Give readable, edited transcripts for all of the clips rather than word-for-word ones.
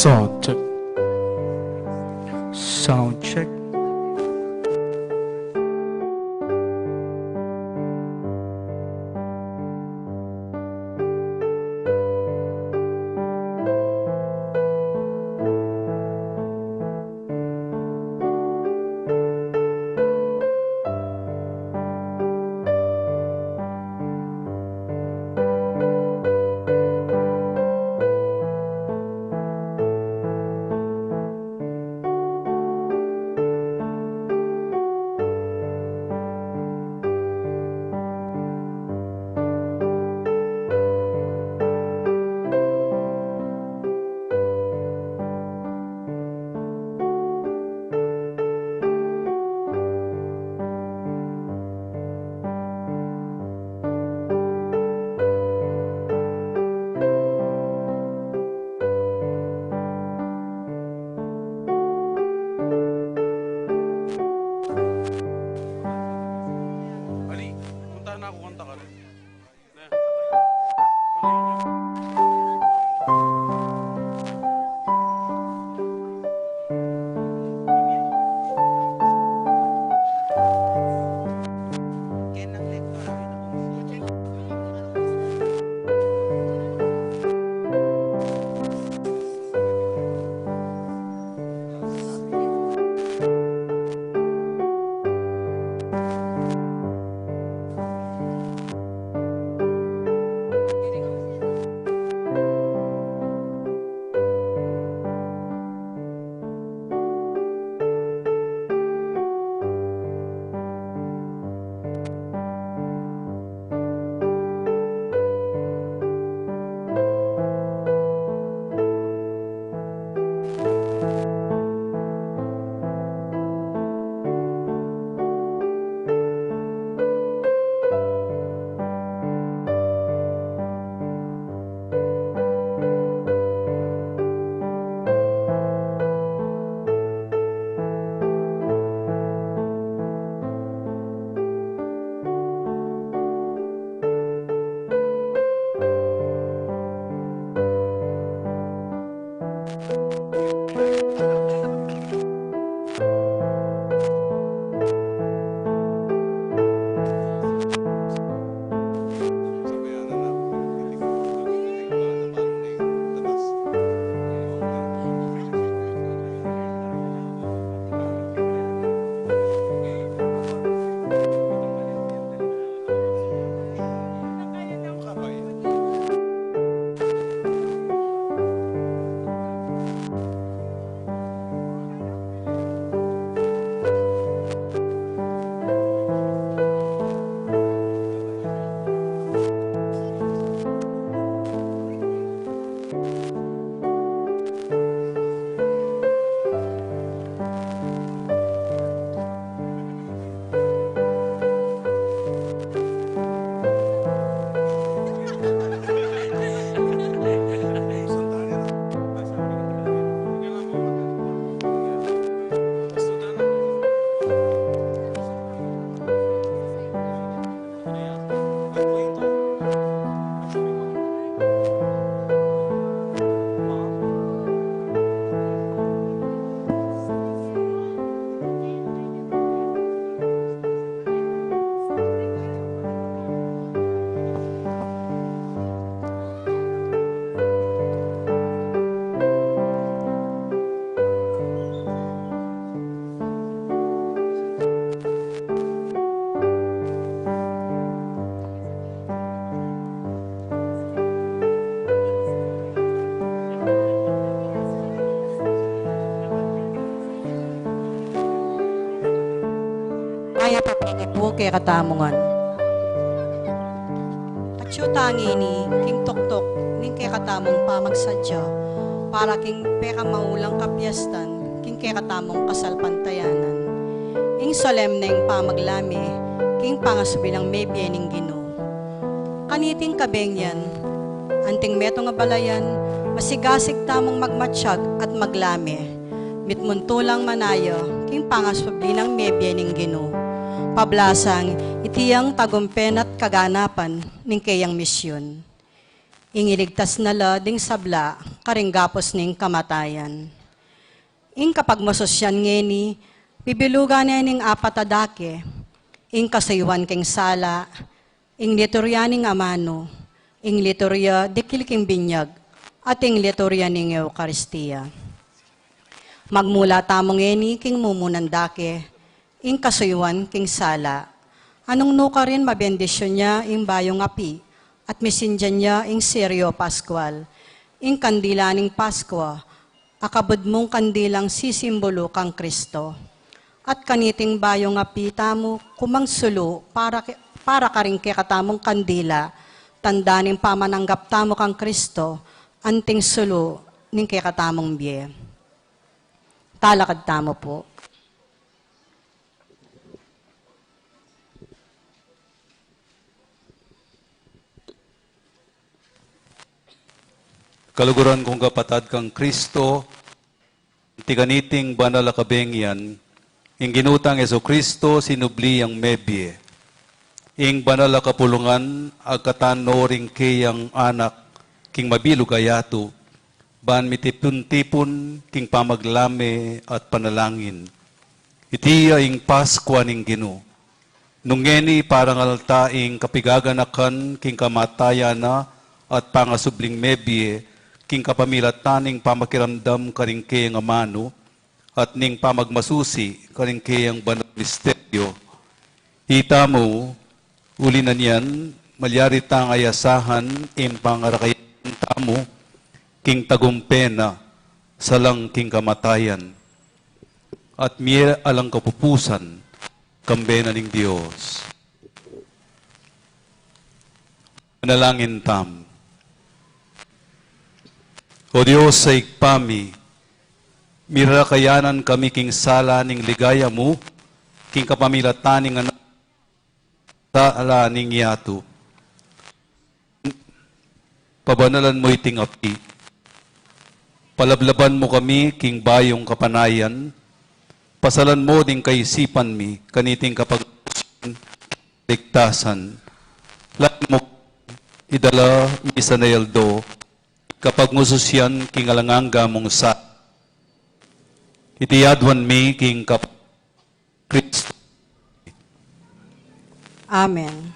Sound check. Ali, punta na ako, kanta ka rin. Na, Kaya papingi po kay katamongan. At siyo tangi ni king tuktok ning kay katamong pamagsadya para king peka maulang kapyastan king kay katamong kasal pantayanan. Ing solemneng pamaglami king pangasubilang may biening Ginoo. Kaniting kabengyan, anting meto nga balayan, masigasig tamong magmatsyag at maglami. Mitmuntulang manayo king pangasubli ng may biening Ginoo. Pablasang itiyang tagumpen at kaganapan ning kayang misyon. Ingiligtas nala ding sabla, karinggapos ning kamatayan. Ing kapag masosyan ngeni, bibilugan niya ning apatadake, ing kasayuan king sala, ing liturya ning amano, ing liturya dikil king binyag, at ing liturya ning Eucharistia. Magmula tamong ngeni king mumunandake, ing kasayuan king sala. Anong nuka rin mabendisyon niya ing bayong api, at misindyan niya ing Sirio Pascual, ing kandila ning Paskwa, akabod mong kandilang sisimbolo kang Kristo. At kaniting bayong api tamo kumangsulo para karing katamong kandila, tanda ning pamananggap tamo kang Kristo, anting sulo ning katamong biye. Talakad tamo po. Kaluguran kong kapatad kang Kristo, tiganiting banal a kabengyan, ing ginutang Yesu Kristo sinubli ang mebye. Ing banal a kapulungan, agkatanoring kayang anak, king mabilog ayato, ban mitipun-tipun, king pamaglame at panalangin. Itiya ing Paskwa ning Gino. Nungeni parang altaing kapigaganakan, king kamatayana at pangasubling mebye, king kapamilataning pamakiramdam karing kayang amano, at ning pamagmasusi karing kayang banal misteryo. Ita mo, uli na niyan, malyari tang ayasahan, in pangarakayan tamo, king tagumpena, salang king kamatayan, at miye alang kapupusan, kambena ning Diyos. Manalangin tam. O Diyos sa igpami, mirakayanan kami king sala ning ligaya mo, king kapamilataning anak sala ning yato. Pabanalan mo iting api. Palablaban mo kami king bayong kapanayan. Pasalan mo ding kaisipan mi, kaniting kapag ligtasan. Lagi mo idala mi sa nayaldo, kapag ngususyan king alanganga mong sa itiyadwan mi king Kristo. Amen.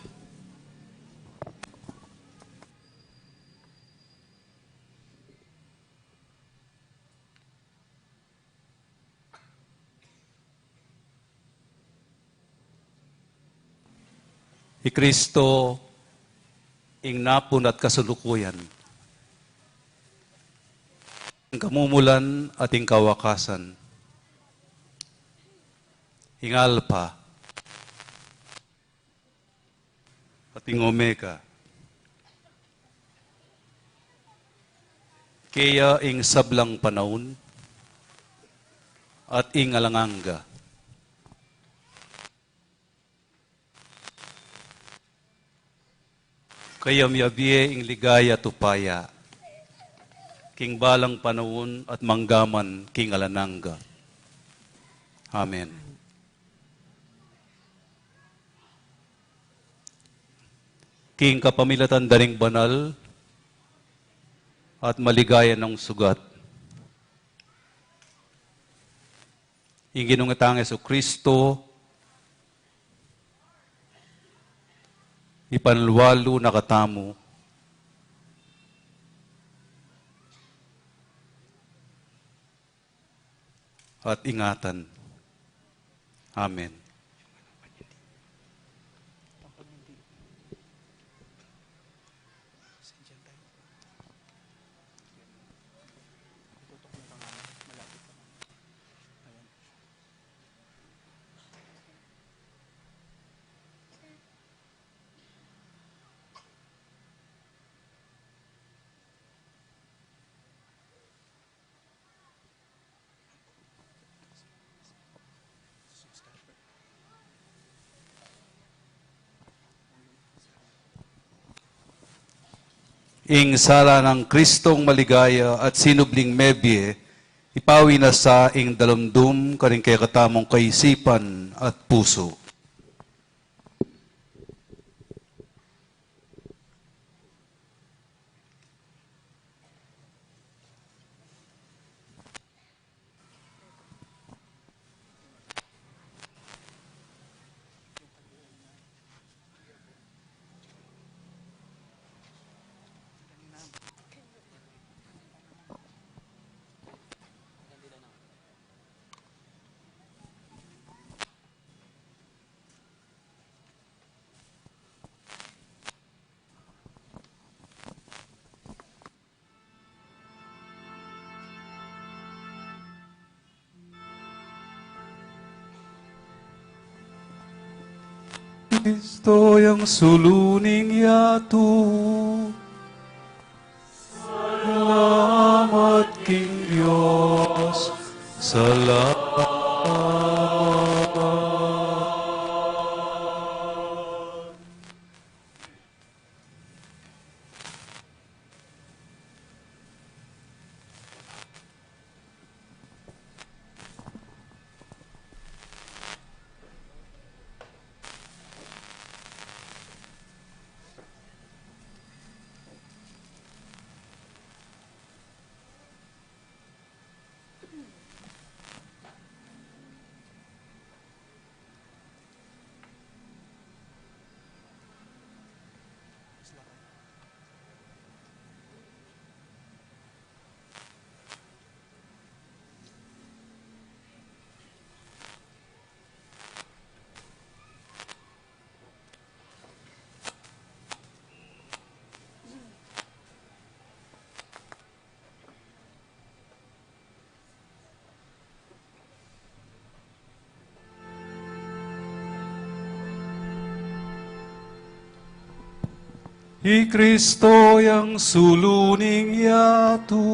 Kristo ing napun at kasulukuyan, ing kamumulan at ing kawakasan, ing Alpha at ing Omega, kaya ing sablang panahon at ing alanganga. Kaya miyabiye ing ligaya tupaya, king balang panahon at manggaman king alananga. Amen. King kapamilatan daring banal at maligaya ng sugat. Ing ginungatang Yesu Kristo, ipanluwalo na katamo, at ingatan. Amen. Ing sala ng Kristong maligaya at sinubling mebye, ipawi na sa ing dalumdum karing kay katamong kaisipan at puso. Kristo yang suluning yato. Salamat King Diyos, salamat. Kristo yang suluning yato.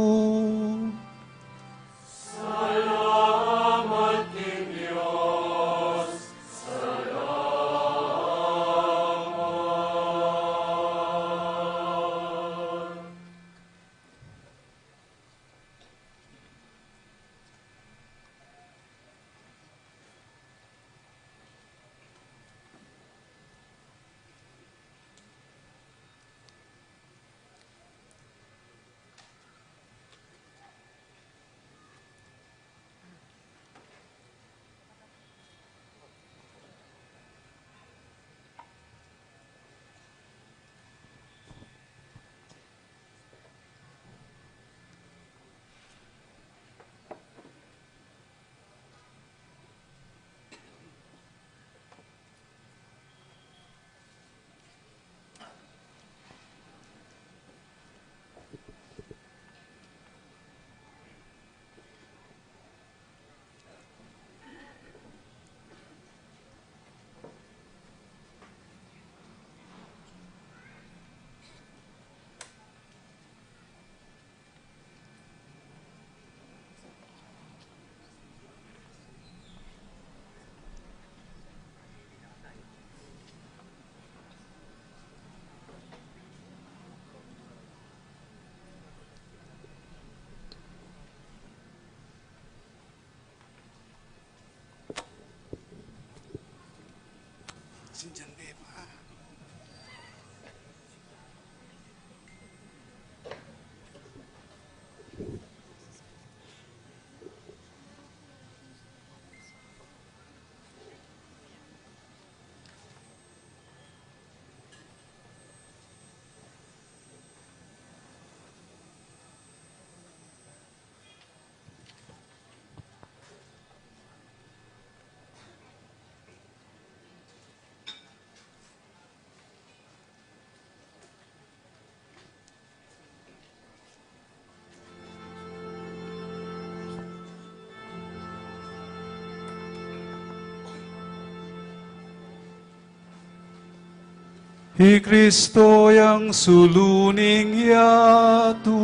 Kristo yang suluning yato.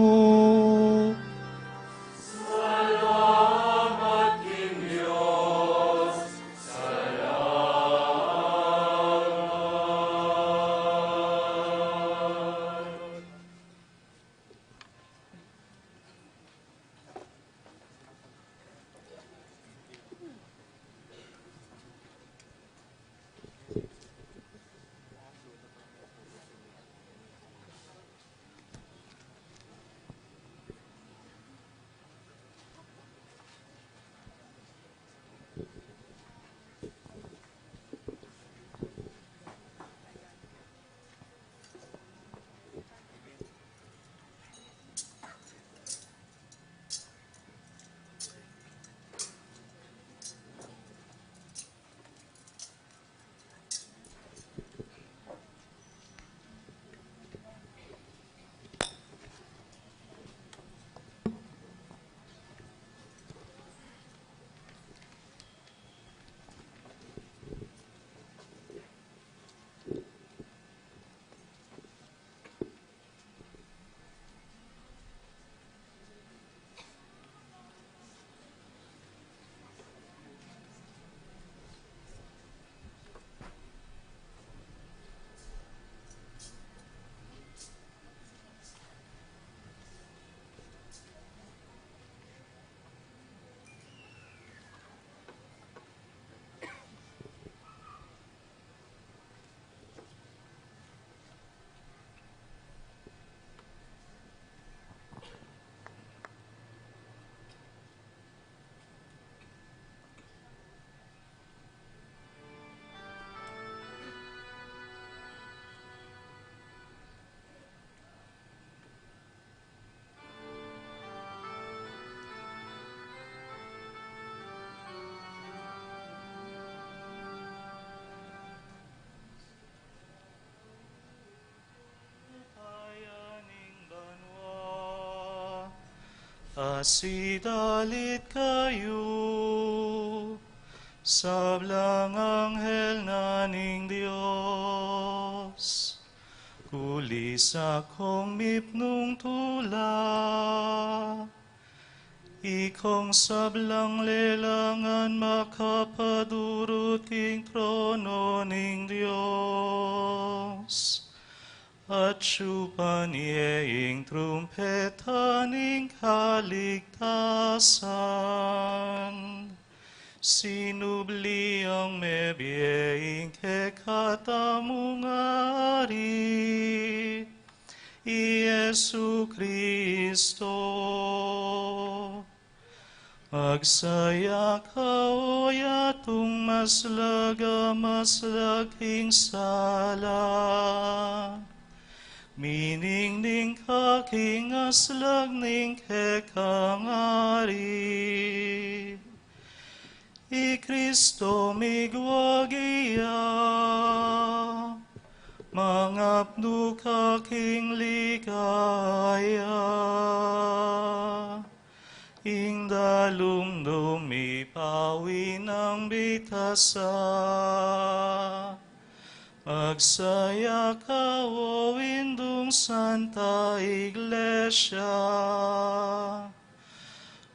Asidalit kayo, sablang anghel naning Diyos. Kulis akong mipnung tula, ikong sablang lelangan makapadurot king trono ning Diyos. At syupan iyeng trumpeta ning kaligtasan. Sinubli ang mebyeng kekatamong ari, Iesu Kristo. Magsaya ka o yatong maslaking sala. Miningning ka king aslag ning kekangari. I Kristo migwagiya, mangapno ka king ligaya. Ing dalong lumipawi ng bitasa, magsaya ka o indung Santa Iglesia.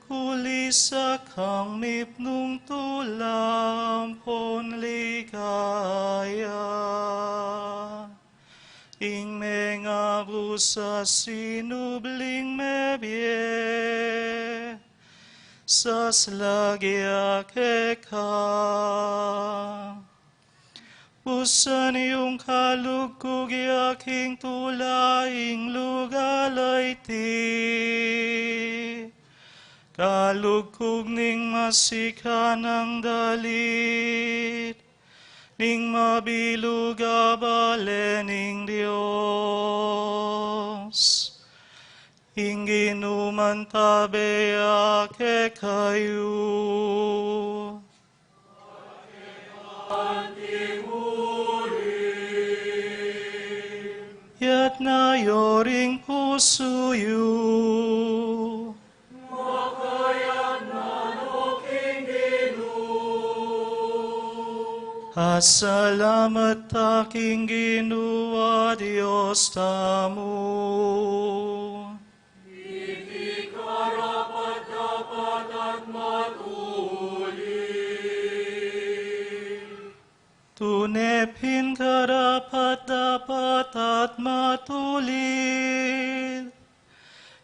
Kulisa kang mipnung tulampon ligaya. Ing mga busa sinubling mebye, saslagya keka. Busan yung kalugkog yaking tulaing lugalay ti. Kalugkog ning masika ng dalit, ning mabilog abale ning Diyos. Ingginuman tabe ake kayo. Yat na yoring pusuyo. Salamat aking Ginoo Diyos tamo. Hindi karapat-dapat at matulin. Tunepin karapat-dapat at matulin.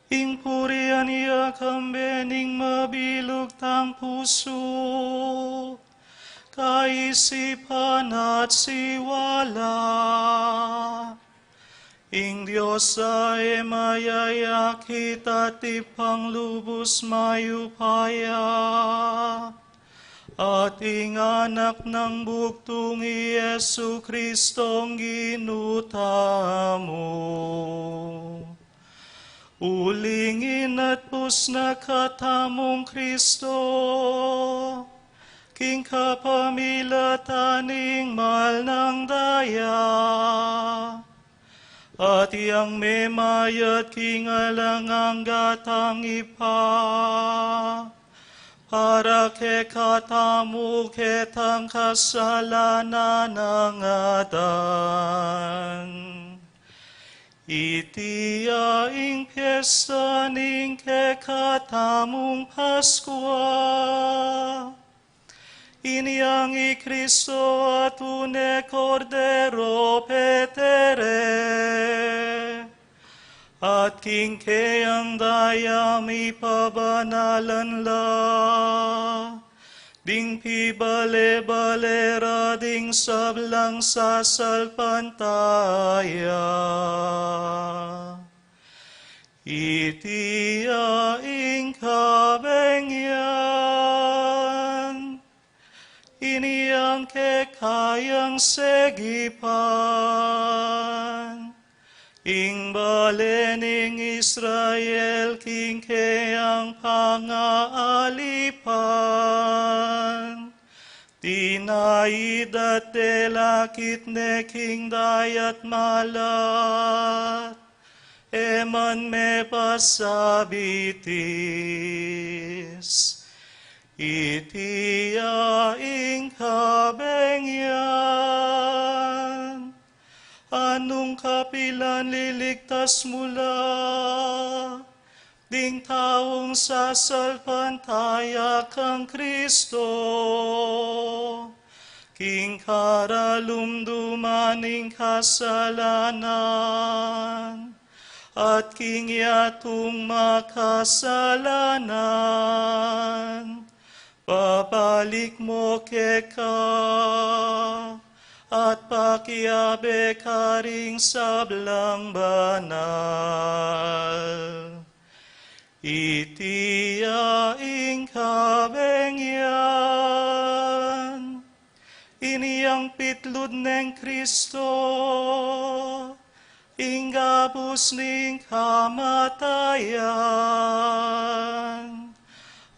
Ing purian iya kambening mabilog tang puso. Kaisipan at siwala. Ing Diyos ay mayayakit at ipanglubos mayupaya. At ing anak ng buktong Iesu Kristong ginutamo. Ulingin at pusna katamong Kristo, king kapamilataning mahal ng daya, at iyang memayat king alangang gatang ipa, para kekatamu ketang kasalanan ng adan. Itiyaing piyesta ning kekatamong Paskwa, Iniang i Kristo at une Cordero petere, at kingkeyang dayam ipabanalan la, ding pibale-balera ding sablang sasalpantaya. Itiyaing kabengyan, iniyang kekayang segipan, ing balening Israel king keyang pangaalipan, tinaidat delakit ne king dayat malat, eman me pasabitis. Itiyaing kabengyan, anong kapilan liligtas mula, ding taong sasalpantaya kang Kristo. King karalumdumaning kasalanan, at king yatong makasalanan, babalik mo keka, at pakiabe ka ring sablang banal. Itiyaing kabengyan, iniyang pitlod ng Kristo, ingabus ning kamatayan,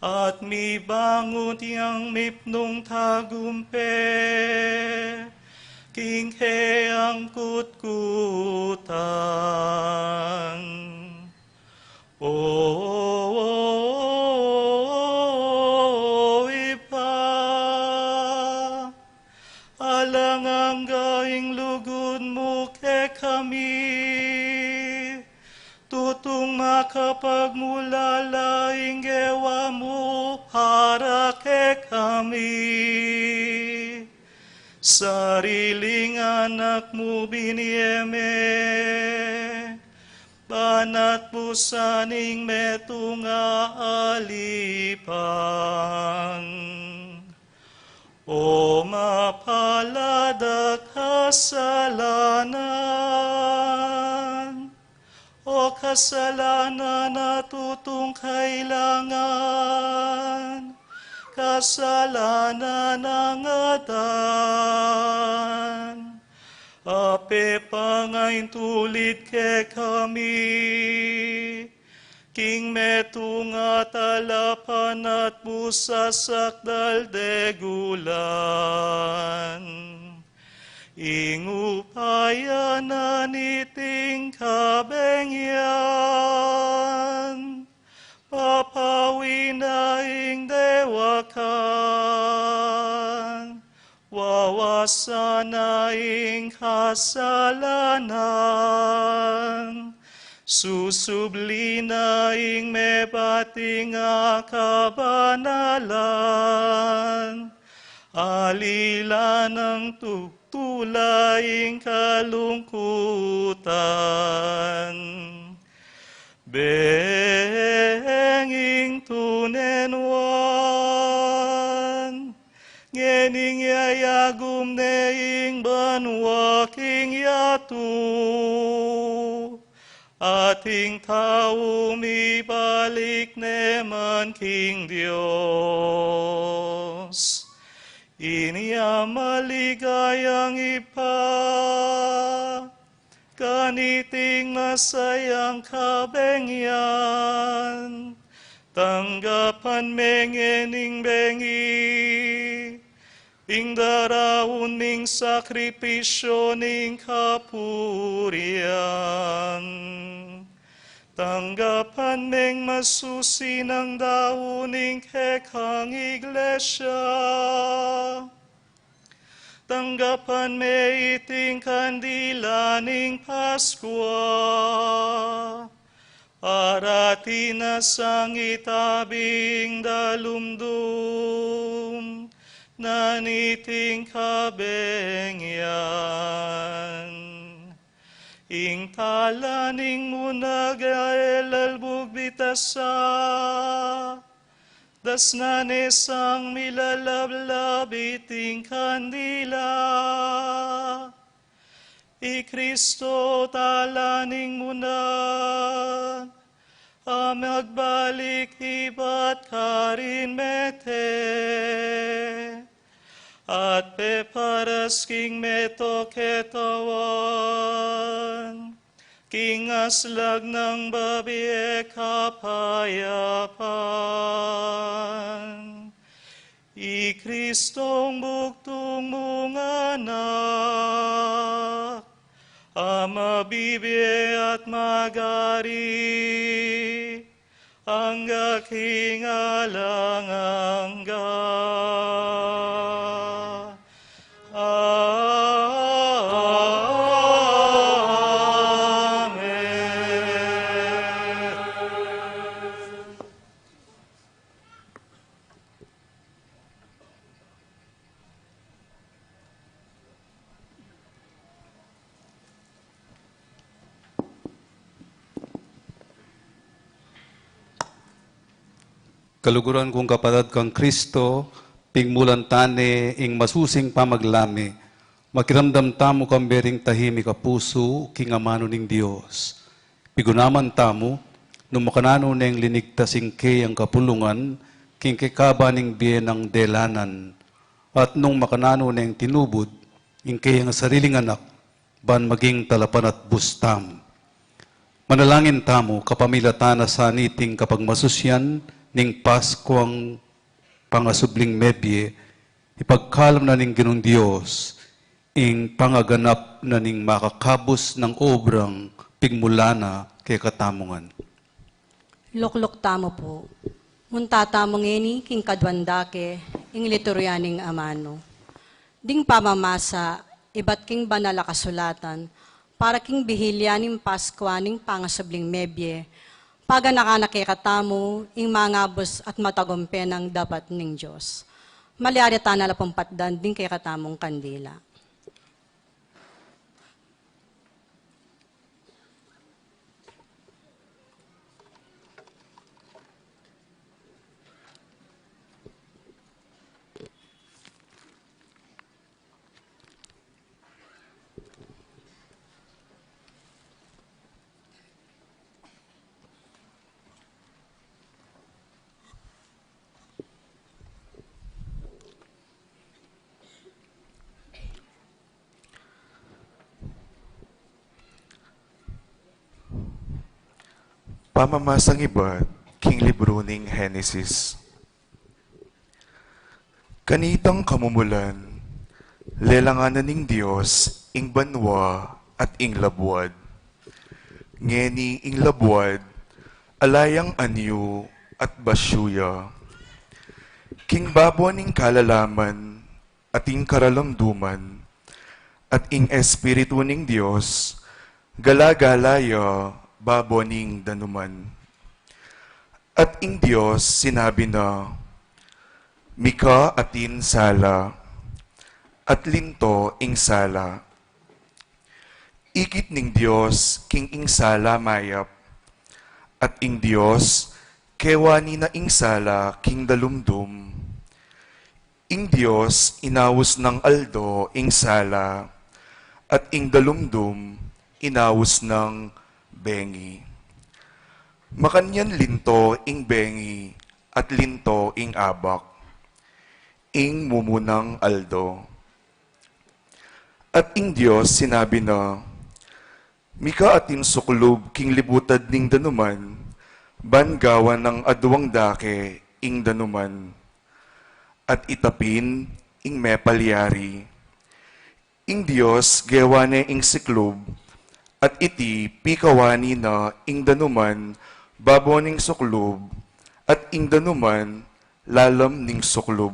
at mibangot yang mipnong tagumpe, king ang kutkutan. Ipa, alang ang gaing lugod mo ke kami, tutong makapagmulalaing gewa mo para ke kami. Sariling anak mo biniyeme, banat pusaning metunga alipan. O mapalada kasalanan, o kasalanan na tutong kailangan, kasalanan ng Adan. Ape pangain tulid ke kami, king metunga talapan at busasak daldegulan. Ingupayan na niting kabengyan, papawi na ing dewakan, wawasan na ing kasalanan, susubli na ing mebating kabanalan, alila ng tulaing kalungkutan. Benging tunenwan, ngening yayagum neing banwa king yatu, ating tao mibalik neman king Diyos. Iniya maligayang ipa, kaniting masayang kabengyan, tanggapan mengening bengi, ing daraon ning sakripisyo ning kapurian. Tanggapan meng masusi ng dauning kekang iglesia, tanggapan me iting kandila ning Paskwa, para tinasang itabing dalumdum, naniting kabengyan. Ing talaning munagael bugbitasa, das nanesang milalablab iting kandila. I Kristo talaning munag, magbalik ibat karin mete, at peparas king meto ketawan, king aslag ng babie kapayapan. I Kristong buktong mong anak, Ama, bibi at magari, hanggang hingalangangga. Kaluguran kong kapatid kang Kristo, pingmulan tane, ing masusing pamaglami, makiramdam tamo kambering tahimik a puso, king amano ning Diyos. Pigunaman tamo, nung makanano neng linigtasing ke ang kapulungan, king kikaba ning biyen ng delanan, at nung makanano neng tinubod, ing ke ang sariling anak, ban maging talapan at bustam. Manalangin tamo, kapamilatana sa niting kapag masusyan, ning Paskuang pangasubling mebye, ipagkalam na ning Ginong Diyos, ing pangaganap na ning makakabos ng obrang pigmulana kay katamungan. Lukluk tamo po. Munta tamong ini, king kadwandake, ing lituryaning amano. Ding pamamasa, iba't king banala kasulatan, para king bihilyaning Paskwaning pangasubling mebye, paga nakanakikatamo, ing mangabos at matagumpe ng dapat ning Diyos. Maliari tanala pampatdan din kay katamong kandila. Pamamasang iba, king libro ning Henesis. Kanitang kamumulan, lelanganan ning Diyos, ing banwa at ing labwad. Ngeni ing labwad, alayang anyo at basyuya. King babo ning kalalaman, at ing karalamduman, at ing espiritu ning Diyos, galagalaya, baboning danuman. At ing Diyos sinabi na, Mika atin sala, at linto ing sala. Ikit ning Diyos king ing sala mayap, at ing Diyos kewani na ing sala king dalumdum. Ing Diyos inawos ng aldo ing sala, at ing dalumdum inawos ng bengi. Makanyan linto ing bengi at linto ing abak, ing mumunang aldo. At ing Diyos sinabi na, Mika atin suklob king libutad ning danuman, ban gawan ng aduwang dake ing danuman, at itapin ing mepalyari. Ing Diyos gewane ing siklob, at iti pikawani na ing danuman baboning suklob, at ing danuman lalam ning suklob.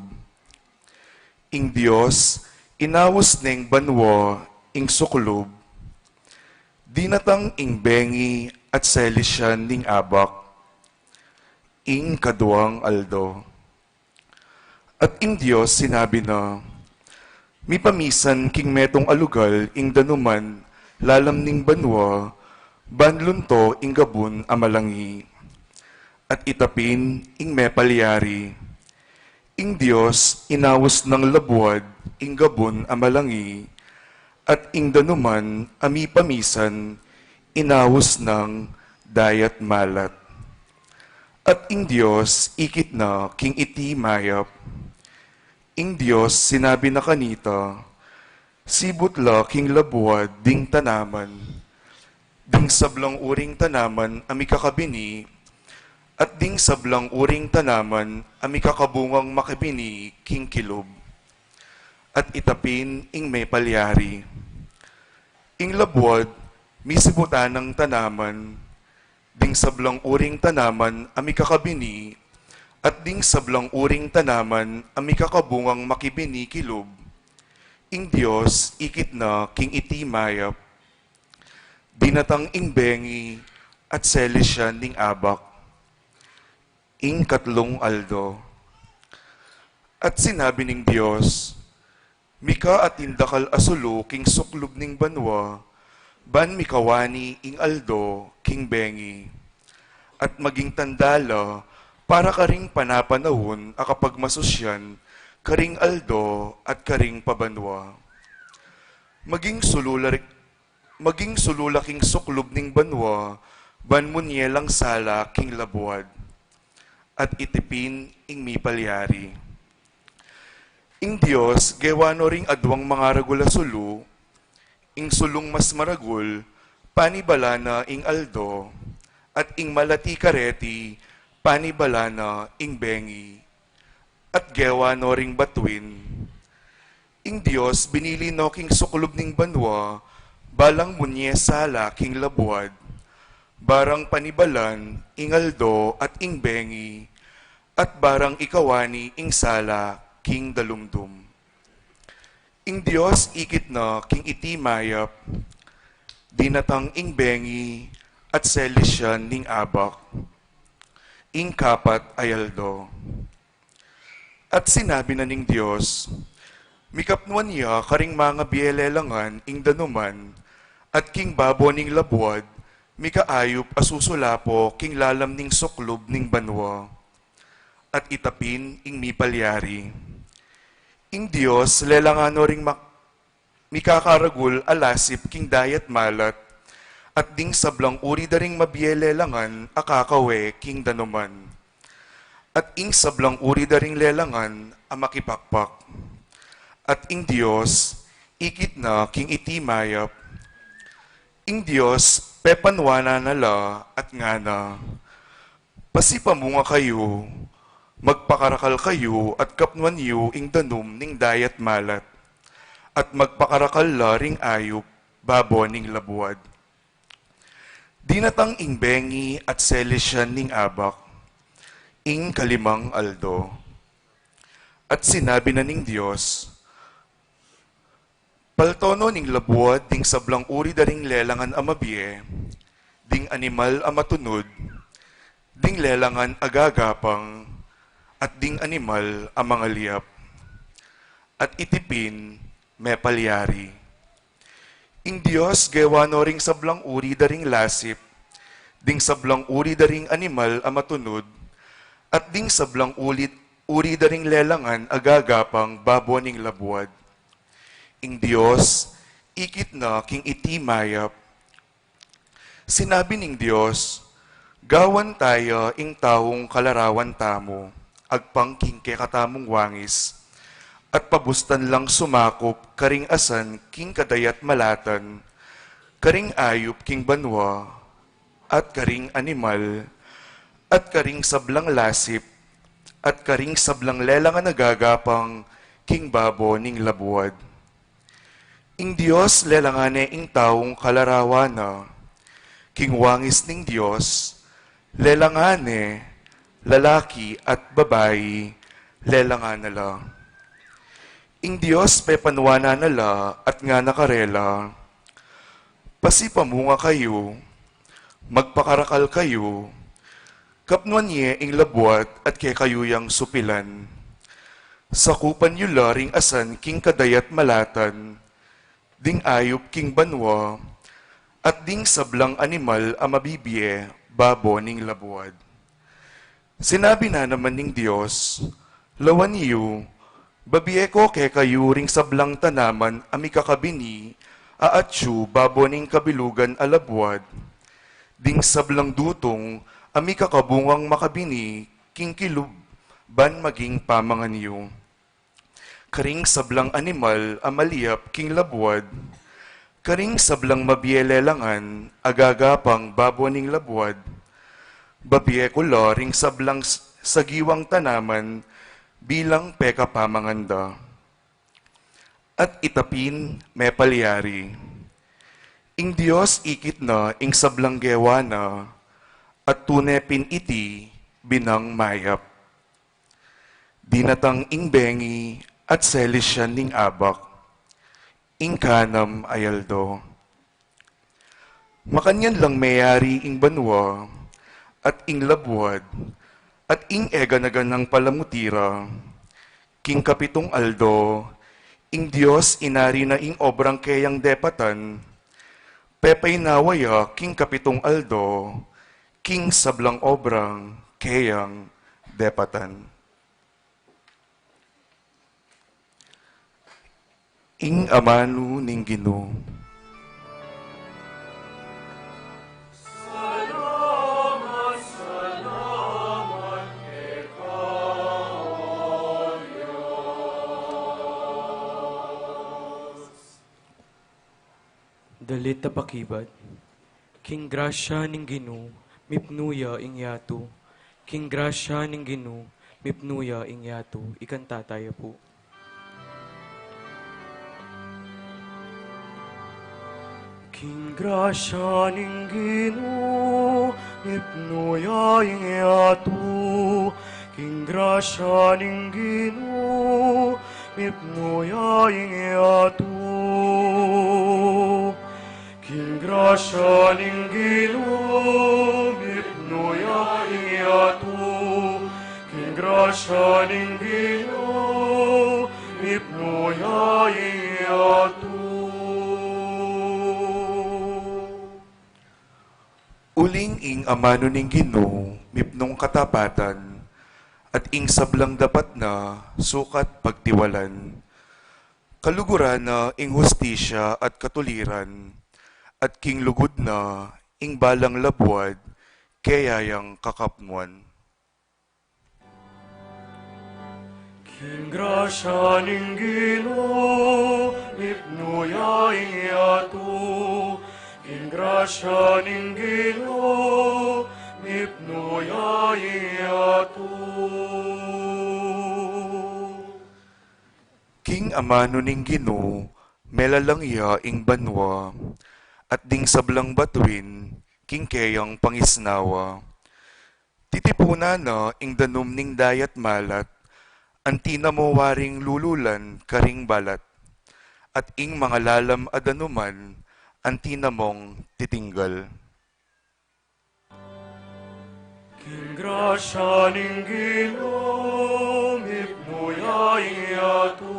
Ing Diyos inawos ning banwa ing suklob, dinatang ing bengi at selisyan ning abak, ing kaduang aldo. At ing Diyos sinabi na, mipamisan king metong alugal ing danuman lalam ning banwa, banlunto ing gabun amalangi, at itapin ing mepalyari. Ing Diyos inawos ng labwad ing gabun amalangi, at ing danuman ami pamisan inawos ng dayat malat. At ing Diyos ikit na king iti mayap. Ing Diyos sinabi na kanita, sibutla king labwad ding tanaman, ding sablang uring tanaman ami kakabini, at ding sablang uring tanaman ami kakabungang makabini king kilob, at itapin ing may palyari. Ing labwad, misibutan ng tanaman, ding sablang uring tanaman ami kakabini, at ding sablang uring tanaman ami kakabungang makibini kilob. Ing Diyos, ikit na king iti mayap, dinatang ing bengi, at selisyan ning abak. Ing katlong aldo. At sinabi ning Diyos, Mika at indakal asulo king suklob ning banwa, ban mikawani ing aldo king bengi. At maging tandala, para karing panapanahon akapag masusyan, karing aldo at karing pabanwa. Maging sululaking suklob ning banwa, ban munyelang sala king labuad, at itipin ing mipalyari. Ing Diyos, gewano ring adwang mga ragula sulu, ing sulong mas maragul, panibalana ing aldo, at ing malati kareti, panibalana ing bengi, at gewano ring batuin. Ing Diyos, binili no king suklob ning banwa, balang munye sala king labuad, barang panibalan, ing aldo at ing bengi, at barang ikawani ing sala king dalumdum. Ing Diyos ikit na king iti mayap, dinatang ing bengi at selisyan ning abak, ing kapat ayaldo. At sinabi na ning Diyos, mikapnuan niya karing mga bielelangan ing danuman, at king babo ning labuad, mikaayop asusulapo king lalam ning suklob ning banwa, at itapin ing mipalyari. Ing Diyos, lelangano ring mikakaragul alasip king dayat malat, at ding sablang uri daring mabielelangan akakawe king danuman. At ing sablang uri daring lelangan amakipakpak. At ing Diyos, ikit na king iti mayap. Ing Diyos, pepanwana nala at ngana. Pasipamunga kayo, magpakarakal kayo at kapnuan yu ing danum ning dayat malat, at magpakarakal la ring ayop, babo ning labuad. Dinatang ing bengi at selisyan ning abak, ing kalimang aldo. At sinabi na ning Diyos, paltono ning labuad ding sablang uri daring lelangan amabie, ding animal amatunod, ding lelangan agagapang, at ding animal ang mga liyap, at itipin mepalyari. Ing Diyos, gewano ring sablang uri daring lasip, ding sablang uri daring animal ang matunod, at ding sablang uri daring lelangan agagapang babo ning labuad. Ing Diyos, ikit na king iti mayap. Sinabi ning Diyos, gawan tayo ing taong kalarawan tamo, agpang king katamong wangis, at pabustan lang sumakop karing asan king kadayat malatan, karing ayop king banwa, at karing animal, at karing sablang lasip, at karing sablang lelangan nagagapang king babo ning labuad. Ing Diyos lelangane ing taong kalarawana, king wangis ning Diyos, lelangane, lalaki at babayi, lelangan nala. Ing Diyos, pepanwana nala at nga nakarela, pasipamunga kayo, magpakarakal kayo, kapnuan niya ing labuat at kay kayo yang supilan. Sakupan yu laring asan king kadayat malatan, ding ayop king banwa, at ding sablang animal amabibie, babo ning labuad. Sinabi na naman ning Diyos, lawan niyo, babiye ko kay kayo ring sablang tanaman ami kakabini, aatsu babo ning kabilugan alabuad, ding sablang dutong ami kakabungang makabini, king kilub, ban maging pamangan niyo. Karing sablang animal amaliyap king labuad, karing sablang mabielelangan, agagapang babo ning labuad, babiye ko ring sablang sagiwang tanaman bilang peka pamanganda. At itapin mepalyari. Ing Diyos ikit na, ing sablanggewa na, at tunepin iti binang mayap. Dinatang ing bengi at selisyan ning abak, ing kanam ayaldo. Makanyan lang mayari ing banwa, at ing labwad, at ing eganagan ng palamutira, king kapitong aldo, ing Diyos inari na ing obrang kayang depatan, pepay nawaya king kapitong aldo, king sablang obrang kayang depatan. Ing amanu ning Ginoo. Dalit pakibad, King grasya ning Ginoo, mipnuya ing yato. King grasya ning Ginoo, mipnuya ing yato. Ikanta tayo po. King grasya ning Ginoo, mipnuya ing yato. King grasya ning Ginoo, mipnuya ing yato. King grasya ning Ginoo, mipnuya ing yato. King grasya ning Ginoo, mipnuya ing yato. Uling ing amano ning Ginoo, mipnong katapatan, at ing sablang dapat na sukat pagtiwalan. Kaluguran na ing hustisya at katuliran, at king lugod na ing balang labwad, kayayang kakapmuan. King grasya ning Ginoo, mipnuya ing yato. King grasya ning Ginoo, mipnuya ing yato. King amano ning Ginoo, melalangya ing banwa, at ding sablang batuin, king kayang pangisnawa. Titipuna na ing danom ning dayat malat, antina mo waring lululan karing balat, at ing mga lalam adanuman, antina mong titinggal. King grasya ning Ginoo, mipnuya ing yato.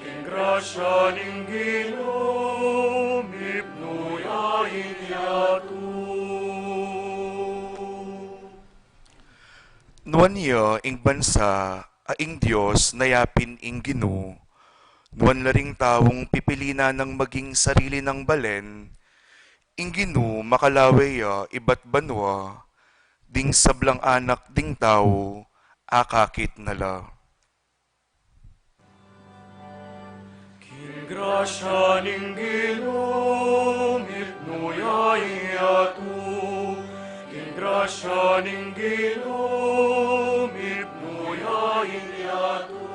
King grasya ning Ginoo, mipnuya ing yato. Nuan niya ing bansa, aing Diyos nayapin ing Ginoo. Nuan laring tawong pipilina ng maging sarili ng balen, ing Ginoo makalaweya iba't banwa, ding sablang anak ding tao, akakit nala. King grasya ning Ginoo, mipnuya ing yato. King grasya ning Ginoo, mipnuya ing yato.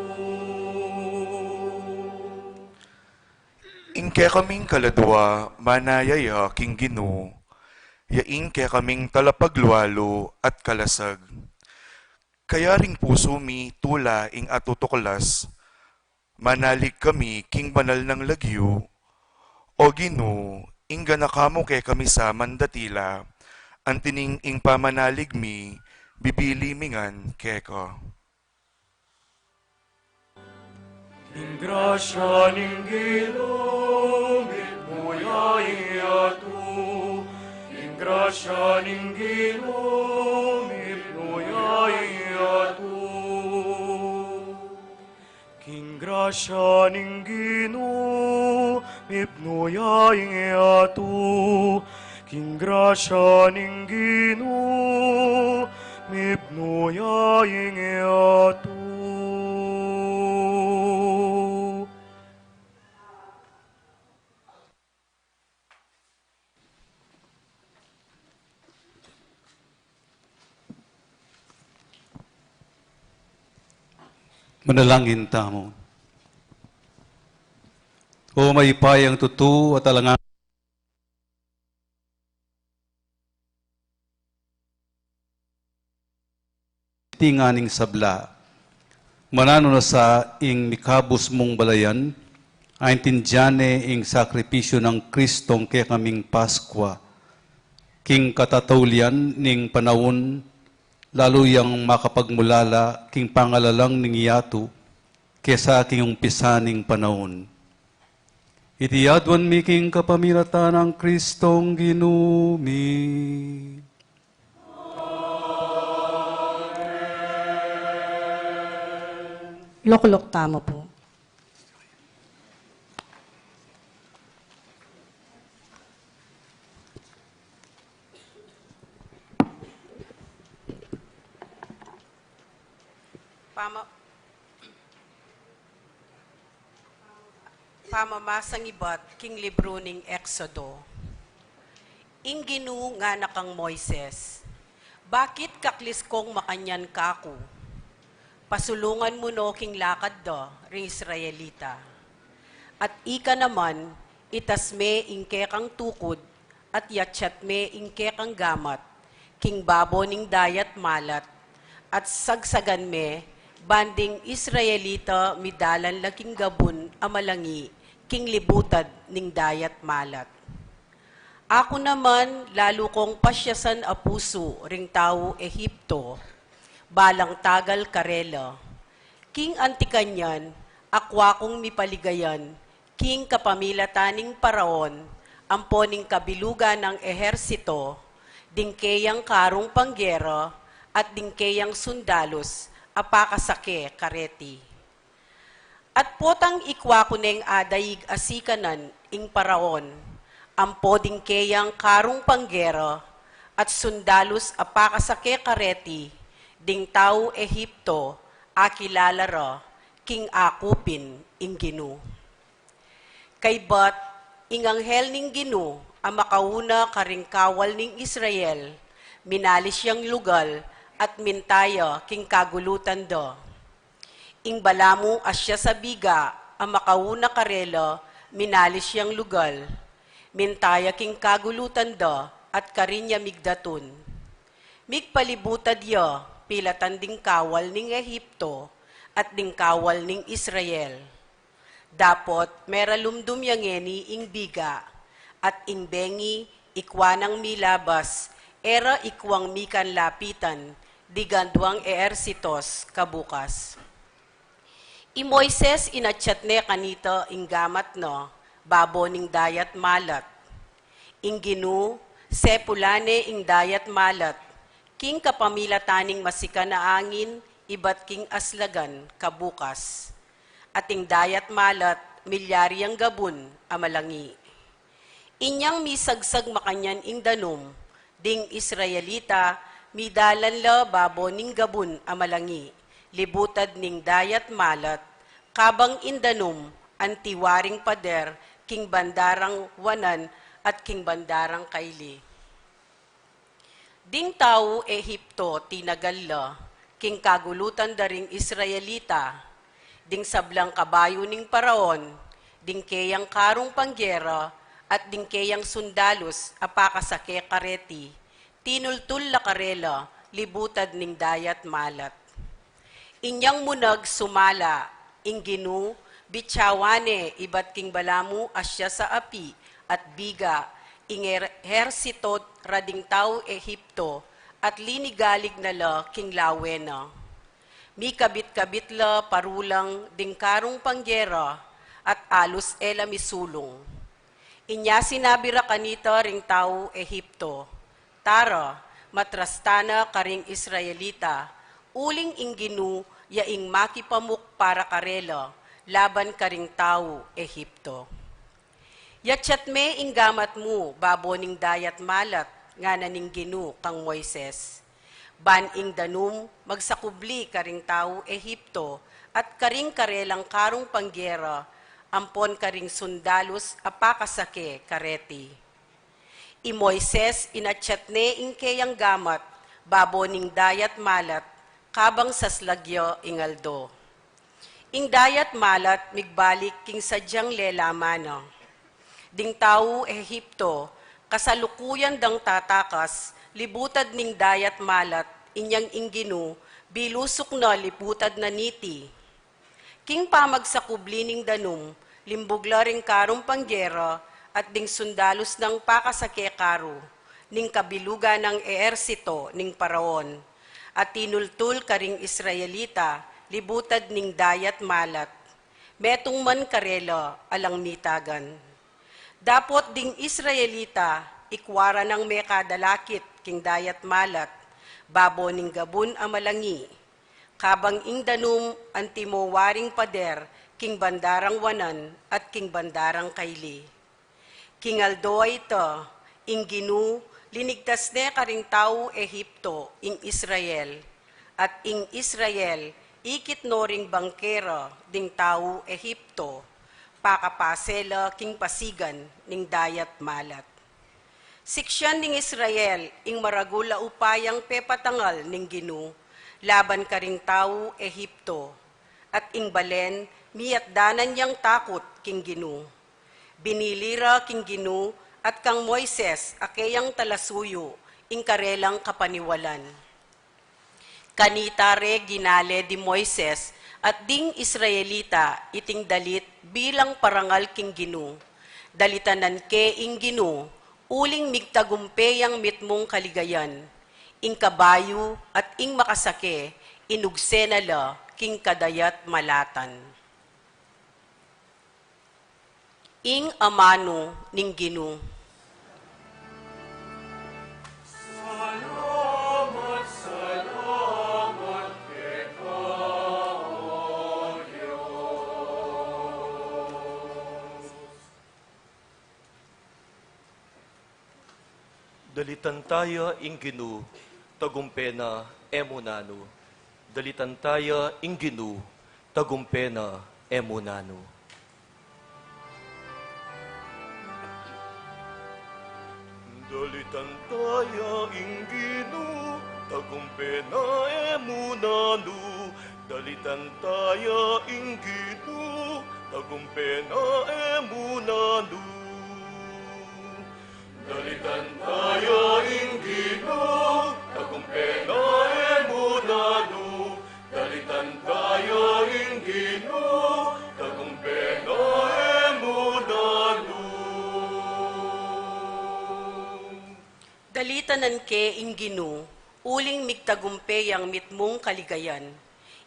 Ingke kaming kaladwa, manayaya king Ginoo, yaing ke kaming talapaglualo at kalasag. Kaya ring puso mi tula ing atutuklas, manalig kami king banal ng lagyo, o Ginoo, ing ganakamo ke kami sa mandatila, antining ing pamanalig mi, bibili mingan keka. King grasya ning Ginoo, mipnuya ing yato. King grasya ning Ginoo, mipnuya ing yato. King grasya ning Ginoo, mipnuya ing yato. King grasya ning Ginoo, mipnuya ing yato. Manalangin tamo. O may payang tutu at alangan tinganing sabla. Manano na sa ing mikabos mong balayan, aintindyane ing sakripisyo ng Kristong kaya kaming Paskwa. King katataulian ning panahon, lalo yang makapagmulala, king pangalalang ning yato, kesa king umpisaning panahon. Itiyadwan mi king kapamiratan ng Kristong ginumi. Loklok tamo po. Pamamasang ibat king libro ning Exodo. Ing ginu nga nakang Moises, bakit kaklis kong makanyan kako? Pasulungan mo no king lakad do, ring Israelita. At ika naman, itas me ingke kang tukod, at yatsyat me ingke kang gamat, king babo ning dayat malat, at sagsagan me, banding Israelita midalan laking gabon amalangi, king libutad ning dayat malat. Ako naman, lalo kong pasyasan a puso, ring tao Ehipto, balang tagal karela. King antikanyan, akwa kong mipaligayan, king kapamilataning paraon, amponing kabilugan ng ehersito, dingkeyang karong panggera, at dingkeyang sundalos, apakasake kareti. At potang ikwa ko neng adayig asikanan ing paraon, ampo dingkeyang karong panggera, at sundalos apakasake kareti, ding tao Ehipto, akilalara, king akupin ing ginu. Kay bat, ing anghel ning ginu, ang makauna karing kawal ning Israel, minalis siyang lugal, at mintaya king kagulutan do. Ing balamu asya sa biga, ang makauna karela, minalis siyang lugal, mintaya king kagulutan do, at karinya migdatun. Migpalibutad ya, pilatan ding kawal ning Ehipto, at ding kawal ning Israel. Dapot, mera lumdum yangeni ing biga, at ing bengi, ikwanang milabas, era ikwang mikan lapitan, digandwang eersitos kabukas. I Moises inatsyat ne kanito ing gamat no, babo ning dayat malat. Ing ginu, sepulane ing dayat malat, king kapamilataning masika na angin, ibat king aslagan kabukas. At ing dayat malat, milyari ang gabun, amalangi. Inyang misagsag makanyan ing danum, ding Israelita, midalan la babo ning gabun amalangi, libutad ning dayat malat, kabang indanum, antiwaring pader, king bandarang wanan, at king bandarang kaili. Ding tao Ehipto tinagal la, king kagulutan daring Israelita, ding sablang kabayo ning paraon, ding keyang karong panggera, at ding keyang sundalos, apakasake kareti, tinultul la karela, libutad ning dayat malat. Inyang munag sumala, ing ginu, bitsawane, ibat king balamu asya sa api, at biga, ing ehersitot rading tao Ehipto, at linigalig na la king lawena. Mi kabit-kabit la parulang ding karong panggera, at alus ela misulong. Inya sinabi ra kanita ring tao Ehipto, tara, matrastana karing Israelita, uling ingginu, yaing makipamuk para karela, laban karing tao Ehipto. Yatsyat me ing gamat mo, babo ning dayat malat, nga naning ginu kang Moises. Ban ing danum, magsakubli karing tao Ehipto, at karing karelang karong panggera, ampon karing sundalos apakasake kareti. I Moises inatsyat ne ing keyang gamat, babo ning dayat malat, kabang saslagyo ingaldo. Ing dayat malat, migbalik king sadyang lelamano. Ding tao Ehipto, kasalukuyan dang tatakas, libutad ning dayat malat, inyang ingginu, Bilusok na liputad na niti. King pamagsakubli ning danum, limbugla ring karong panggera, at ding sundalos ng pakasake karo, ning kabiluga ng eersito ning paraon, at tinultul karing Israelita, libutad ning dayat malat, metong man karela alang nitagan. Dapot ding Israelita, ikwara ng mekadalakit king dayat malat, babo ning gabun amalangi, kabang ing danum antimo waring pader, king bandarang wanan at king bandarang kaili. King Aldo ito, ing ginu, linigtas ne karing tao Ehipto, ing Israel, at ing Israel, ikit no ring bangkera, ding tao Ehipto, pakapasela king pasigan, ning dayat malat. Siksyan ning Israel, ing maragula upayang pepatangal ning ginu, laban karing tao Ehipto, at ing balen, miyat danan niyang takot king ginu. Binilira king ginu, at kang Moises, akeyang talasuyo, ing karelang kapaniwalan. Kanitare ginale di Moises, at ding Israelita, iting dalit bilang parangal king ginu. Dalitanan ke ing ginu, uling migtagumpeyang mitmong kaligayan, ing kabayo at ing makasake, inugsenala king kadayat malatan. Ing amano ning ginu. Salamat, salamat kita, O Diyos. Dalitan tayo ingginu, tagumpena emunano. Dalitan tayo ingginu, tagumpena emunano. Dalitan tayo ingginu, tagumpena emunano. Dalitan tayo ingginu, tagumpena emunano. Dalitan tayo ingginu, tagumpena emunano. Dalitan tayo ingginu, tagumpena emunano. Dalitanan ke ing ginu, uling migtagumpeyang mitmong kaligayan,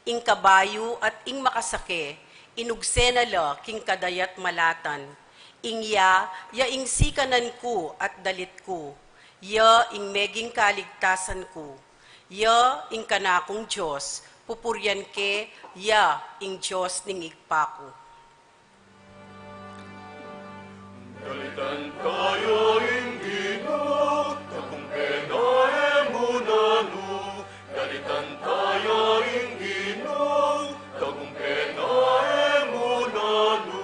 ing kabayo at ing makasake, inugsenala king kadayat malatan, ing ya ing sikanan ko at dalit ko, ya ing meging kaligtasan ko, ya ing kanakong Diyos, pupuryan ke, ya ing Diyos ning igpako. Dalitan tayo ingginu, tagumpena emunano. Dalitan tayo ingginu, tagumpena emunano.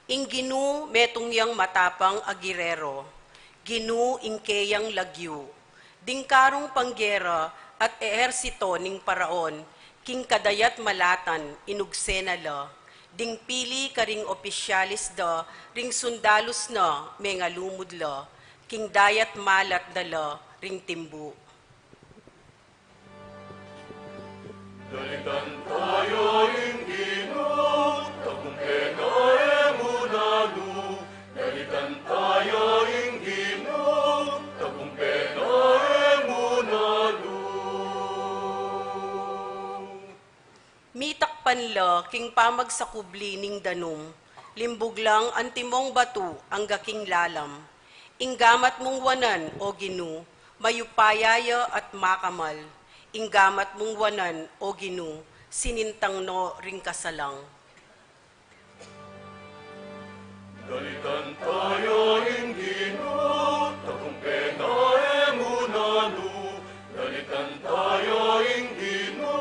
Ing ginu metong yang matapang agirero, ginu ing keyang lagyu, dingkarong panggera at ehersito ning paraon, king kadayat malatan inugsenala, ding pili karing opisyalis da, ring sundalos na may ngalumod la, king dayat malat dala, ring timbu. Dalitan tayo ingginu, tagumpena emunano. Dalitan tayo ingginu, tagumpena emunano. Mitakpan la, king pamagsakubli ning danum, limbug lang ang timong batu ang gaking lalam. Inggamat mong wanan, o ginu, mayupayaya at makamal. Inggamat mong wanan, o ginu, sinintang no ring kasalang. Dalitan tayo ingginu, tagumpena emunano. Dalitan tayo ingginu,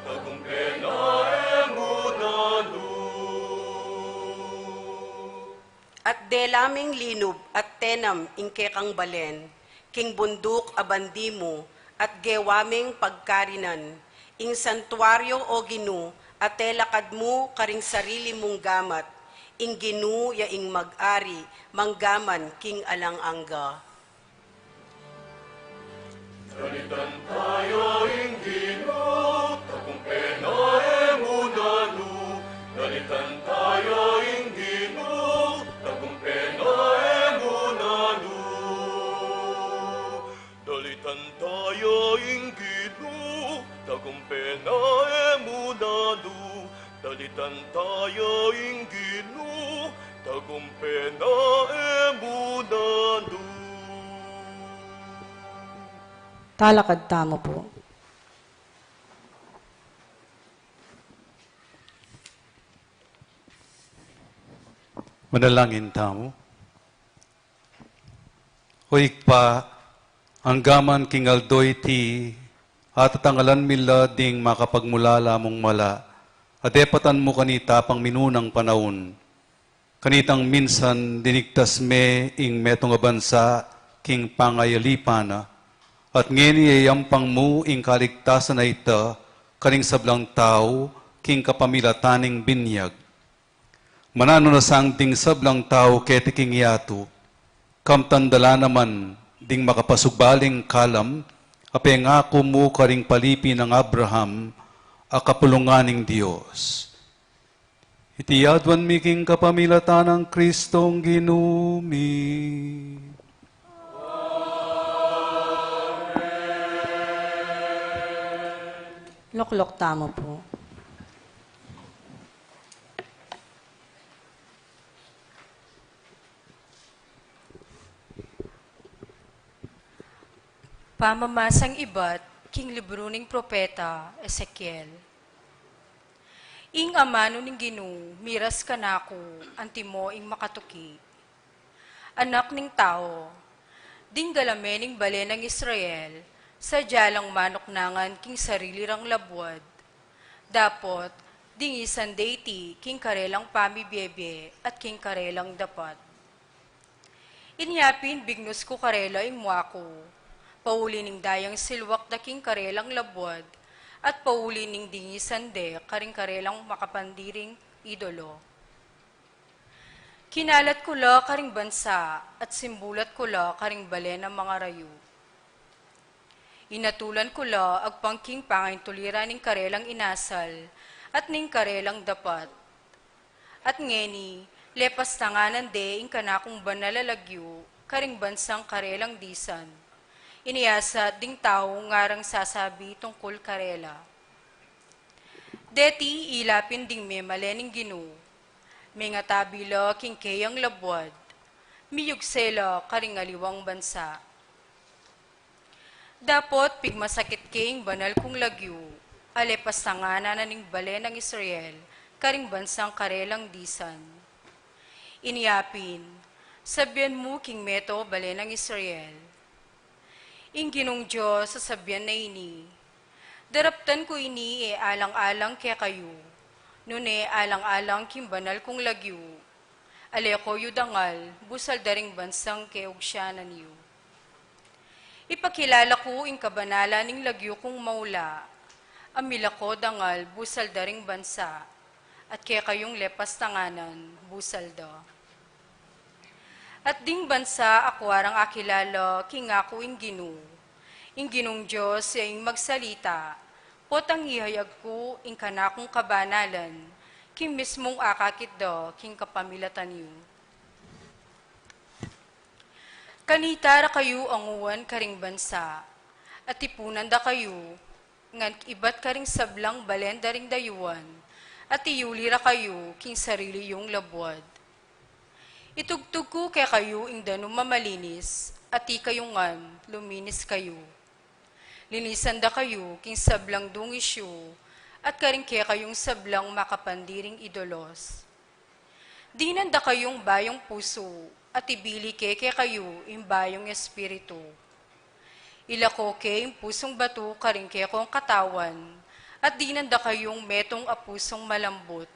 tagumpena emunano. At delaming linub at tenam ingke kang balen, king bundok abandimu, at gewaming pagkarinan, ing santuaryo o ginu, at telakad mo karing sarili mong gamat, ing ginu ya ing mag-ari, manggaman king alang angga. Dalitan tayo ingino, tagumpay na emunano. Dalitan tayo ingino, tagumpay na emunano. Dalitan tayo ingino, tagumpay na emunano. Dalitan tayo ingino, tagumpay na emunano. Talakad tamo po. Manalangin tamo. Hoik pa, ang gaman king aldoy ti, at tangalan mila ding makapagmulala mong mala, at epatan mo kanita pang minunang panahon. Kanitang minsan dinigtas me ing metong bansa king pangayalipana, at ngeni ayampang mo ing kaligtasan na ita, kaning sablang tao, king kapamilataning binyag. Manano na sang ding sablang tao keti king yato, kamtandala naman ding makapasugbaling kalam, apeng ako mo karing palipi ng Abraham, akapulunganing Diyos. Itiyadwan mi king kapamilatan ng Kristong ginumi. Loklok tamo po. Pamamasang iba't king libruning propeta Ezekiel. Ing amano ning Ginoo, miras kanako, antimo ing makatuki. Anak ning tao, ding galamening bale ng Israel, sadya lang manok nangan king sarili rang labwad. Dapot, ding isan deity king karelang pamibiyebe at king karelang dapat. Inyapin bignos ko karela ing muako, pauli ning dayang silwak da king karelang labwad, at pauli ning dingi sande karing karelang makapandiring idolo. Kinalat ko la karing bansa, at simbulat ko la karing bale ng mga rayo. Inatulan ko la agpangking pangain tulira ning karelang inasal, at ning karelang dapat. At ngeni, lepas tanganan de ing kanakong banalalagyo, karing bansang karelang disan. Iniasa ding tao ngarang sasabi tungkol karela. Deti ilapin ding me malening Ginoo, may nga tabila king kayang labwad, miyugsela karing aliwang bansa. Dapot pigmasakit king banal kong lagyo, alepas tangana na ning bale ng Israel, karing bansang karelang disan. Iniapin, sabyan mo king meto bale ng Israel. Ing Ginong Diyos sa sabyan na ini, daraptan ko ini alang-alang kaya kayo, nune alang-alang king banal kong lagyo, aleko yudangal, busal daring bansang keogsyanan yu. Ipakilala ko ing kabanala ning lagyo kong maula, amila ko dangal, busal daring bansa, at kaya kayong lepas tanganan, busal da. At ding bansa akwarang akilala, king ako ing Ginoo, ing Ginong Diyos ing magsalita, potang ihayag ko ing kanakong kabanalan, king mismong akakit da, king kapamilatan yu. Kanitara kayo ang uwan karing bansa, at tipunan da kayo, ngan ibat karing sablang balen daring dayuan, at iyulira kayo king sarili yung labwad. Itugtog ko kaya kayo ing danum mamalinis, at di kayong ngan luminis kayo. Linisan da kayo king sablang dungisyo, at karing kaya kayong sablang makapandiring idolos. Dinan da kayong bayong puso, at ibili kaya kayo ing bayong espiritu. Ilako kaya ing pusong bato karing kaya kong katawan, at dinan da kayong metong apusong malambot.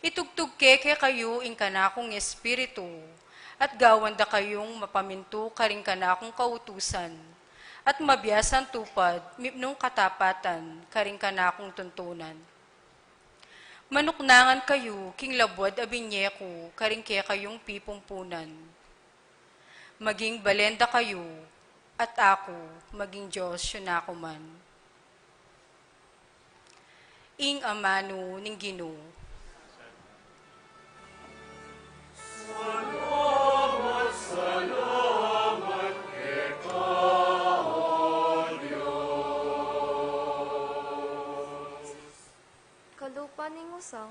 Itugtog kaya kayo ing kanakong espiritu, at gawan da kayong mapaminto karing kanakong kautusan, at mabiyasan tupad mipnong katapatan karing kanakong tuntunan. Manuknangan kayo king labwad abinyeko karing kaya kayong pipumpunan. Maging balenda kayo, at ako maging Diyos siya na man. Ing amano ning Ginoo. Kalupa ning usang,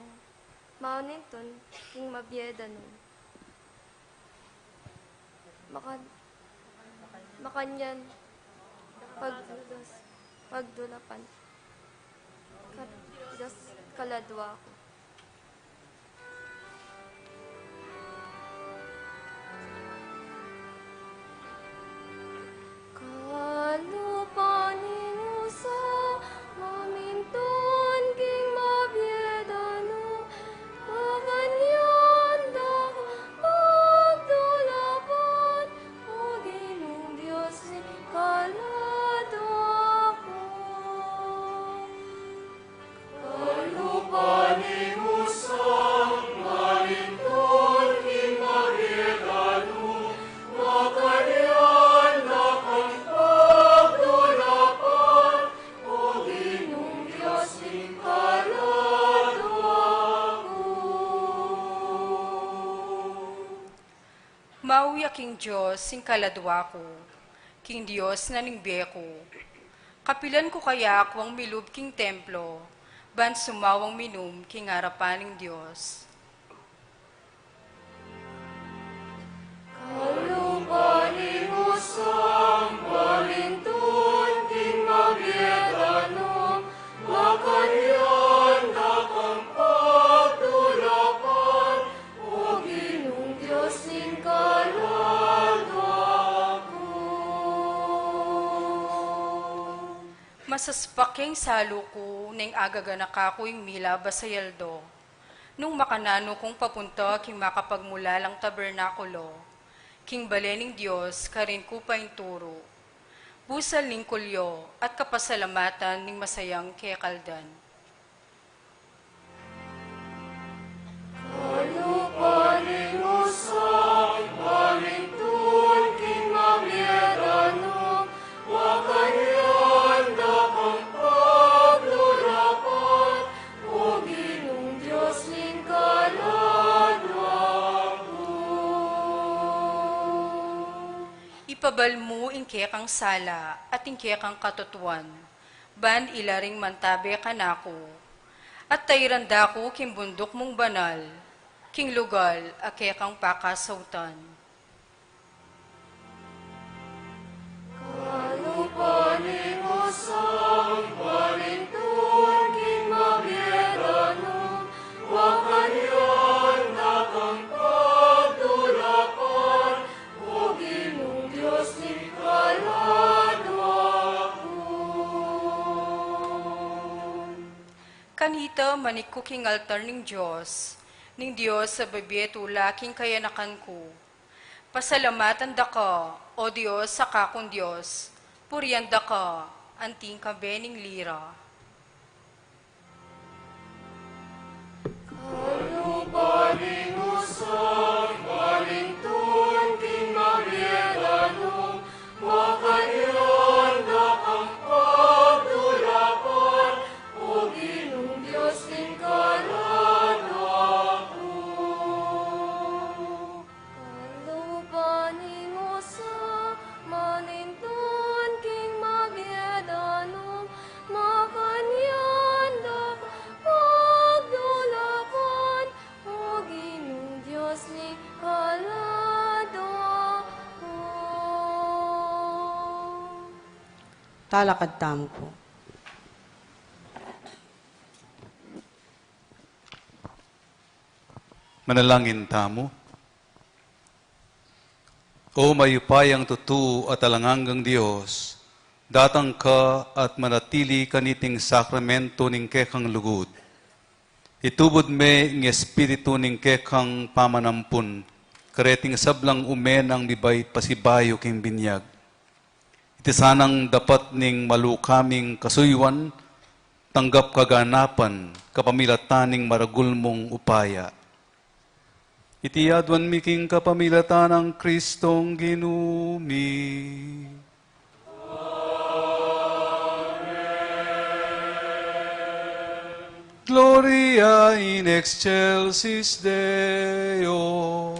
mauninton king mabyedan nun. Makanyan, pagdulapan. Diyos kaladwa ko. Kalupa ning usang, maminton king mabyedan nun. Makanyan pagdulapan, o Ginoong Diyos ni kaladwa ko. Kalupa ning usang, maminton king mabyedan nun. Makanyan kang pagdulapan, o Ginoong Diyos ni kaladwa ko. Mauya king Diyos sing kaladwa ko, king Diyos na ning beko. Kapilan ko kaya ako ang milub king templo, ban sumawang minum king harapan ning Diyos. Kalupa ning usang, maminton king mabyedan nun. Makanyan kang pagdulapan, o Ginoong Diyos ning kaladwa ko. Masaspaking salo ko ning agaga na kako'y mila basayaldo. Nung makanano kong papunta king makapagmula lang tabernakulo, king balening Diyos karin ko pa turo. Busal ning kulyo at kapasalamatan ning masayang kekaldan. Kalupa ning usang, maminton king mabyedan nun. Makanyan kang pagdulapan, o Ginoong Diyos ning kaladwa ko. Ipabal mo ingke kang sala at ingke kang katutuan, ban ilaring mantabe kanako, at tayranda ko king bundok mong banal, king lugal ake kang pakasautan. Kalupa ning usang, maminton king mabyedan nun. Makanyan kang pagdulapan, o Ginoong Diyos ning kaladwa ko. Kanita manik ko king altar ning Diyos, ning Diyos sa babiyetula king kayanakan ko. Pasalamatan da ka, o Diyos sa kakong Diyos, puriyan da ka, anting kabening lira. Kalupa ning usang, maminton king mabyedan nun. Makanyan kang pagdulapan, o Ginoong Diyos ning kaladwa ko. Kalupa ning usang, maminton king mabyedan nun. Makanyan kang pagdulapan, o Ginoong Diyos ning kaladwa ko. Talakad tamo po. Manalangin tamo. O mayupayang tutu at alanganggang Diyos, datang ka at manatili kaniting sakramento ning kekang lugod. Itubod me ng espiritu ning kekang pamanampun, kareting sablang umen ang mibay pasibayo king binyag. Iti sanang dapat ning malukaming kasuywan, tanggap kaganapan, kapamilatan ning maragulmong upaya. Iti adwan miking kapamilatan ng Kristong Ginumi. Gloria in excelsis Deo.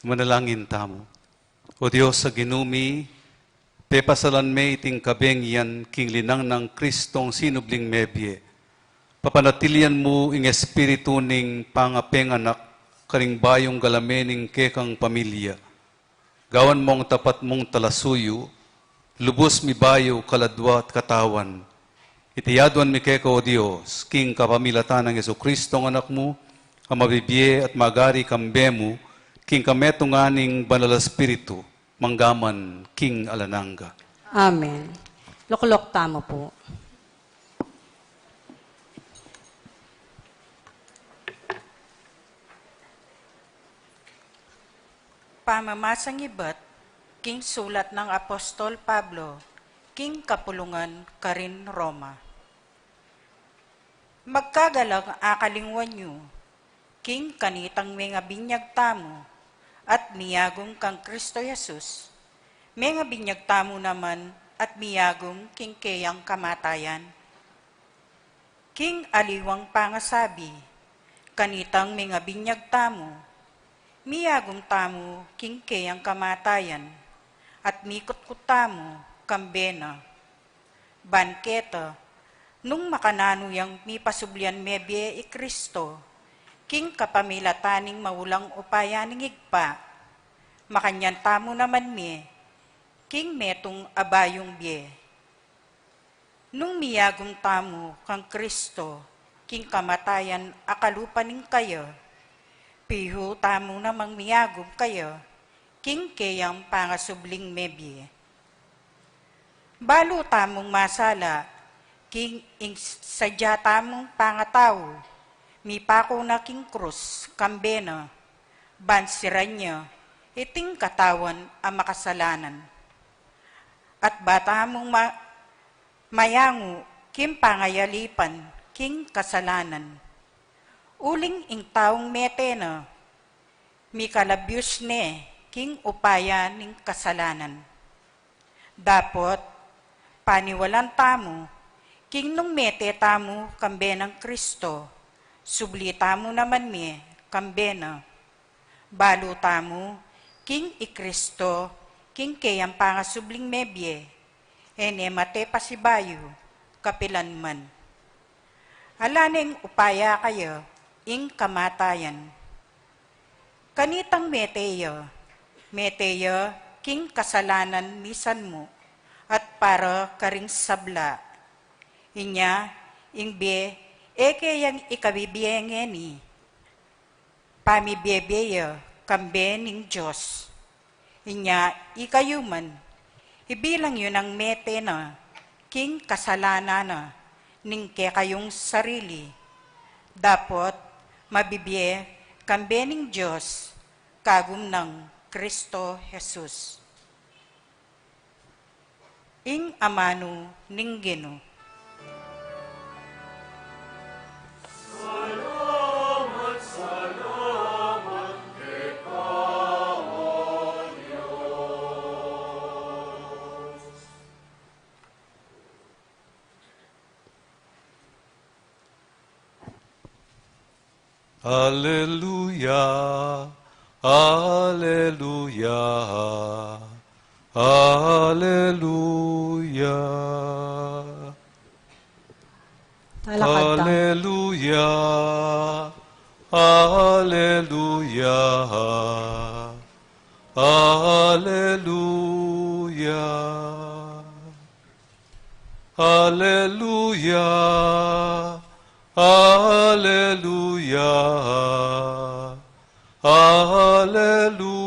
Manalangin tamo. O Diyos sa ginumi, pepasalan me iting kabeng yan king linang ng Kristong sinubling mebye. Papanatilian mo ing espiritu ning pangapenganak, karing bayong galamening kekang pamilya. Gawan mong tapat mong talasuyo, lubos mi bayo, kaladwa at katawan. Itiyadwan mi keko, O Dios, king kapamilatan ng Yesu Kristo ng anak mo, ang mabibye at magari kambemu, king kametunganing banal espiritu, manggaman, king alananga. Amen. Luklok tamo po. Pamamasang iba't, king sulat ng Apostol Pablo, king kapulungan Karin Roma. Magkagalang akalingwan nyo, king kanitang mga binyag tamo, at miyagong kang Kristo Jesus, mga binyag tamo naman at miyagong king keyang kamatayan. King aliwang pangasabi, kanitang mga binyag tamo, miyagong tamo king keyang kamatayan, at mikot-kot tamo kambena. Banketa, nung makananuyang mi pasublian mebye i Kristo, king kapamilataning maulang upaya ning igpa, makanyan tamo naman mi, king metong abayong bye. Nung miyagong tamo kang Kristo, king kamatayan akalupaning kayo, piho tamo namang miyagom kayo, king keyang pangasubling mebye. Balo tamong masala, king sadya tamong pangataw, mi pako na king krus, kambena, bansiran niya, iting katawan ang makasalanan. At bata mong mayangu, king pangayalipan, king kasalanan. Uling ing taong metena, mi kalabyos ne, king upaya ning kasalanan. Dapot, paniwalan tamo, king nung mete tamo kambe ng Kristo, subli tamo naman mi, kambe na. Balo tamo, king i Kristo, king kayang pangasubling mebye, ene mate pasibayo, kapilan man. Alaning upaya kayo, ing kamatayan. Kanitang meteyo, king kasalanan misan mo, at para karing sabla. Inya, ingbe, eke yang ikabibiyengeni, pamibebeyo, kambe ning Diyos. Inya, ikayuman, ibilang yun ang mete na, king kasalanan na, ning ke kayong sarili. Dapot, mabibye, kambe ning Diyos, kagum ng Kristo Jesus. Ing amanu ninggeno. Salamat, salamat, ikaw, O Diyos. Hallelujah, hallelujah, hallelujah. Talakad tamo. Hallelujah, hallelujah, hallelujah. Hallelujah, hallelujah, hallelujah.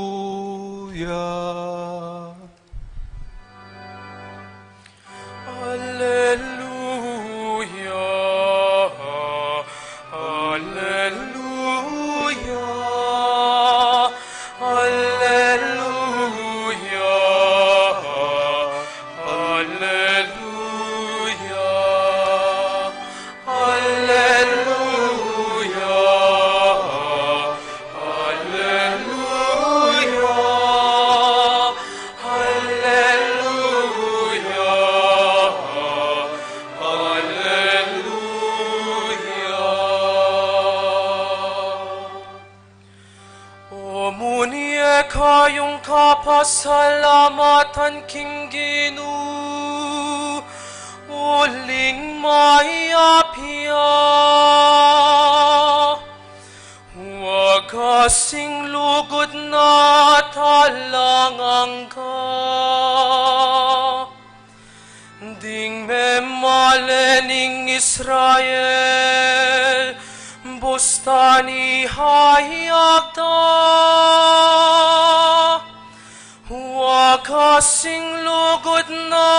kayong kapasalamatan king Ginu, uling maiapia. Huwag kasing lugod na talangang ka, Ding malening Israel, bustani hayagda, wakasing lugod na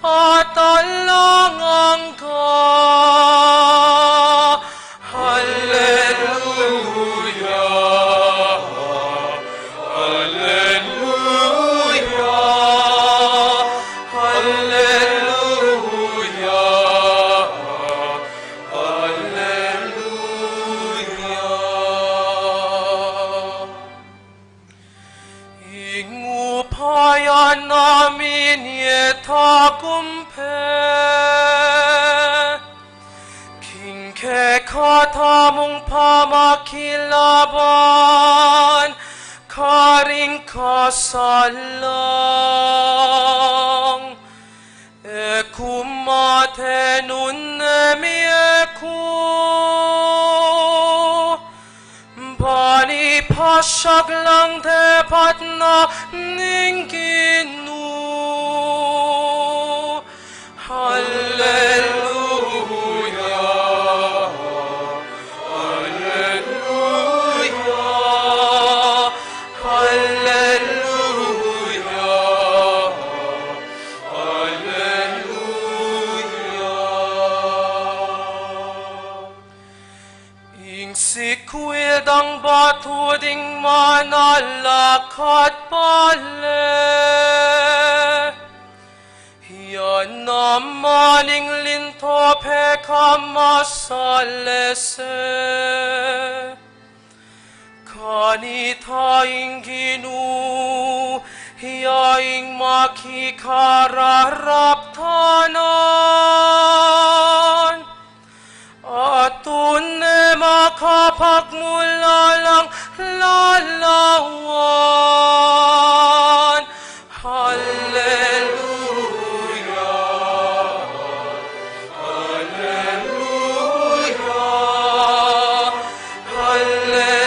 at alangang ka. Hallelujah, Hallelujah, Hallelujah, Hallelujah. Ingupayan namin yetagumpe, katamong pamakilaban, karing kasalang. Ekumate nun nemi bani pasyag lang tepat na ningginu. Hallelujah, Hallelujah, Hallelujah, Hallelujah. Ing sikwid ang bato ding manalakat pale, yan namaning linto peka masalese. Kanitaing Ginu, hiyaing makikararaptanan, at tunne makapagmulalang lalawan. Hallelujah, Hallelujah, Hallelujah,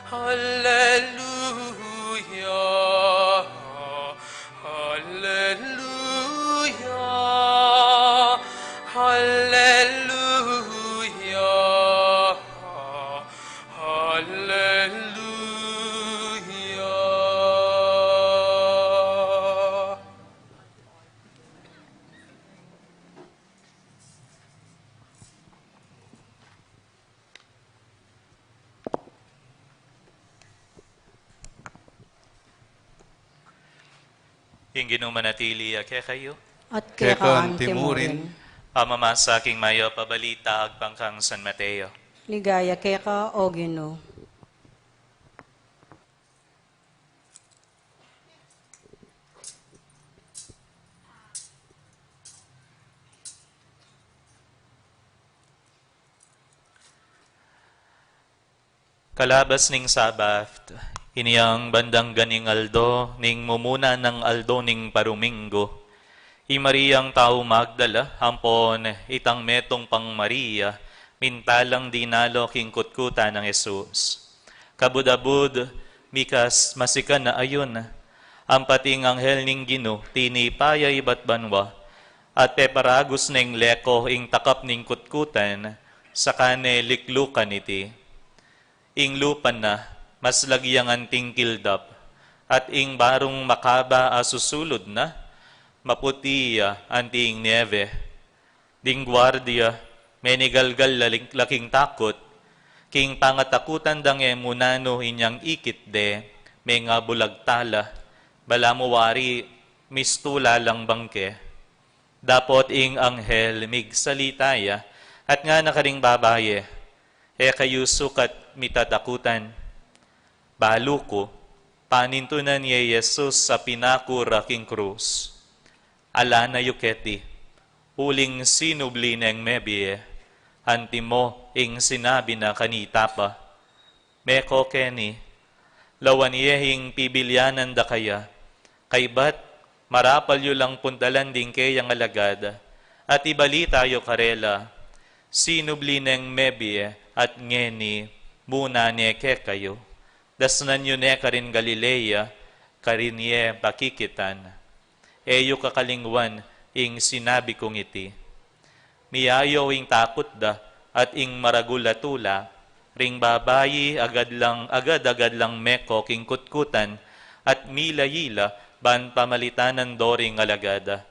Hallelujah, Hallelujah, Hallelujah, Hallelujah. Yung ginumanatili kaya kayo, At Kaya kekaan timurin, timurin. pamamasa aking mayo pabalita agpangkang San Mateo. Ligaya keka o Ginoo. Kalabas ning Sabath, iniyang bandang ganing aldo, ning mumuna ng aldo ning paruminggo. I Mariang tao Magdala, hampon itang metong pang Maria, mintalang dinalo king kutkuta ng Jesus. Kabudabud, mikas masikan na ayon, ang pating anghel ning Gino, tinipaya iba't banwa, at peparagos ning leko ing takap ning kutkutan, sa kane liklukan iti. Ing lupan na, mas lagyang anting kildap, at ing barong makaba asusulod na, maputiya anting nieve. Ding gwardiya, menigalgal laking takot, king pangatakutan dang emunano inyang ikit de, may nga bulagtala, balamo wari, mistula lang bangke. Dapot ing anghel migsalitaya, at nga nakaring babaye, kayo sukat mitatakutan. Balo ko, panintunan niya Jesus sa pinakuraking krus. Ala na yuketi, uling sinubli ng mebie, antimo ing sinabi na kanita pa. Meko keni, lawan iyehing pibilyanan da kaya, kay bat marapal yu lang puntalan din kayang alagad, at ibali tayo karela, sinubli ng mebie at ngeni muna neke kayo. Dasnan yun karin Galilea, karin ye pakikitan. Eyo kakalingwan, ing sinabi kong iti. Miyayo ing takot da, at ing maragulatula, ring babayi agad-agad lang meko king kutkutan, at milayila ban pamalitanan doring alagada.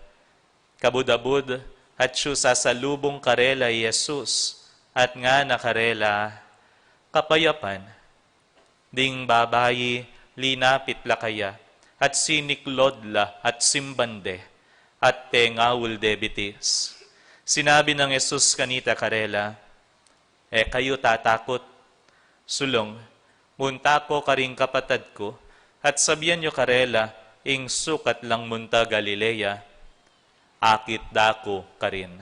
Kabudabud, at siya sasalubong karela Jesus, at nga nakarela, kapayapan, ding babayi linapit lakaya, at siniklodla at simbande, at tengawul debitis. Sinabi ng Jesus kanita karela, kayo tatakot, sulong, munta ko karing kapatad ko, at sabihan nyo karela, ing sukat lang munta Galilea, akit dako karin.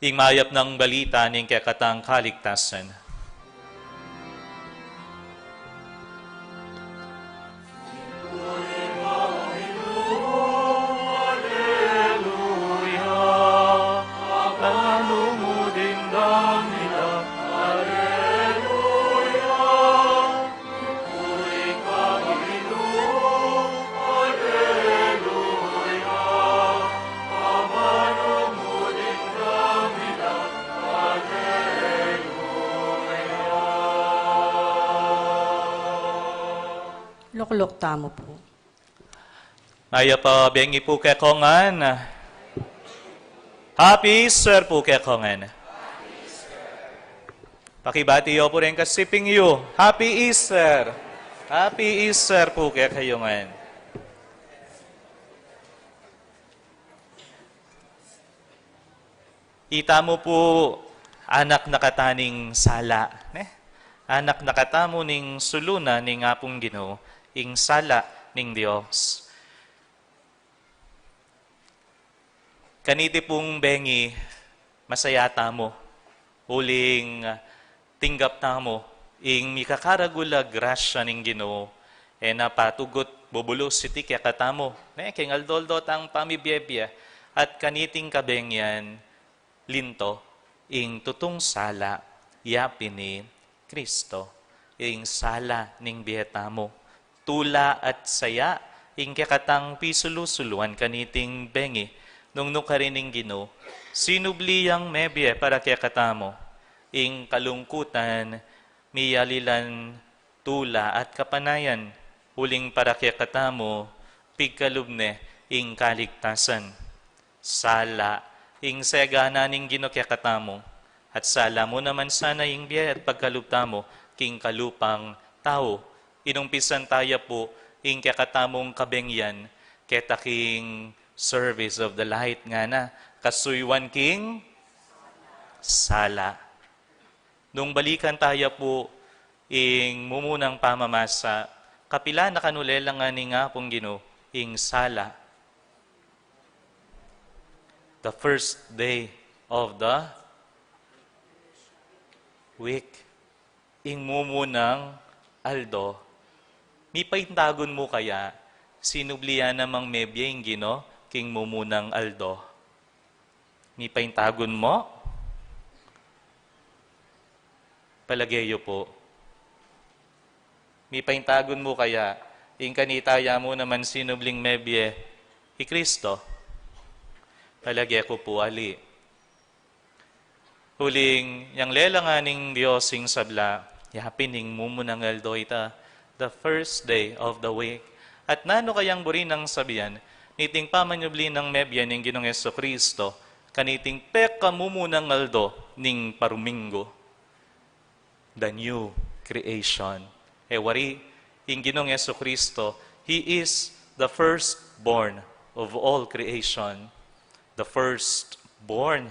Ing mayap ng balita ning kakatang kaligtasan. Luklok tamo po. Maya pa bengi po kekongan. Happy Easter po kekongan. Pakibati yo po rin kasiping yu. Happy Easter. Happy Easter po kekayongan. Ita mo po anak nakataning sala. Anak nakatamo ning suluna ning apong Ginoo, ing sala ning Dios. Kaniti pong bengi, masayata mo, uling tinggap na mo, ing mikakaragula grasya ning Ginoo, napatugot bubulos siti kaya katamo, king aldoldo tang pamibiyebya, at kaniting kabengyan, linto, ing tutong sala, yapin ni Kristo, ing sala ning biyeta mo. Tula at saya, ing kakatang pisulu-suluan kaniting bengi, nung nukarining Ginoo, sinubliyang mebye para kakatamo, ing kalungkutan, miyalilan tula at kapanayan, uling para kakatamo, pigkalubne, ing kaligtasan. Sala, ing segana ning Ginoo kakatamo, at sala mo naman sana ing biya at pagkalupta mo, king kalupang tao. Inumpisan tayo po, ing kakatamong kabengyan, ketaking service of the light nga na, kasuywan king sala. Nung balikan tayo po, ing mumunang pamamasa, kapila na kanulela nga ni nga pong Ginoo, ing sala. The first day of the week, ing mumunang aldo, mi paintagon mo kaya, sinublian namang mebye ing Ginoo, king mumunang aldo. Mi paintagon mo? Palagay po. Mi paintagon mo kaya, ing kanitaya mo naman sinubling mebye, i Kristo. Palagay ko po ali. Huling, yang lelanganing Diyos ing sabla, yapining mumunang aldo ita, the first day of the week. At nano kayang buri ng sabihan, niting pamanyubli ng mebya ning Ginong Jesucristo, kaniting peka mumunang aldo ning parumingo. The new creation. Wari, ing Ginong Jesucristo, He is the firstborn of all creation. The firstborn.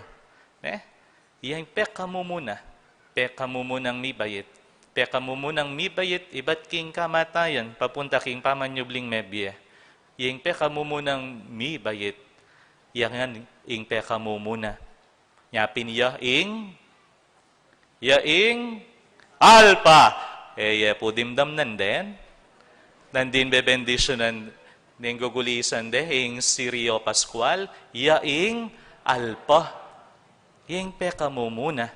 Iyang peka mo muna. Peka mo munang mibayit. Peka mo munang mibayit, iba't king kamatayan, papunta king pamanyubling mebye. Iyang peka mo munang mibayit. Iyang ing peka mo muna. Yapin yaing alpa. Po dimdam nanden. Nandin bebendisyonan ning gugulisan de, ing Sirio Pascual, yaing alpa. Yang peka mo muna.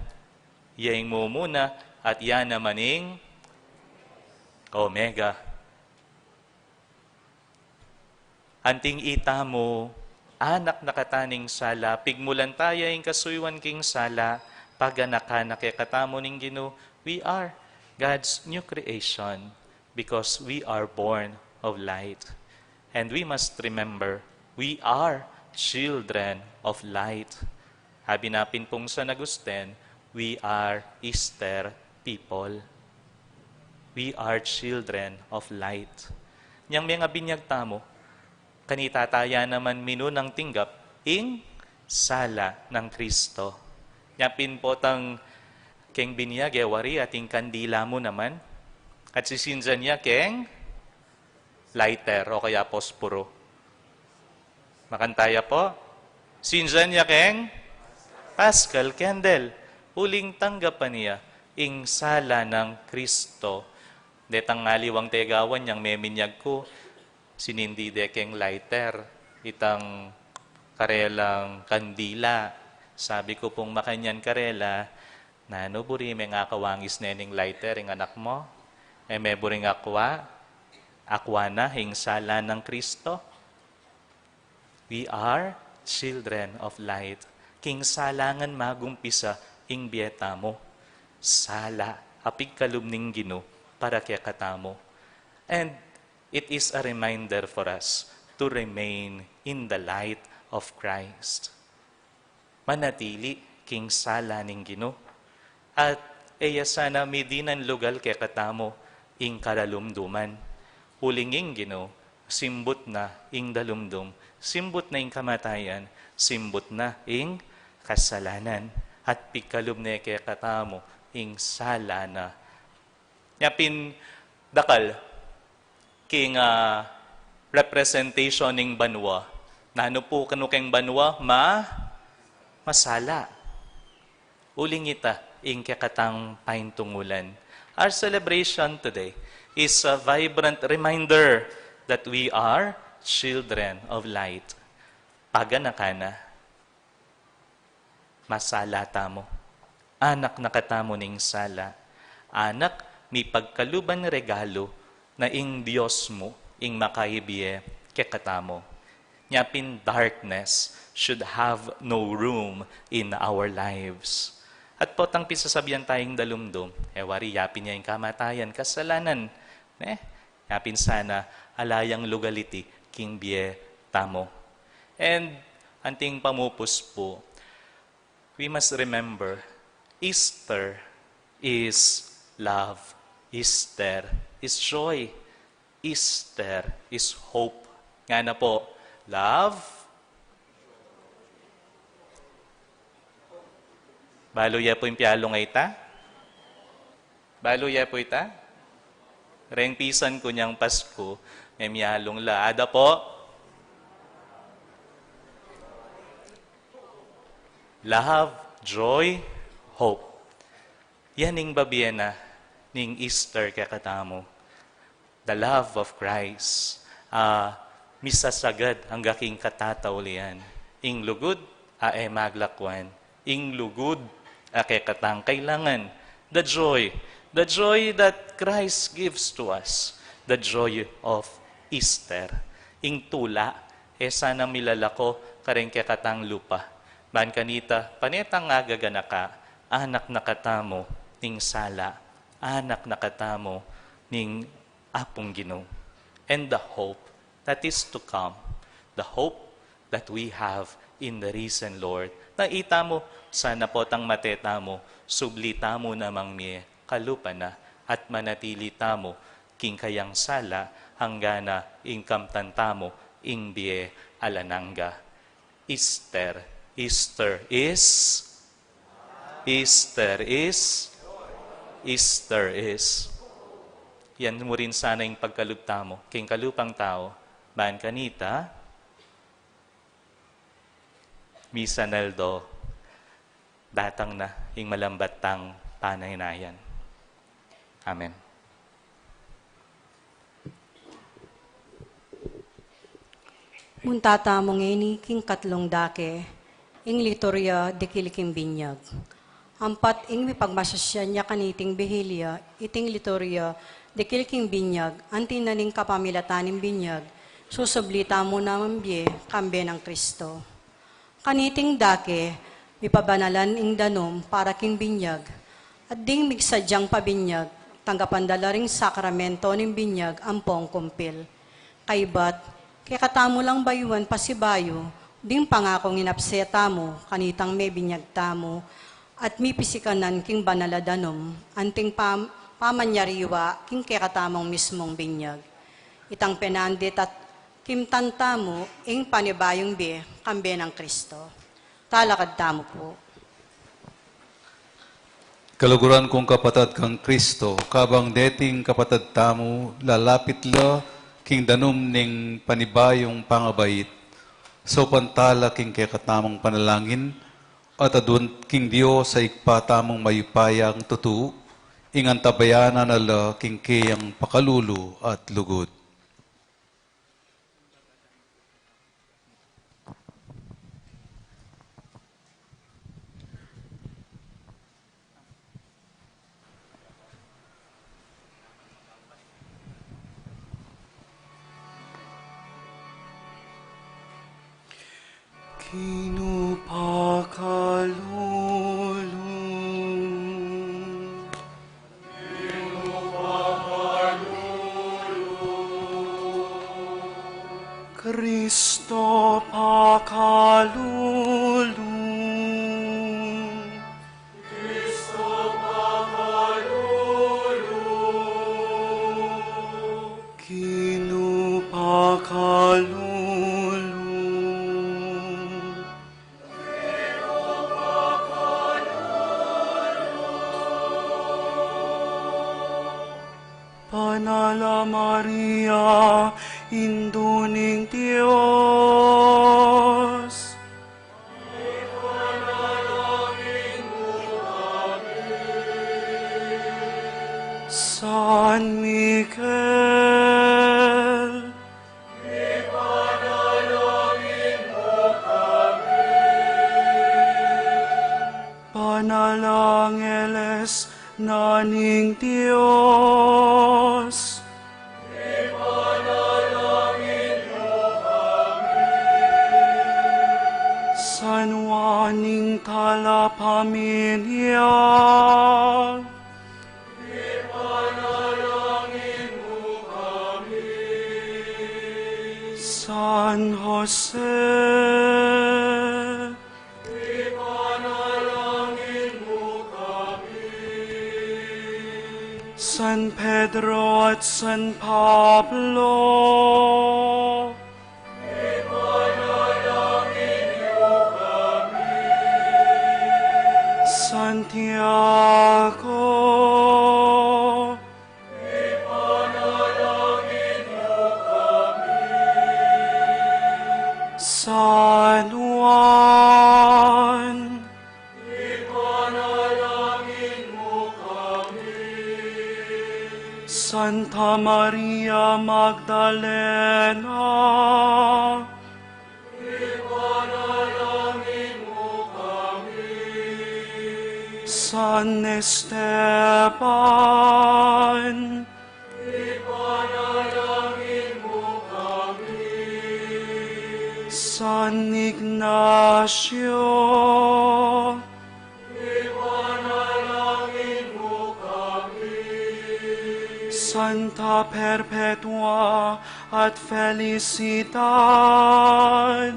Yang mo muna at yan namaning Omega. Anting ita mo, anak nakataning sala, pigmulan tayo yung kasuywan king sala, paganaka nakikatamo ning Ginoo, we are God's new creation because we are born of light. And we must remember, we are children of light. Habi napin pong San Agustin, we are Easter people. We are children of light. Niyang mga binyag tamo, kanitataya naman minu ng tinggap, ing sala ng Kristo. Yapin po tang keng binyag, wari ating kandila mo naman, at sisinjan niya keng lighter o kaya posporo. Makantaya po, sinjan niya keng Paschal candle. Uling tanggapan niya, ing sala ng Kristo. Detang ngaliwang tegawan niyang meminyag ko, sinindi dekeng lighter, itang karelang kandila. Sabi ko pong makanyan karela, nano buri may nga kawangis nening lighter, ing anak mo, may buring akwa na, ing sala ng Kristo. We are children of light. King salangan magumpisa, ing bieta mo. Sala, apig kalumning Ginoo, para kaya katamo. And it is a reminder for us to remain in the light of Christ. Manatili, king sala ning Ginoo. At eya sana midinan lugal kaya katamo, ing karalumduman. Ulinging Ginoo, simbot na ing dalumdum, simbot na ing kamatayan, simbot na ing kasalanan. At pikalub na kaya katamo, ing sala na. Yapin dakal, king representation ning banwa. Nano po kanu keng banwa, masala. Uling ita, ing kakatang paintungulan. Our celebration today is a vibrant reminder that we are children of light. Paganakana, masala tamo. Anak nakatamo ning sala. Anak, may pagkaluban regalo na ing Diyos mo, ing makaibiye, kekatamo. Nyapin darkness should have no room in our lives. At potang pisasabihan tayong dalumdum, wari yapin niya yung kamatayan, kasalanan. Yapin sana, alayang lugaliti, king biye tamo. And, anting pamupus po, we must remember, Easter is love. Easter is joy. Easter is hope. Nga na po, love, baluya po yung piyalong ay ta? Baluya po ita? Reng pisan ko niyang Pasko, may miyalong la. Ada po? Love, joy, hope. Yan ning babiyena ning Easter kakatamo. The love of Christ. Misasagad ang gaking katataulian. Ing lugod, maglakwan. Ing lugod, katang kailangan. The joy that Christ gives to us. The joy of Easter. Ing tula, sana milalako kareng kakatang lupa. Ban kanita, panetang agaganaka, anak nakatamo ning sala, anak nakatamo ning apong Ginoo. And the hope that is to come, the hope that we have in the risen Lord. Naita mo, sana po tang mateta mo, sublita mo namang miye, kalupa na, at manatili tamo, king kayang sala, hanggana, ingkam tantamo, ing biye alananga. Easter is. Yan mo rin sana yung pagkalupta mo. King kalupang tao, ban kanita, Misa Naldo, datang na yung malambatang panaynayan. Amen. Muntata mong ini king katlong dake, ing liturya di kiliking binyag. Ampat ing mipagmasasya niya kaniting behilya, iting liturya di kiliking binyag, antinaning kapamilataning binyag, susublita mo naman biye, kambe ng Kristo. Kaniting dake, mipabanalan ing danom para king binyag, at ding migsadyang pabinyag, tanggapan dala ring sakramento ng binyag, ampong kumpil. Kaibat, kay katamo lang bayuan pasibayo, ding pangakong inapseta mo, kanitang may binyag tamo, at mipisikanan king banaladanom, anting pamanyariwa, king kay katamong mismong binyag. Itang penandit at kimtanta mo, ing panibayong be, kambe ng Kristo. Talakad tamo po. Kaluguran kong kapatad kang Kristo, kabang deting kapatad tamo, lalapit la, king danom ning panibayong pangabait, so pantala king kay katamang panalangin, at adun king Dios sa ikpatamong mayupayang tutu, ingan tabayanan ala king kayang pakalulu at lugod. Kinupakalulong. Kristo pakalulong. Cristo pakalulong. Kinupakalulong. Panala Maria, induning Diyos. San Miguel, Panalangheles naning Diyos. San Juaning Talapamilia, San Jose, San Pedro at San Pablo, Santiago, San Juan, Santa Maria Magdalena, San Esteban, San Ignacio, Santa Perpetua at Felicidad,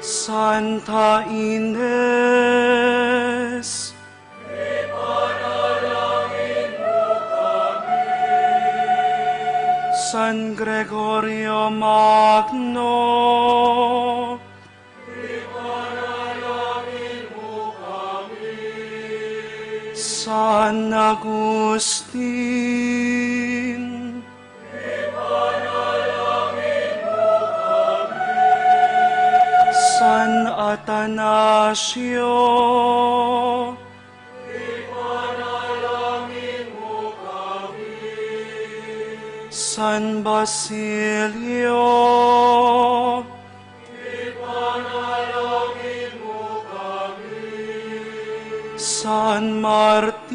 Santa Ines, San Gregorio Magno, San Agustin, San Atanasio, San Basilio, Ipanalangin mo kami. San Martin,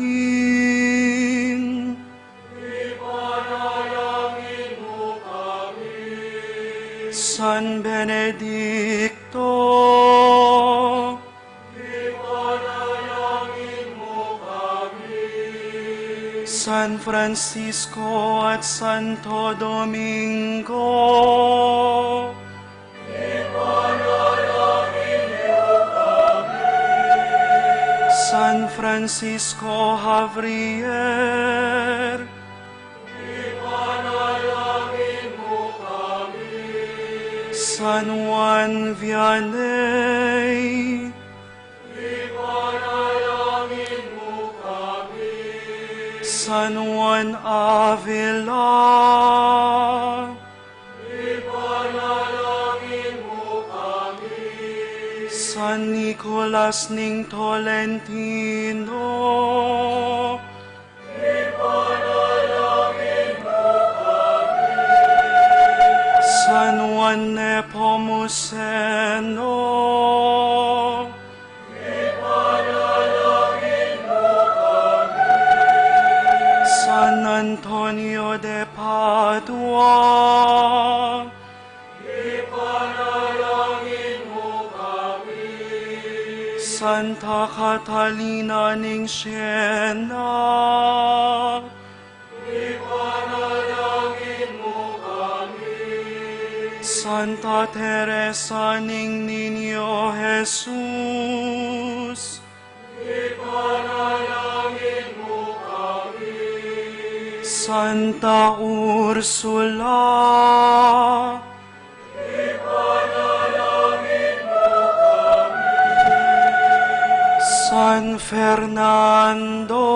Ipanalangin mo kami. San Benedicto, Ipanalangin mo kami. San Francisco at Santo Domingo, Ipanalangin mo kami. San Francisco Javier, Ipanalangin mo kami. San Juan Vianney, Ipanalangin mo kami. San Juan Avila, Ipanalangin mo kami. San Nicolas ning Tolentino, Ipanalangin mo kami. San Juan Nepomuceno, Ipanalangin mo kami. San Antonio de Padua, Ipanalangin mo kami. Santa Catalina ning Siena, Ipanalangin mo kami. Santa Teresa ning Niño Jesus, Ipanalangin mo kami. Santa Ursula, Ipanalangin mo kami. San Fernando,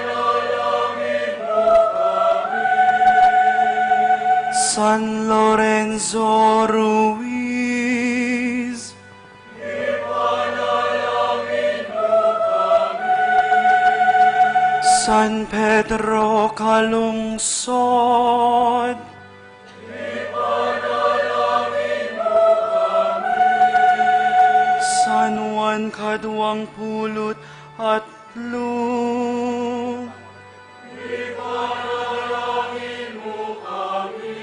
Ipanalangin mo kami. San Lorenzo Ruiz, Ipanalangin mo kami. San Pedro Calungsod, Ipanalangin mo kami. San Juan Kaduang Pulot at Lu, Ipanalangin mo kami.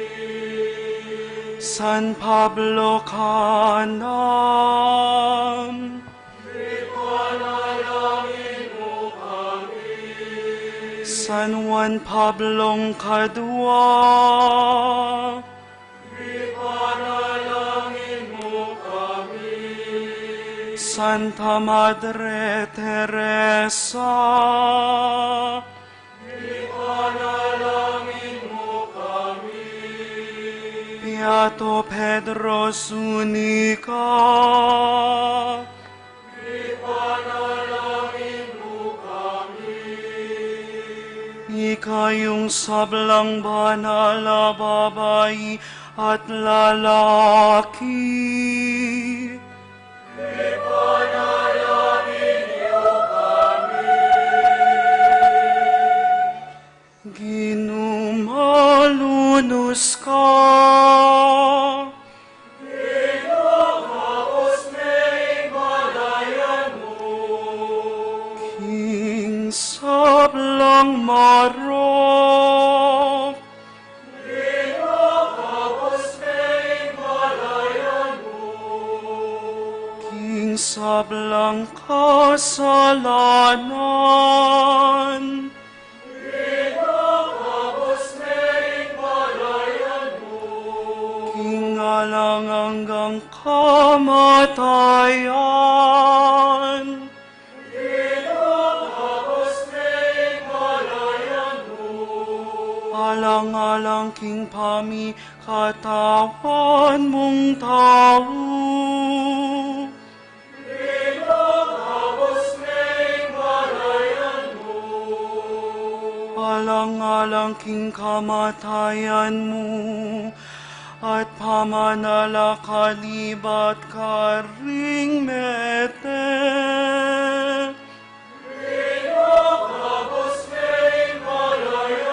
San Pablo Canam, Ipanalangin mo kami. San Juan Pablong Kadua, Ipanalangin mo kami. Santa Madre Teresa, Ipanalangin mo kami. Beato Pedro Zuniga, Ipanalangin mo kami. ikayong sablang banal na babae at lalaki, Ipanalangin niyo kami. ginumalunos ka, Ginugapos may malayan mo. king sablang marok, Ginugapos may malayan mo. king sablang kasalanan, Ginugapos may malayan mo. king alang hanggang kamatayan, Ginugapos may malayan mo. alang-alang king pami katawan mong tao, Ginugapos may malayan mo. alang-alang king kamatayan mo, at pamanalakalibat ka ring mete. Ginugapos may malayan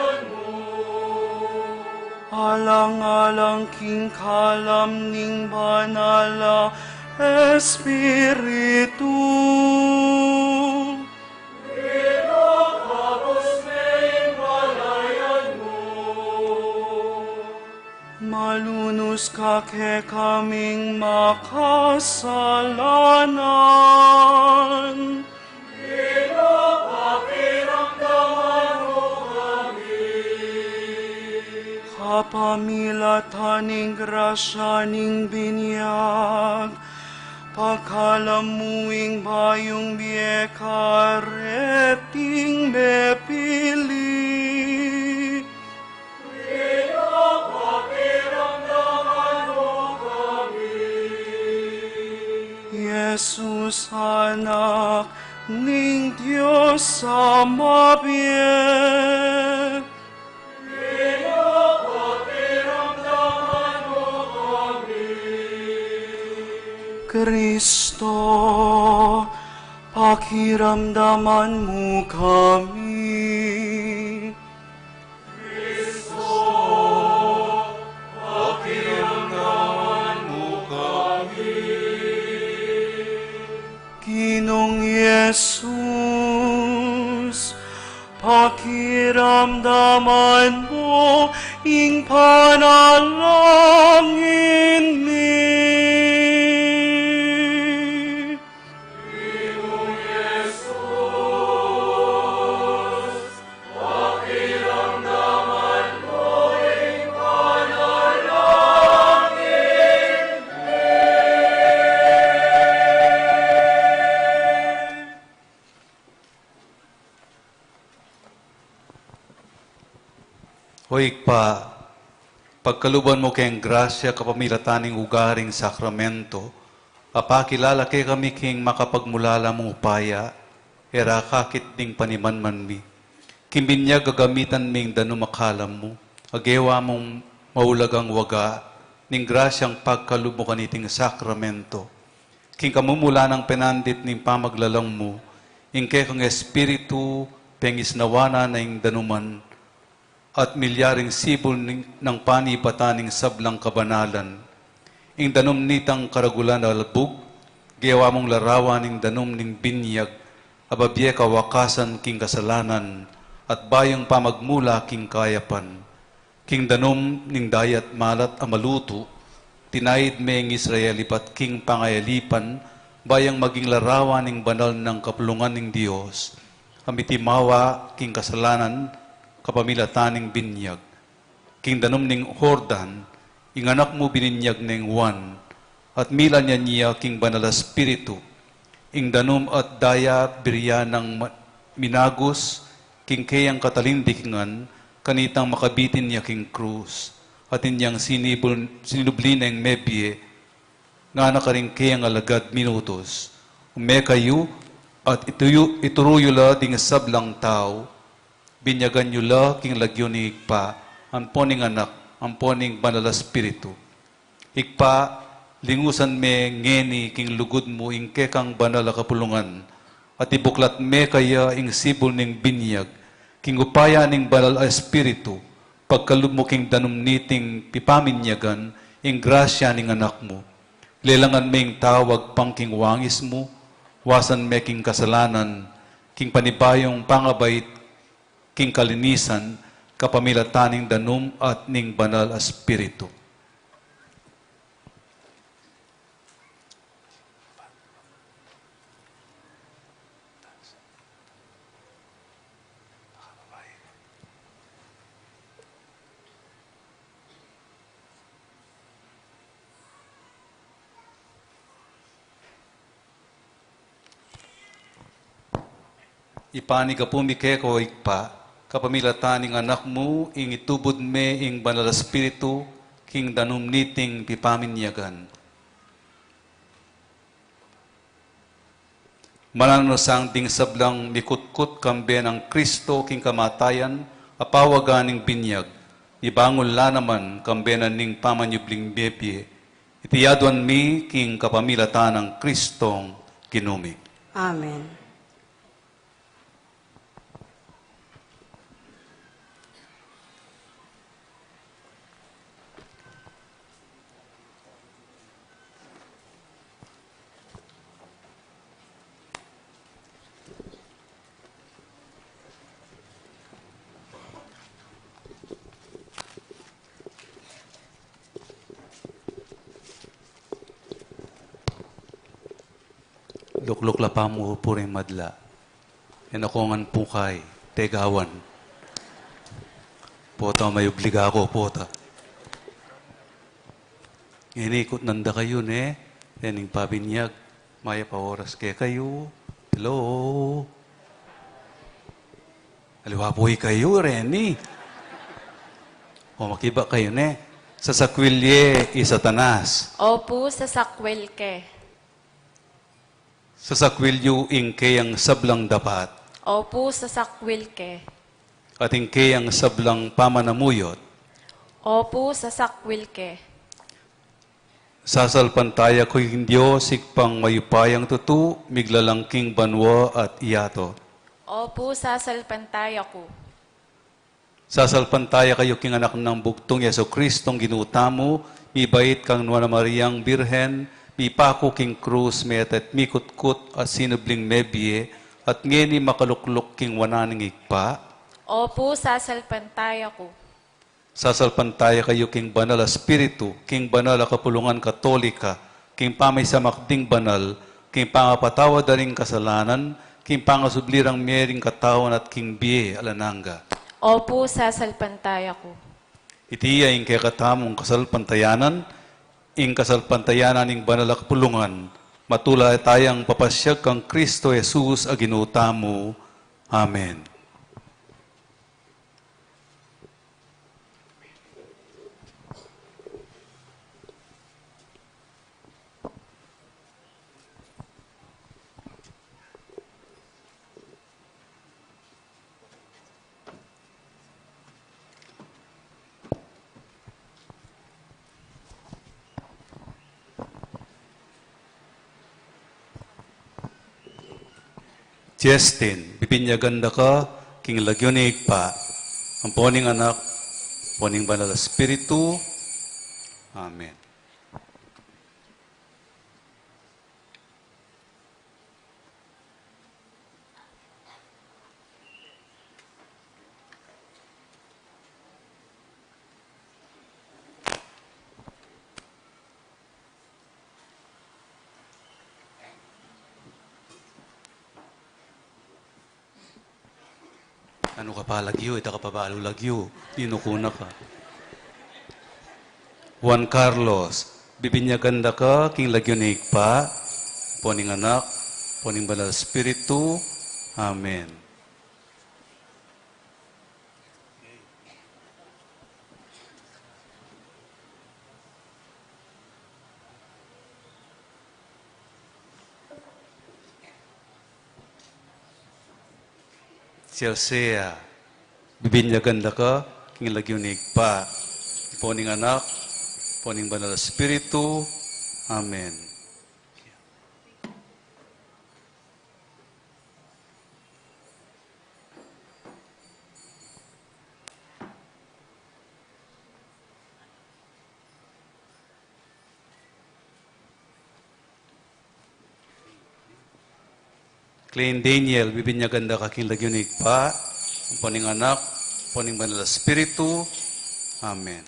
alang-alang king kalam ning banala Espiritu. Malunos ka ke kaming makasalanan. Kapamilatan ning grasya ning binyag, pagkalamuing bayong bieka reting bepili. Jesus anak ning Diyos sa mabiyek. Kristo, pakiramdaman mo kami. Kristo, pakiramdaman mo kami. Ginong Jesus, pakiramdaman mo ing panalangin mi. Hoy pa, pagkaluban mo kayong grasya kapamilataning ugaring sakramento, apakilala kay kami king makapagmulala mong upaya, era kakit ding panimanman mi. Kimbinyag gagamitan ming danumakalam mo, agewa mong maulagang waga, ning grasyang pagkalubo kaniting sakramento. King kamumula ng penandit ning pamaglalang mo, ingke kang espiritu, pengisnawana na ing danuman, at milyaring sibol ng panipataning sablang kabanalan. Ing danom nitang karagulan na albug, gawa mong larawan ing danom ning binyag, ababye kawakasan king kasalanan, at bayang pamagmula king kayapan. King danom ning dayat malat amaluto, tinayid meng Israelipat king pangayalipan, bayang maging larawan ning banal ng kapulungan ning Diyos. Amitimawa king kasalanan, kapamilataning binyag. King danom ning Jordan, inganak mo bininyag ning Juan, at mila niya king banal espiritu. Ing danom at daya birya ng minagos, king kayang katalindikingan, kanitang makabitin niya king krus, at inyang sinubli ng mebye, nga nakaring kayang alagad minutos. Umekayo, at ituruyo la ding sablang tao, binyagan nyo la king lagyo ni Ikpa, ang poning anak, ang poning banal espiritu. Ikpa, lingusan me ngeni king lugod mo ing kekang banal kapulungan, at ibuklat me kaya ing sibol ning binyag, king upaya ning banal espiritu, pagkalub mo king danum niting pipaminyagan, ing grasya ning anak mo. Lelangan me ing tawag pang king wangis mo, wasan me king kasalanan, king panibayong pangabait, king kalinisan, kapamilataning danum at ning banal espiritu. Ipani ka pumike ko Ikpa, kapamilataning anak mo, ing itubod me ing banal espiritu, king danum niting pipaminyagan. Mananosang ding sablang mikutkut kambe ng Kristo king kamatayan, apawaganing binyag, ibangon la naman kambe na ning pamanyubling bebye, itiyaduan mi king kapamilatan ng Kristong kinumi. Amen. lukluk la pa mo po rin madla. Yan ako ngan pukay, tegawan. Pota may obliga ako, pota. Inikot nanda kayo, ne? Yan yung pabinyag. Maya pa oras kaya kayo. Hello? Aliwapoy kayo, Reni. O makiba kayo, ne? Sa sakwilye, isatanas. Opo, sa sakwel ke. Sa sakwilyo, ingke ang sablang dapat. Opo, sa sakwil ke. At ingke ang sablang pamanamuyot. Opo, sa sakwil ke. Sasalpantaya ko yung Diyos, ikpang mayupayang tutu, miglalangking banwa at iyato. Opo, sasalpantaya ko. Sasalpantaya kayo king anak ng bugtong Yeso Kristong ginutamo, mibait kang Nuana Mariang Birhen, mipako king krus, metet mikutkut at sinubling mebye, at ngeni makalukluk king wananing ikpa. Opo, sasalpantaya ko. Sasalpantaya kayo king banal a spiritu, king banal a kapulungan katolika, king pamay sa makding banal, king pangapatawa daring kasalanan, king pangasublirang mering katawan at king biye alananga. Opo, sasalpantaya ko. Itiya ing kaya katamong kasalpantayanan, ing kasalpantayanan ing banal a kapulungan, matula tayang papasyag kang Kristo Jesus a ginutamo. Amen. Justin, bipinyagan ka, king lagyonig pa, ang poning anak, poning banal na Espiritu. Amen. Ano ka pa lagyo? Ita ka pa balo lagyo. Tinukuna ka. Juan Carlos, bibinyaganda ka, king lagyo na ikpa, poning anak, poning banal Espiritu. Amen. Chelsea, bibinyaganda ka, king lagyo na ikpa, poning anak, poning banal Espiritu. Amen. Clean Daniel, bibinyaganda ka king lagyo na ikpa, poning anak, poning banal Espiritu. Amen.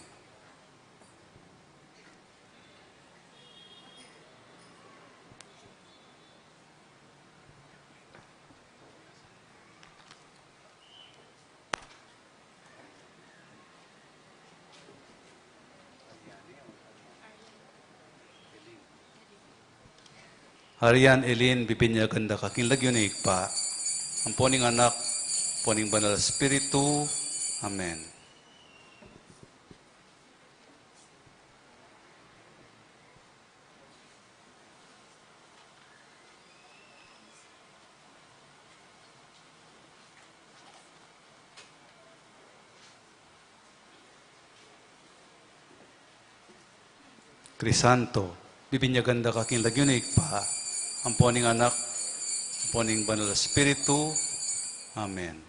Harian Elin, bibinyaganda ka king lagyo na ikpa, ang poning anak, poning banal Espiritu. Amen. Crisanto, bibinyaganda ka king lagyo na ikpa, ang poning anak, ang poning banal Espiritu. Amen.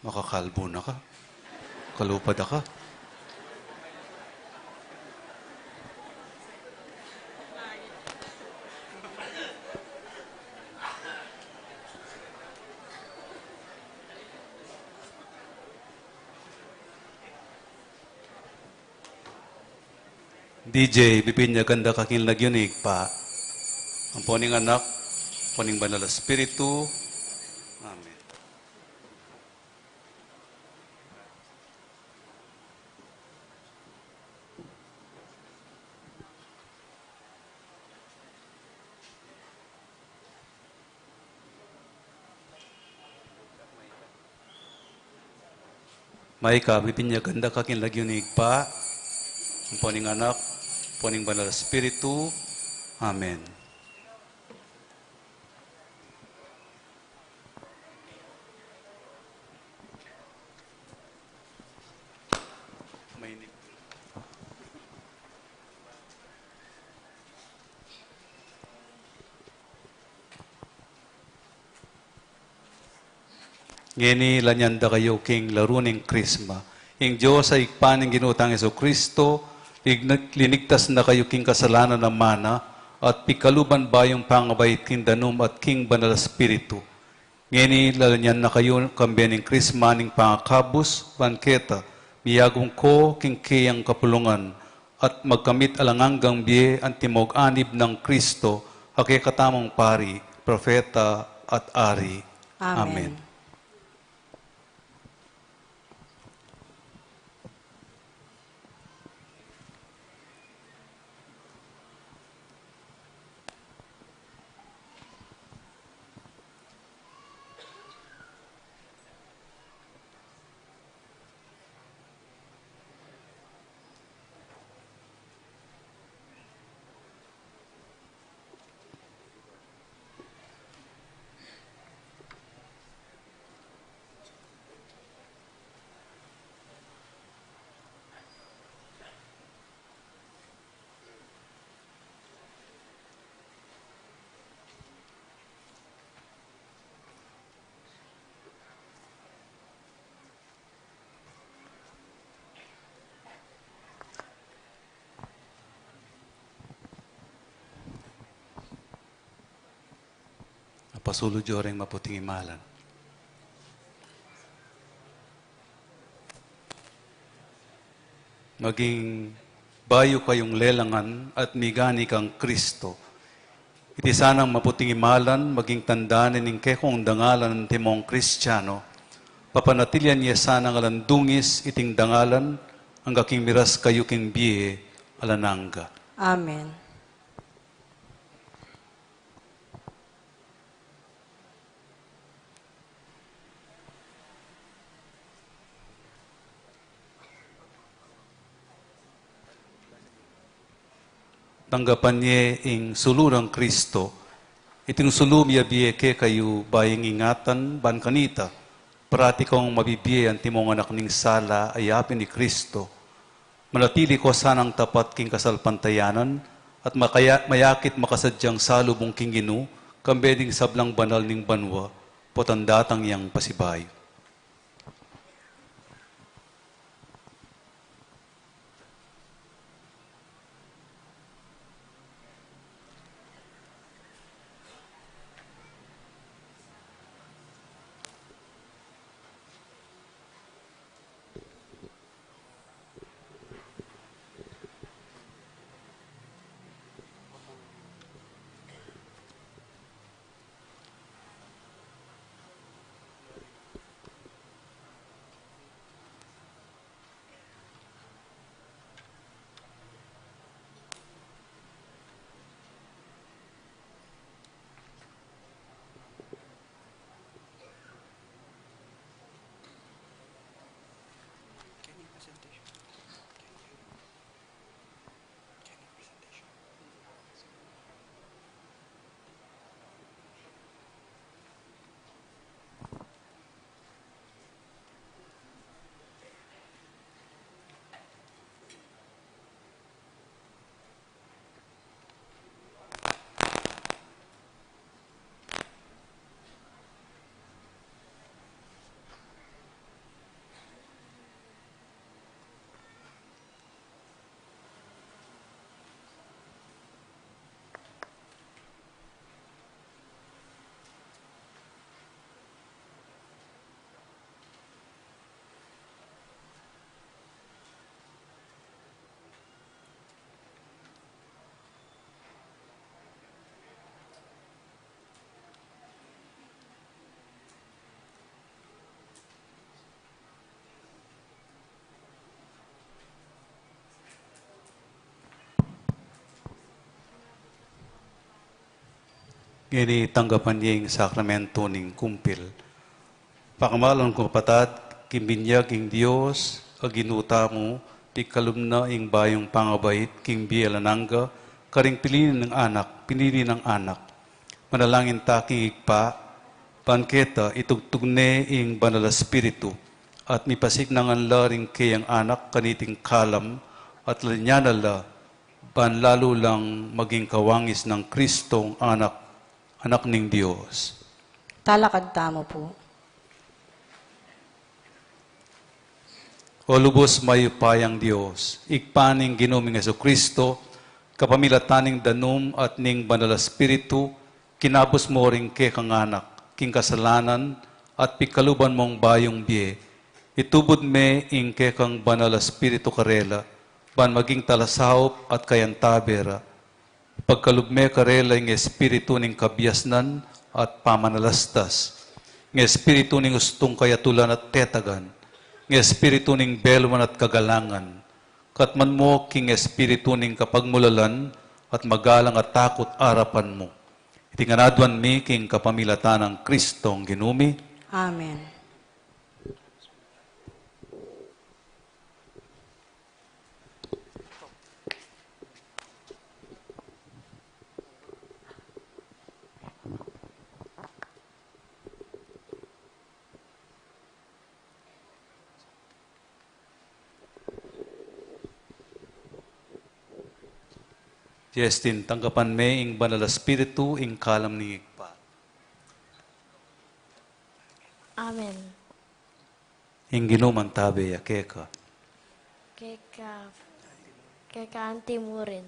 Makakalbo na ka. Kalupad ka. DJ, bibinyaganda ka king lagyo na ikpa, ang poning anak, Poning Banal na Espiritu. Amen. May bibinyaganda ka kinlagyunig pa, ang poning anak, poning Banal na Espiritu. Amen. Ngeni lanyanda kayo king laruning krisma. Ing Diyos ay paning ginutang Yesu Kristo, linigtas na kayo king kasalanan ng mana, at pikaluban ba yung pangabait king danum at king banal spiritu. Ngeni lalanyan na kayo kambiyaning krisma ning pangakabus, banketa, miyagong ko king kiyang kapulungan, at magkamit alanganggang biye ang timog-anib ng Kristo, hakikatamang pari, profeta at ari. Amen. Pasulod joreng maputing imalan. Maging bayo kayong lelangan at migani kang Kristo. Iti sanang maputing imalan, maging tandaan ng kekong dangalan ng timong Kristiyano. Papanatilyan niya sanang alandungis iting dangalan, ang kaking miras kayo king biye alananga. Amen. Tanggapan niya ing sulurang Kristo, iting sulum ya biye ke kayo baying ingatan ban kanita, parati kong mabibiye ang timong anak ning sala ayapin ni Kristo. Manatili ko sanang tapat king kasalpantayanan at mayakit makasadyang salubong king ginu, kambeding sablang banal ning banwa, potandatang yang pasibayo. Ngini tanggapan niya yung sakramento ning kumpil. Pakamalon ko kapatad, kimbinyag ing Diyos, aginuta mo, pikalumna ing bayong pangabait, king biyalanangga, karing pinili ng anak. Manalangin taking igpa, panketa, itugtugne ing banal espiritu, at mipasik ng anlaring kayang anak, kaniting kalam, at lanyanala, lalo lang maging kawangis ng Kristong anak ning Diyos. Talakad tamo po. O lubos mayupayang Diyos, ikpaning ginuming Yesu Kristo, kapamilataning danum at ning banal espiritu, kinabos mo ring ke kang anak, king kasalanan, at pikaluban mong bayong biye, itubod me ing ke kang banal espiritu karela, ban maging talasahop at kayantabera, pagkalubme karela ng espiritu ning kabyasnan at pamanalastas, ng espiritu ning ustong kayatulan at tetagan, ng espiritu ning belwan at kagalangan, katman mo king espiritu ning kapagmulalan at magalang at takot arapan mo. Itinganadwan mi king kapamilatan ng Kristong ginumi. Amen. Justin, tanggapan me ing banal espiritu ing kalam ni igpa. Amen. Ing ginuman tabi yakeka. Keka anti mo rin.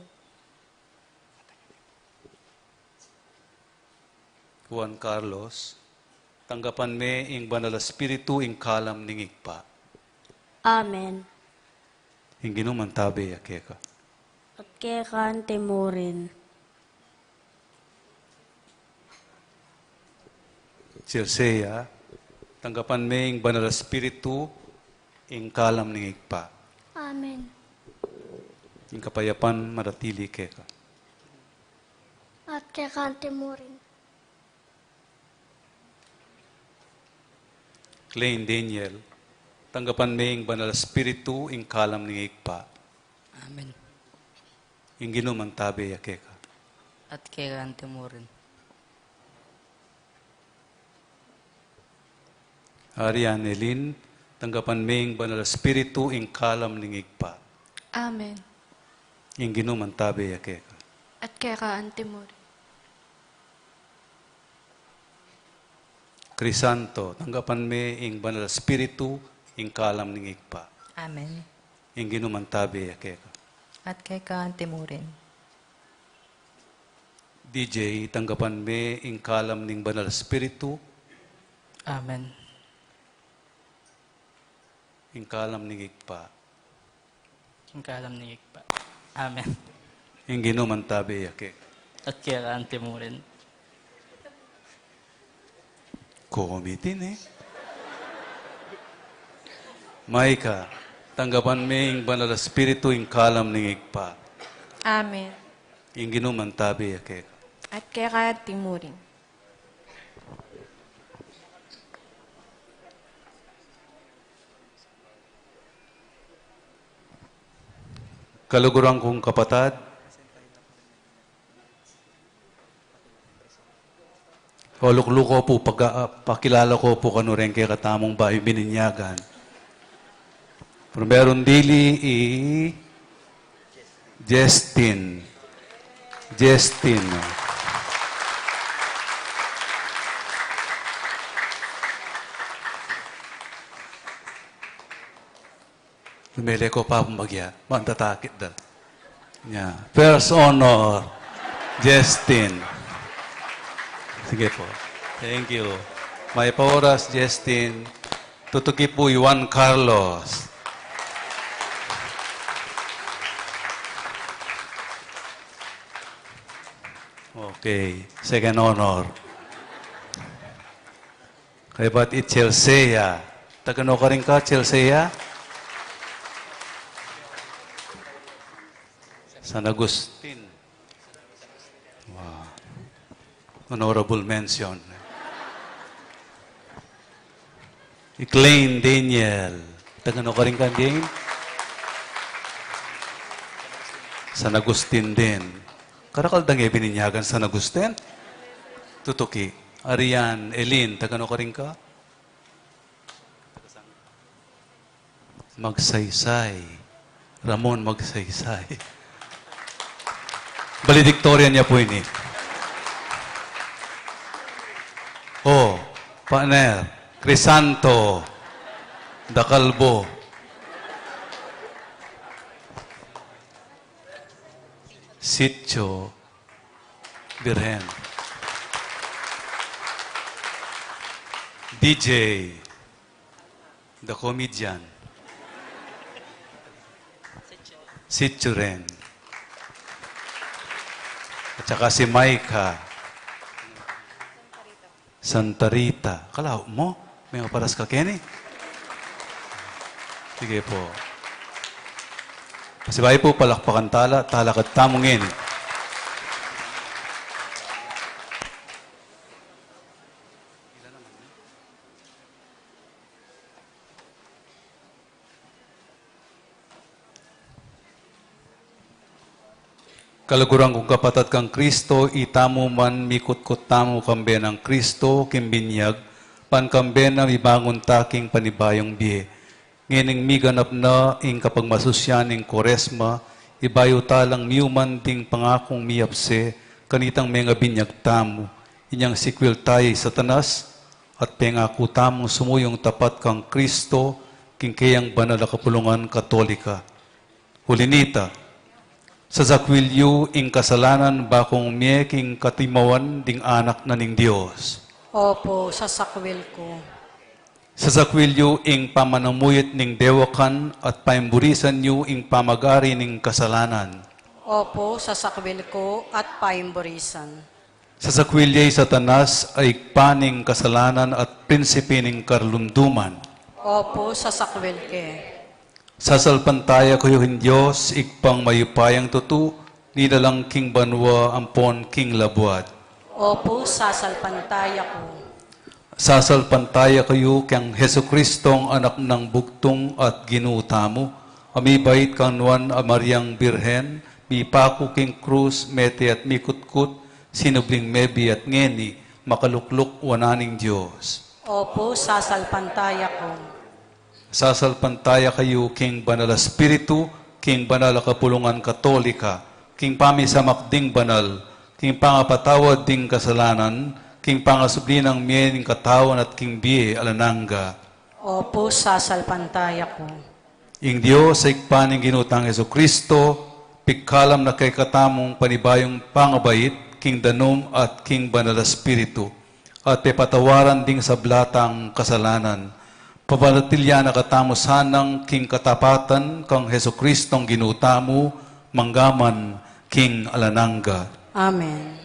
Juan Carlos, tanggapan me ing banal espiritu ing kalam ni igpa. Amen. Ing ginuman tabi yakeka. At keka anti mo rin. Circea, tanggapan me ing banal espiritu ing kalam ni igpa. Amen. Ing kapayapan maratili keka. At keka anti mo rin. Klein Daniel, tanggapan me ing banal espiritu ing kalam ni igpa. Amen. Ing ginuman tabi yakeka. At kailangan mo rin. Ariane Lin, tanggapan me ing banal espiritu ing kalam ning igpa. Amen. Ing ginuman tabi yakeka. At kailangan mo rin. Crisanto, tanggapan me ing banal espiritu ing kalam ning igpa. Amen. Ing ginuman tabi yakeka. At kay kaante mo rin. DJ, tanggapan me ing kalam ning banal espiritu Amen. ing kalam ning igpa. Ang kalam ni Ikpa. Amen. Ing ginuman tabi yakeka. At kay kaante mo rin. Kumitin eh. Maika, tanggapan me ing banal espiritu ing kalam ning igpa. Amen. Ing ginuman tabi yakeka. At kailangan mo rin. Kaluguran kong kapatad, holukluko po, pakilala ko po kanu rin kay katamong bayo bininyagan. Primero dili Justin. Lumele ko pa bagya, mantatakit dal. Yeah. First honor, Justin. Sige po. Thank you. May pauras, Justin. Tutuki po Juan Carlos. Okay. Second honor. Kay ba't Chelsea? Tagano ka rin ka, Chelsea? San Agustin. Wow. honorable mention. Eclaine Daniel. Tagano ka rin ka, Dane? San Agustin din. Karakaldang bininyagan San Agustin? Tutuki. Arian, Elin, tagano ka rin ka? Magsaysay. Ramon Magsaysay. Valedictorian niya po ini. Oh, Paner, Crisanto, Dacalbo. Sitio, Birhen. DJ, the comedian. Sitio rin. At saka si Maika. Santa Rita. Kalaw mo? May paras ka, Kenny? Sige po. Kasi bahay po, palakpakan talakad tamungin. Kalaguran kong kapatat kang Kristo, itamo man mikot-kot tamo kambe ng Kristo, kimbinyag, pankambe na mibangon taking panibayong biye. Ngining miganap na ing kapag masusyan ing koresma, ibayo talang miuman ding pangakong miyapse, kanitang mga binyag tamo, inyang sikwil tayo satanas, at pengako tamo sumuyong tapat kang Kristo, kingkayang banal na kapulungan katolika. Hulinita, sa zakwilyo ing kasalanan bakong miyeking katimawan ding anak na ning Diyos. Opo, sa sakwil ko. Sa zakwilyo ing pamanamuyit ning dewakan at paimburisan niyo ing pamagari ning kasalanan. Opo, sa sakwil ko at paimburisan. Sa zakwilyay satanas ay paning kasalanan at prinsipe ning karlunduman. Opo, sa sakwil ke. Sasalpantaya kayo hin Diyos, ikpang mayupayang tutu, nilalang king banwa ampon king labuat. Opo, sasalpantaya ko. Sasalpantaya kayo kang Heso Kristong anak ng bugtong at ginutamo, amibait kanwan a Mariang Birhen, mipako king krus, mete at mikutkut, sinubling mebi at ngeni, makalukluk wananing Diyos. Opo, sasalpantaya ko. Sasalpantaya kayo king Banal Espiritu, king Banal Kapulungan Katolika, king pamisamak ding banal, king pangapatawad ding kasalanan, king pangasubli ng miyening katawan at king biye alananga. Opo, sasalpantaya ko. Ing Diyos sa ikpaning ginutang Yesu Kristo, pigkalam na kay katamong panibayong pangabait, king Danom at king Banal Espiritu, at pepatawaran ding sa blatang kasalanan. Papanatilya na katamo sanang king katapatan kang Heso Kristong ginutamo, manggaman king alananga. Amen.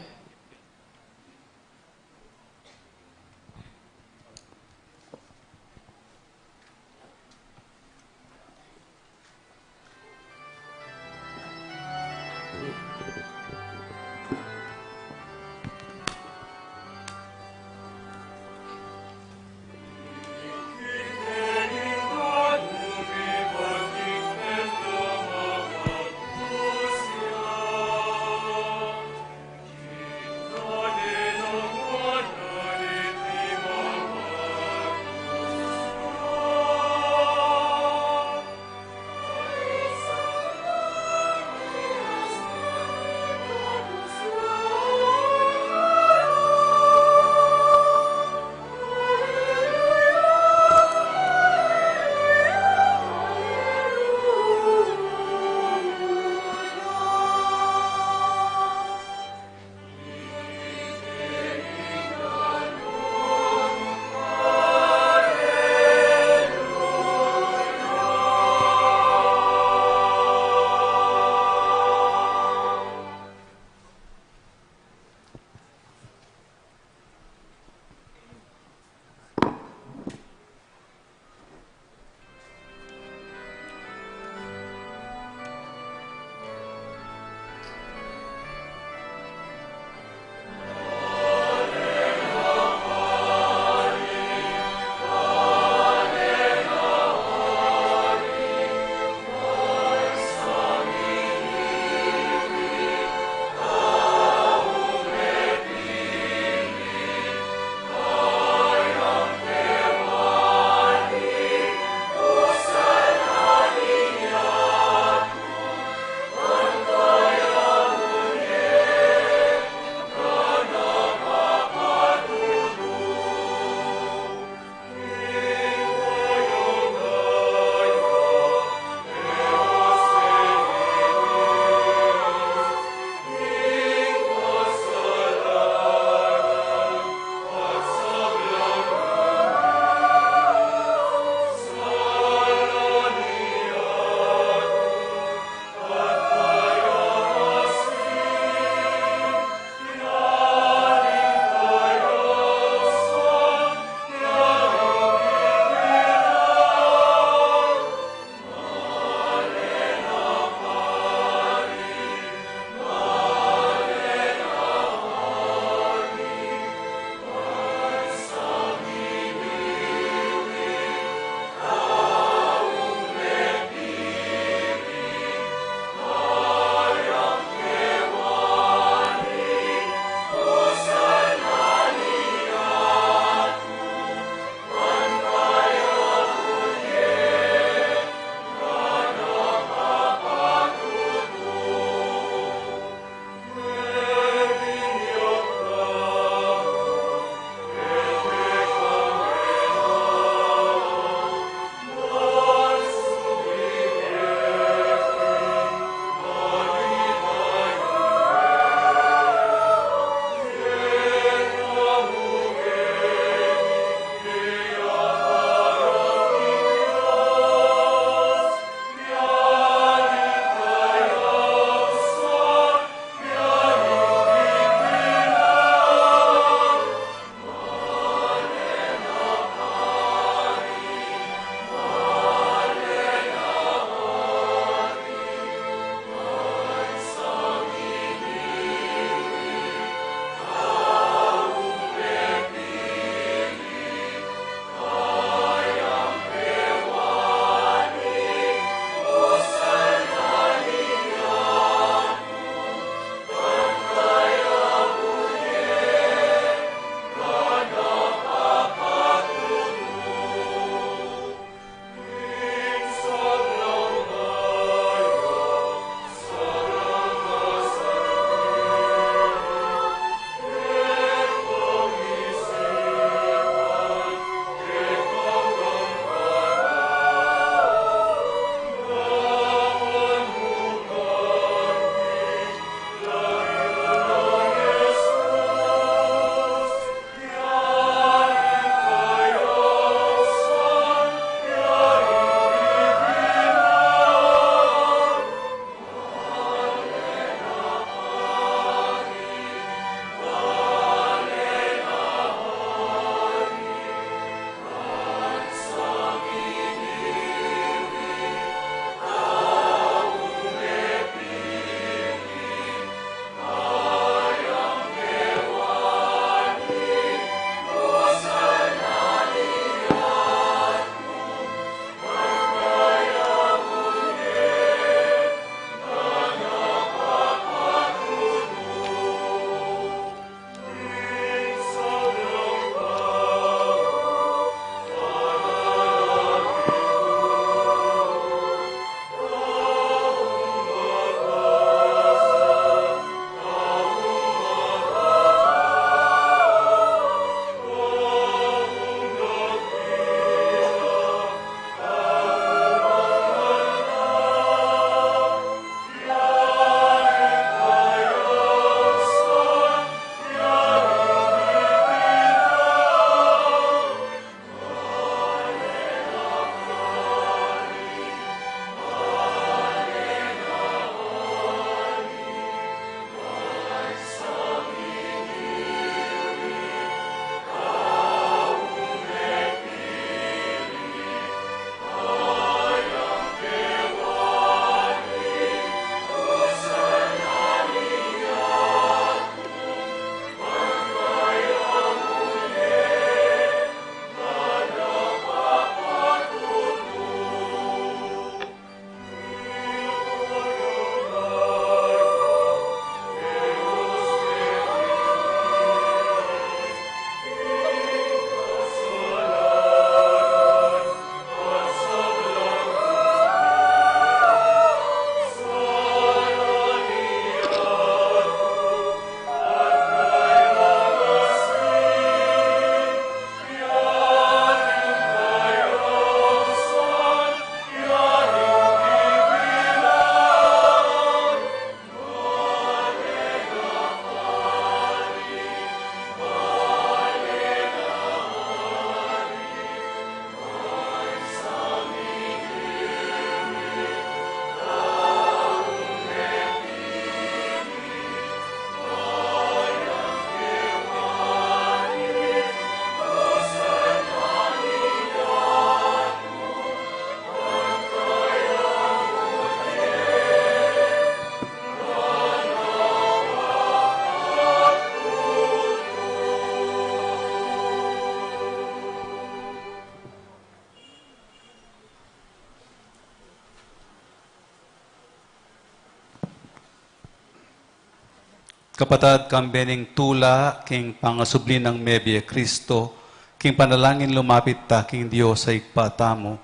Kapatad kambening tula, king pangasubli ng Mebye Kristo, king panalangin lumapit ta, king Diyos ay patamo.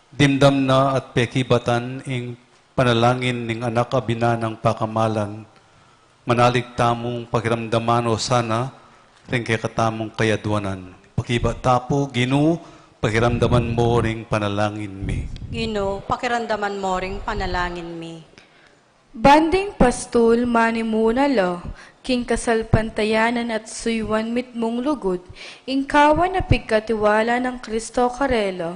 Dimdam na at pekibatan, ing panalangin ning anak abina ng pakamalan. Manalig tamong pakiramdaman o sana, ring kay katamong kayadwanan. Pakiba tapo, Ginu, pakiramdaman mo ring panalangin mi. Gino, pakiramdaman mo ring panalangin mi. Banding pastul manimuna lo, king kasalpantayanan at suywan mitmong lugod, ingkawan na pigkatiwala ng Kristo karelo.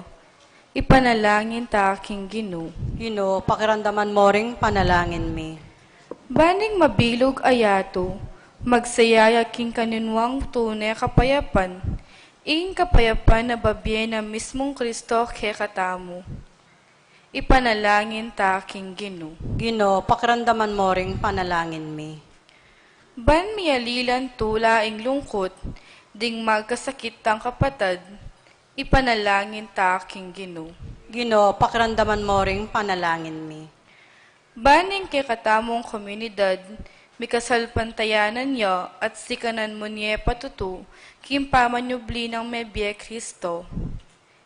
Ipanalangin ta aking Gino. Gino, pakiramdaman mo ring panalangin mi. Banding mabilog ayato, magsayaya king kaninwang tunay kapayapan, ing kapayapan na babye na mismong Kristo kay katamu. Ipanalangin ta aking Gino. Gino, pakiramdaman mo ring panalangin mi. Ban mialilan tula ing lungkot, ding magkasakit tang kapatad, ipanalangin ta aking Gino. Gino, pakiramdaman mo ring panalangin mi. Baning kay katamong komunidad, mikasalpantayanan niya at sikanan mo niya patutu, kimpamanyubli ng Mebye Kristo.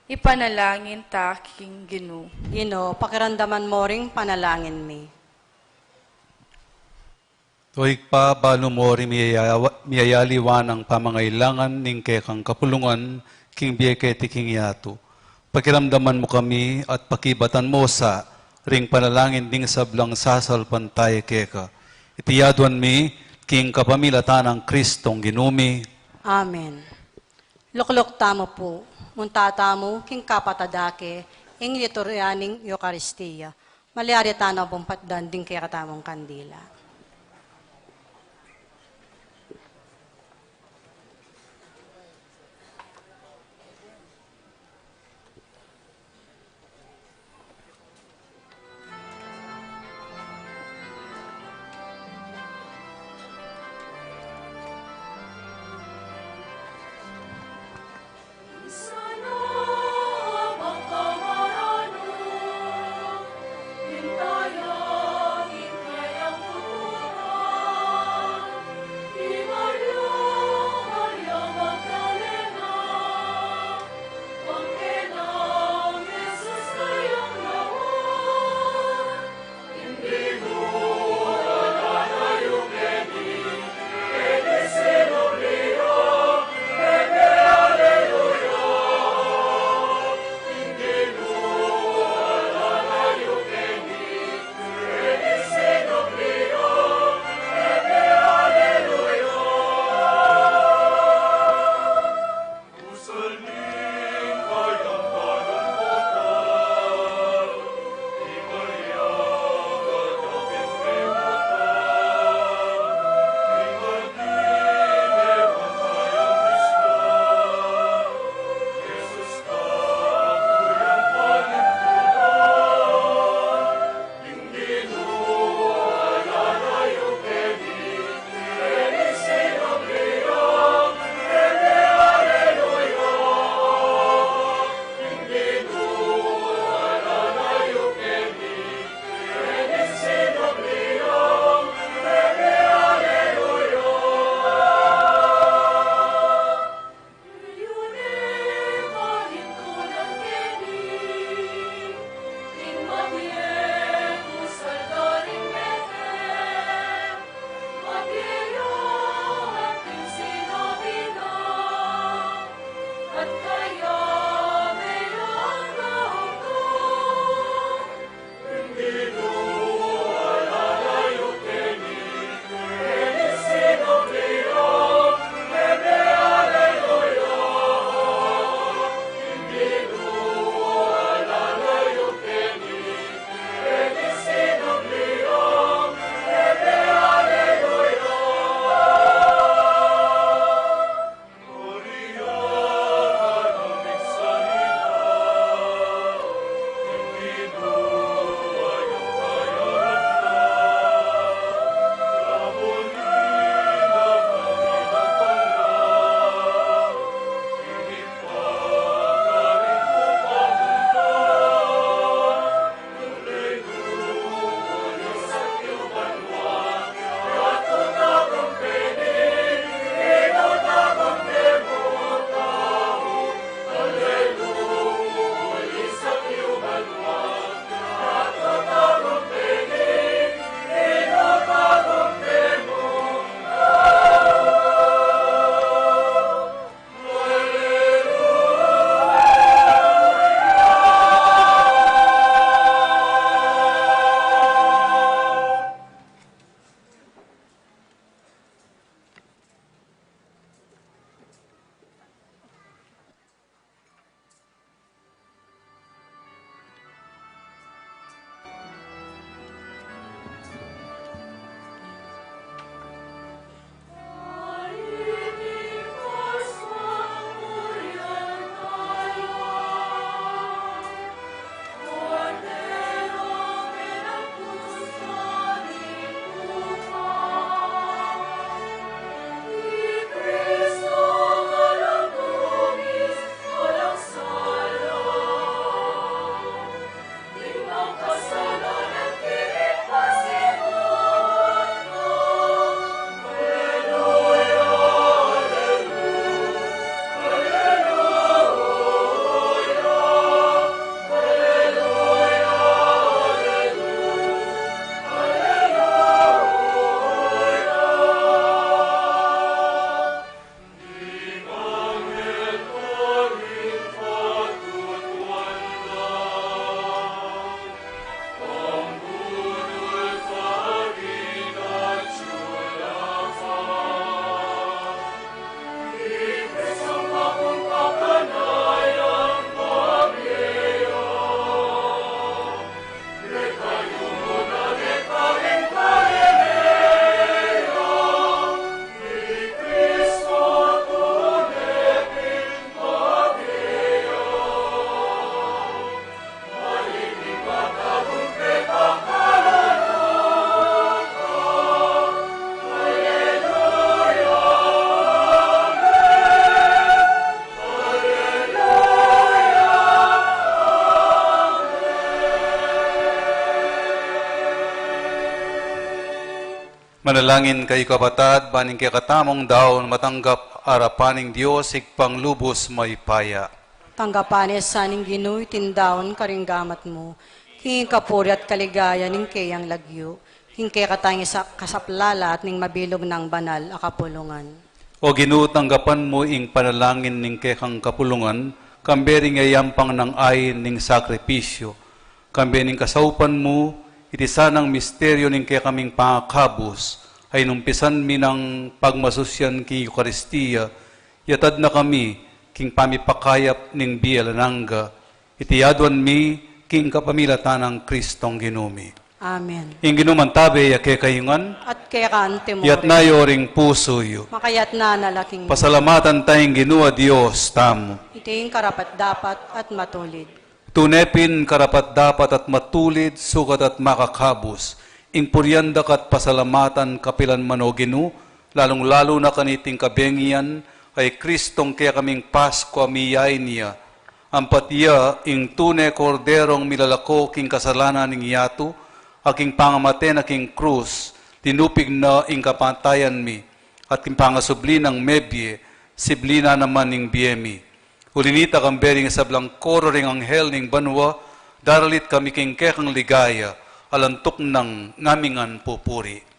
Ipanalangin ta aking Gino. Gino, pakiramdaman mo ring panalangin mi. Tuig pa, balo mo rin miyayaliwan ang pamangailangan ning kekang kapulungan, king biyeke ti king yato. Pakiramdaman mo kami at pakibatan mo sa ring panalangin ding sablang sasal pantay keka. Itiyadwan mi, king kapamilatan ng Kristong ginumi. Amen. Luklok tamo po, muntatamo, king kapatadake, ing lituryaning Eucharistia. Malayari tanaw bumpatdan ding kaya katamong kandila. Sana magkamarano, hintayang hintayang Panalangin kay kabatad, baning kay katamong daon, matanggap arapaning Diyos, ikpang lubos may paya. Tanggapanes saning Ginuy tindaon karinggamat mo. King kapuri at kaligaya ning kayang lagyo. King kay katangi sa kasaplala at ning mabilog ng banal akapulungan. O Ginoo, tanggapan mo ing panalangin ning kekang kapulungan, kambering yayampang ng ayin ning sakripisyo. Kambe ning kasaupan mo, iti sanang misteryo ning kay kaming pangakabos, ay numpisan mi ng pagmasusyan king Eucharistia, yatad na kami, king pamipakayap ning biyalananga, iti yadwan mi, king kapamilatan ng Kristong Ginumi. Amen. Ing ginumantabe, yake kayungan, At kaya kaante mo yat na yoring pusoyo. makayat na nalaking Pasalamatan tayong Ginoo Dios tamo. itiing karapat dapat at matulid. Tunepin karapat dapat at matulid, sukat at makakabos. Ing puryandak at pasalamatan kapilan man o Ginoo, lalong-lalo na kaniting kabengyan, ay Kristong kaya kaming Pasko amiyay niya. Ang patiya, ing tune korderong milalako king kasalanan ning yato, aking pangamaten aking krus, tinupig na ing kapantayan mi, at king pangasubli ng mebye, siblina naman ning biemi. Ulinita kang bering sa blangkoro ring anghel ning banwa, daralit kami king kekang ligaya, alantok ng ngamingan pupuri.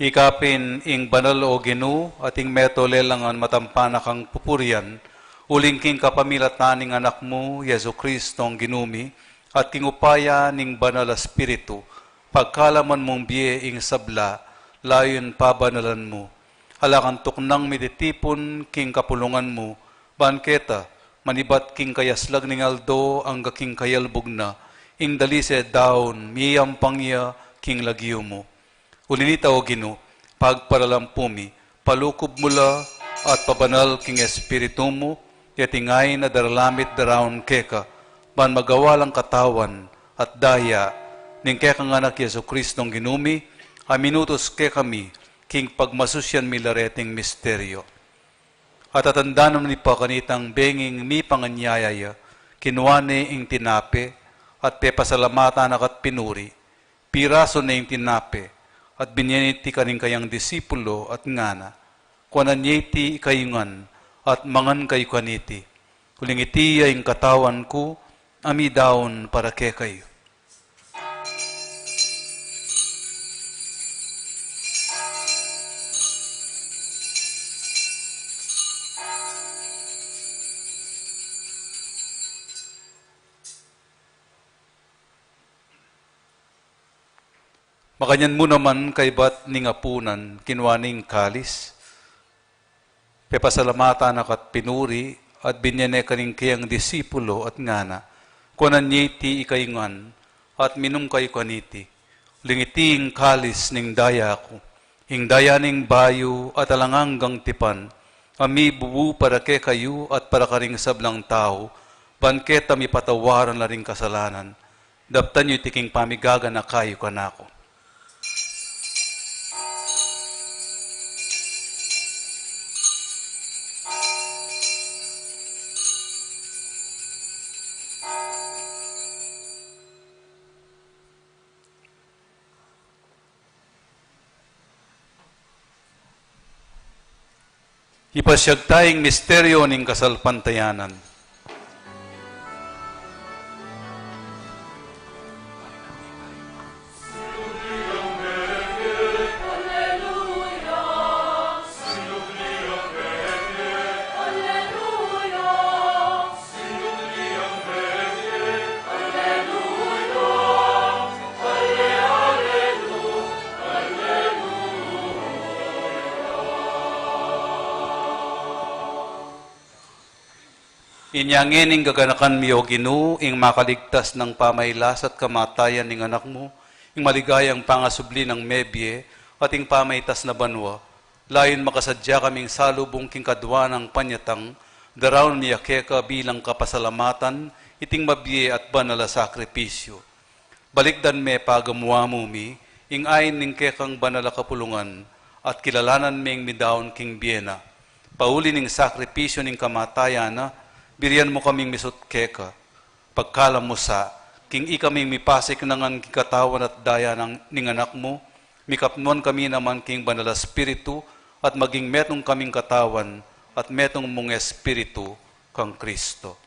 Ikapin ing banal o Ginoo ating metolelangan matampanak ang pupurian, uling king kapamilatan ning anak mo, Yesu Kristong Ginumi, at king upaya ning banal a Espiritu, pagkalaman mong biye ing sabla, layon pabanalan mo. Halakan tuknang mititipon king kapulungan mo, banketa, manibat king kayaslag ning aldo, ang king kayalbog na, ing dalise daon, miyam pangya king lagyo mo. Ulinita o Ginoo, pagparalampumi, palukob mula at pabanal king Espiritu mo, yatingay na daralamit daraon keka, ban magawalang katawan at daya, ning kekang anak Yesu Kristong Ginumi, aminutos ke kami, king pagmasusyan milareting misteryo. At atandanan ni pa kanitang benging mi panganyayaya, kinuwane ing tinape, at te pasalamatan akat pinuri, piraso na ing tinape, at binyaniti kaning kayang disipulo at ngana, kuananyeti kayungan, at mangan kayo kaniti. Kuling itiya ing katawan ko, ami daon para ke kayo. Makanyan mo naman kay bat ning apunan, kinwaning kalis. Pepasalamatan akat pinuri, at binyane kaning kayang disipulo at ngana, kuanan ti ikayungan, at minum kayo kaniti. Lingiting kalis ning daya ko, hing daya ning bayo at alanganggang tipan, ami bubu para ke kayo at para karing sablang tao, banket ami patawaran na ring kasalanan, daptan yu tiking pamigaga na kayo kanako. Ipasyag tayong misteryo ng kasalpantayanan. Inyangin ing gaganakan miyo Ginoo, ing makaligtas ng pamaylas at kamatayan ng anak mo, ing maligayang pangasubli ng mebye, at ing pamaytas na banwa, layon makasadya kaming salubong king kadwa ng panyatang, daraon miyakeka bilang kapasalamatan, iting mabye at banala sakripisyo. Balikdan me pagamuwa mo mi, ing ayin ning kekang banala kapulungan, at kilalanan ming midaon king biena. Pauli ning sakripisyo ning kamatayan na, biriyan mo kaming misut keka, pagkalam mo sa, king ikaming mipasik nangan kikatawan at daya ning anak mo, mikapnuan kami naman king banal espiritu, at maging metong kaming katawan, at metong mong espiritu kang Kristo.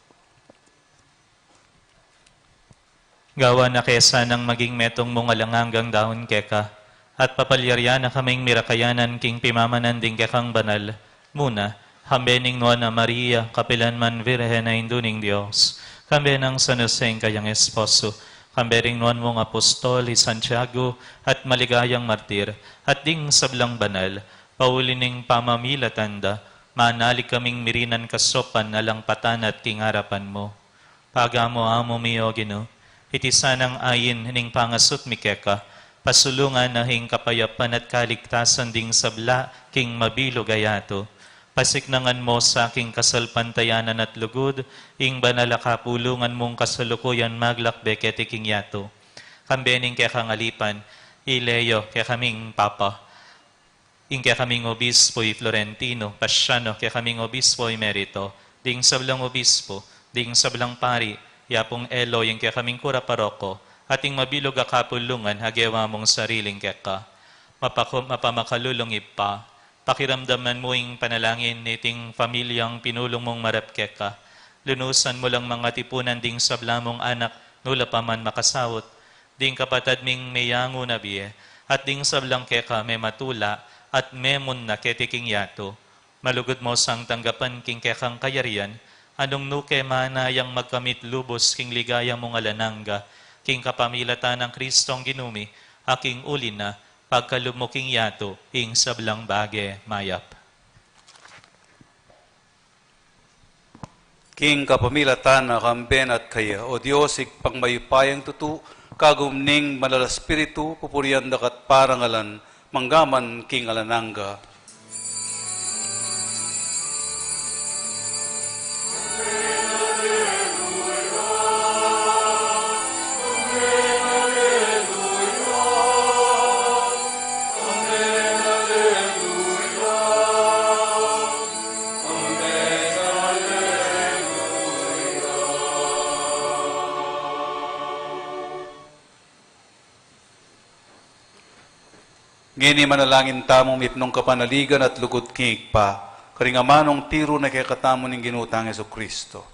Gawa na kesa ng maging metong mong alanganggang daon keka, at papalyarya na kaming mirakayanan king pimamanan ding kekang banal, muna, hambening Nuana Maria, kapilan man Virhen na Induning Diyos, kambe ng San Jose kayang esposo, kambering Nuan mong apostol, Santiago, at maligayang martir, at ding sablang banal, paulining pamamilatanda, manalig kaming mirinan kasopan na lang patan at kingarapan mo. Pagamo amo miyo Ginoo, iti sanang ayin ning pangasut mikeka, pasulungan na hing kapayapan at kaligtasan ding sabla king mabilo gayato, pasiknangan mo sa aking kasalpantayanan at lugod, ing banala kapulungan mong kasalukuyan maglakbe ketiking yato. Kambening kaya kang alipan, ileyo kaya kaming papa, ing kaya kaming obispo Florentino, Pasyano kaya kaming obispo Emerito, ding sablang obispo, ding sablang pari, yapong elo yung kaya kaming kura paroko, ating mabilog akapulungan, hagewa mong sariling keka. Mapamakalulong ipa, pakiramdaman mo yung panalangin niting pamilyang pinulong mong marapkeka. Lunusan mo lang mga tipunan ding sabla mong anak, nula pa man makasawot. Ding kapatad ming mayango na biye, at ding sablang keka may matula, at memon na ketiking yato. Malugod mo sang tanggapan king kekang kayarian, anong nuke manayang magkamit lubos king ligaya mong alananga, king kapamilatan ng Kristong ginumi, aking uli na, pagkalumuking yato, ing sablang bage mayap. King kapamilatan na kamben at kaya, o Diyos, pangmayupayang tutu, kagumning malala espiritu, pupurian dakat parangalan, manggaman king alananga. Ngini manalangin tamong mipnong kapanaligan at lugod kingig pa, karingamanong tiro na kaya katamo ng ginutang Yesu Kristo.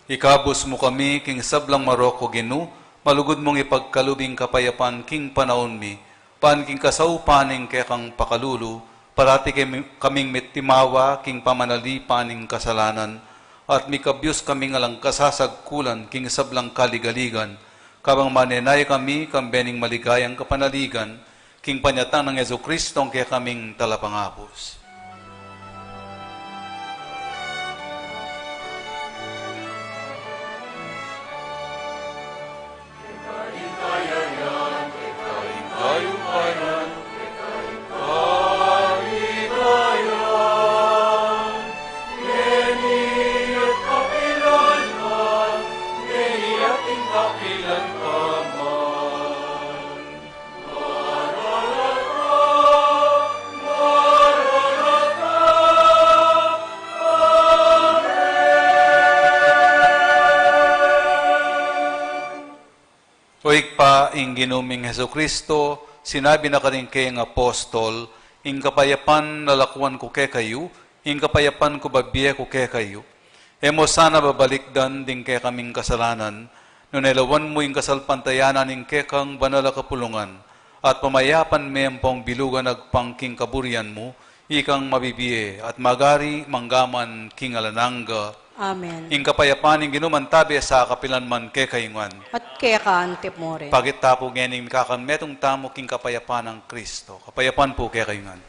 Ikabos mo kami, king sablang Maroko ginu, malugod mong ipagkalubing kapayapan, king panahon mi, paan king kasaupaning kaya kang pakalulu, parati kaming mitimawa, king pamanali paning kasalanan, at mikabyos kaming alang kasasagkulan, king sablang kaligaligan, kabang manenay kami, kambening maligayang kapanaligan, king panyatang ng Yesu Kristong kaya kaming talapangapos. Oik pa, ing ginuming Heso Kristo, sinabi na karing kayong apostol, ing kapayapan nalakuan ko kay kayo, ing kapayapan ko babiye ko kay kayo. Emo sana babalikdan din kay kaming kasalanan, no nelawan mo ing kasalpantayanan ing kay kang banala kapulungan, at pamayapan mempong bilugan agpangking kaburian mo, ikang mabibiye, at magari manggaman king alananga. Amen. Ing kapayapan ing ginumantabi sa kapilan man kay kayungan. At kaya kaantip mo rin. Pagitapo ngayon kakanmetong tamo king kapayapan ng Kristo. Kapayapan po kay kayungan.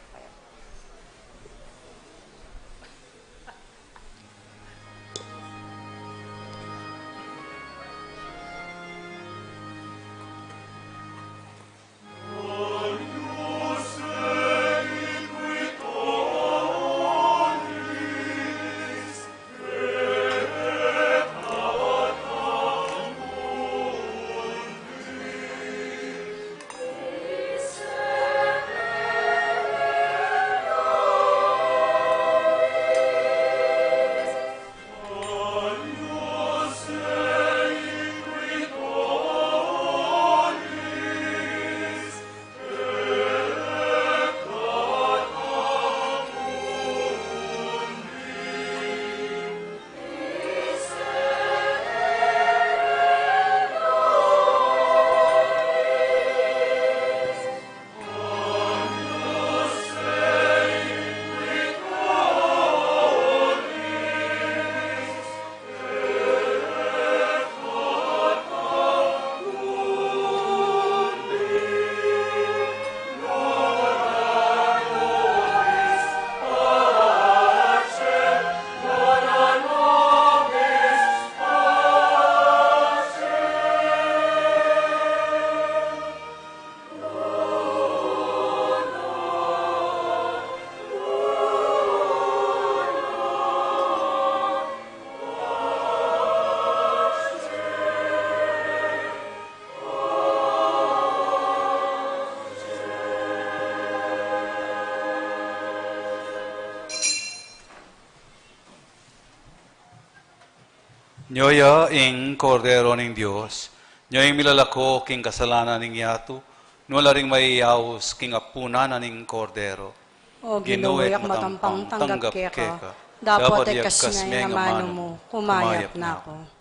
Nyoya ing kordero ning Dios, nyoy milalako king kasalanan ning yato, nula ring maiyaos king apunan ning kordero. O ginuyak matampang tanggap keka, dapat ay kasngay nga mano mo, kumayap na ako.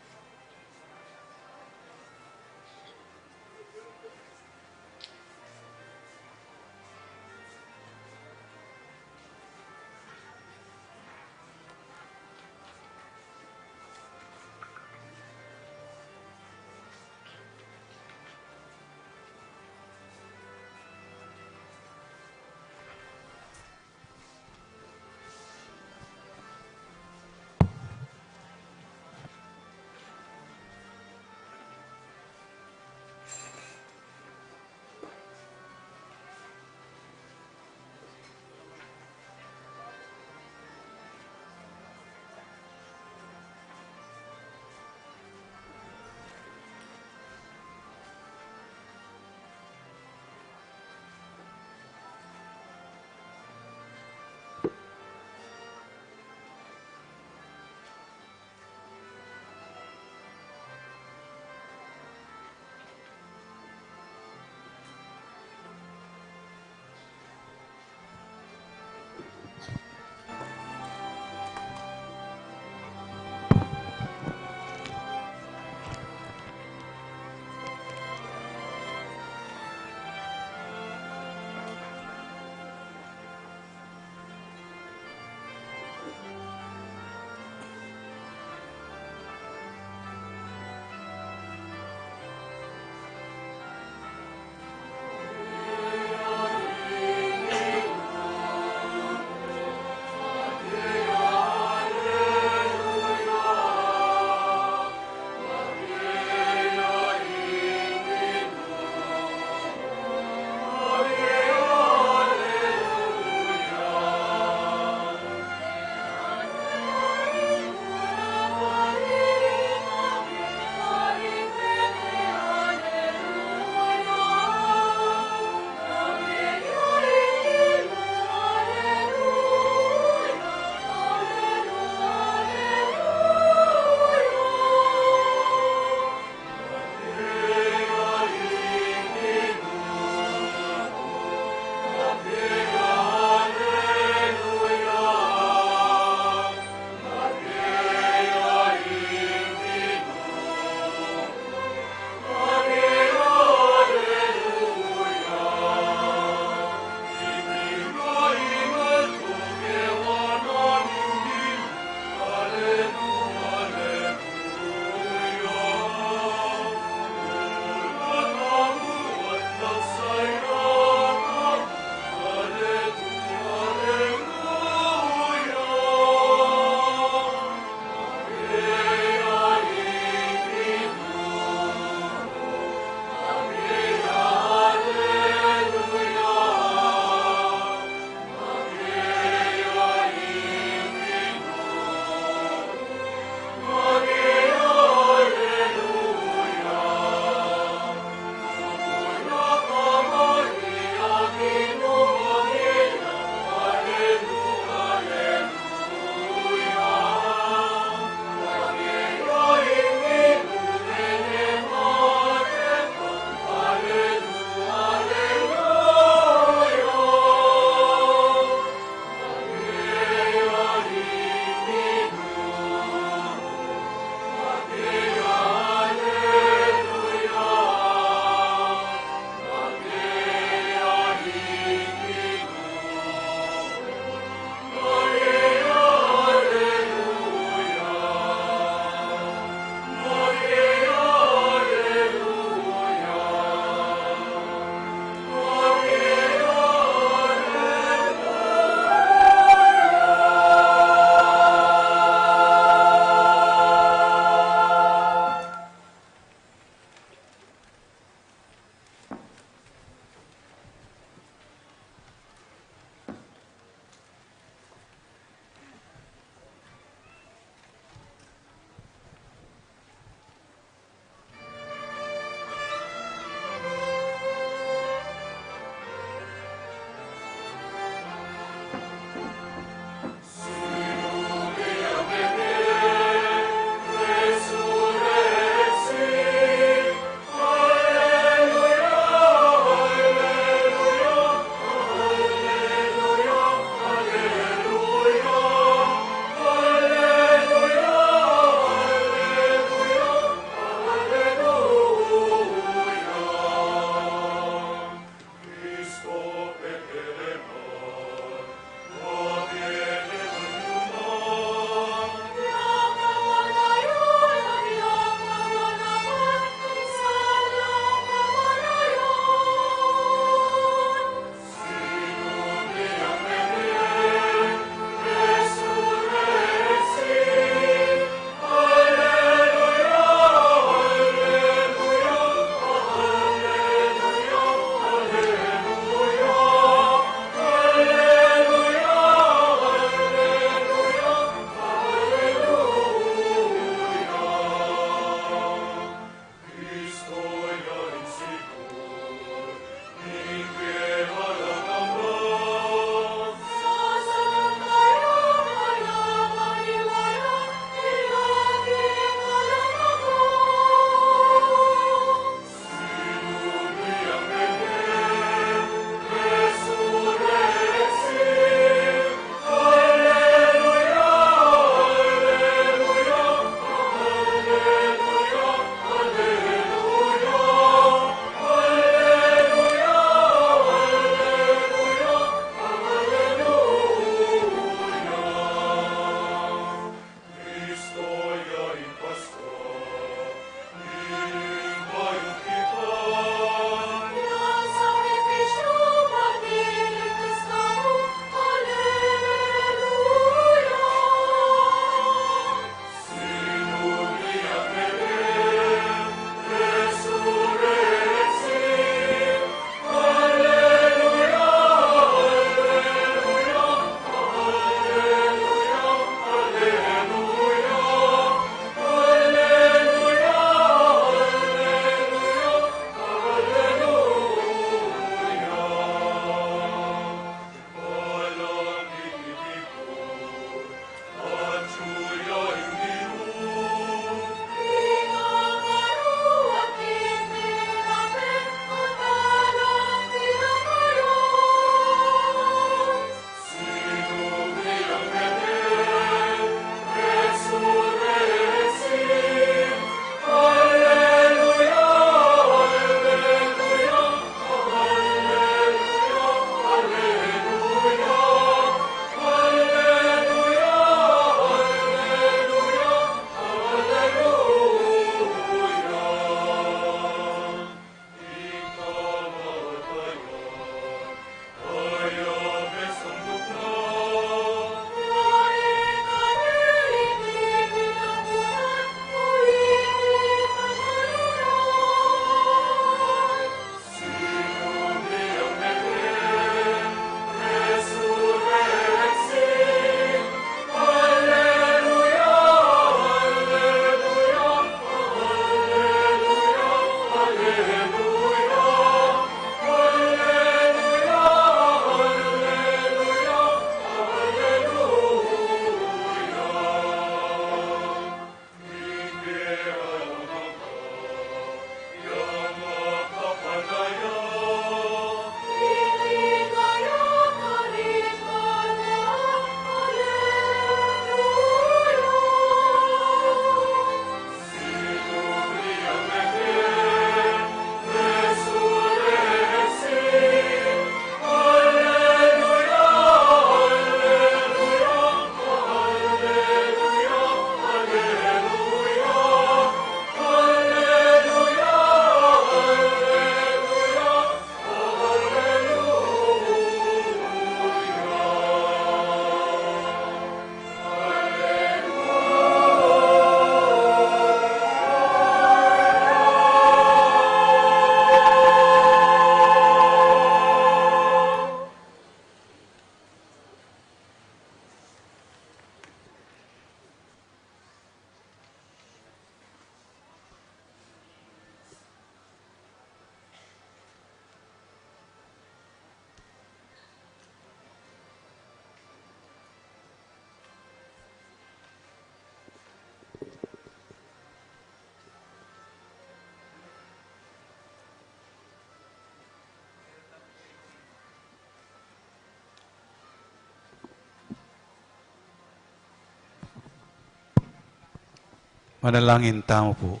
Manalangin tamo po.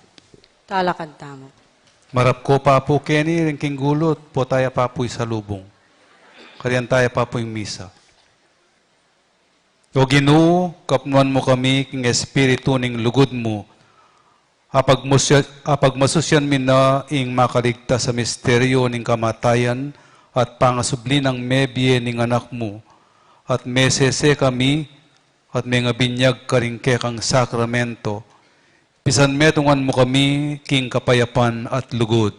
Talakad tamo. Marap ko pa po Kenny, ringking gulot, po tayo pa po sa lubong. Kariyan tayo pa po yung misa. O Ginoo, kapnuan mo kami king espiritu ning lugod mo. Apag masusyan min na ing makaligtas sa misteryo ning kamatayan at pangasubli ng mebye ning anak mo. At mesese kami at may nga binyag karingke kang sakramento. Pisan metungan mo kami king kapayapan at lugod.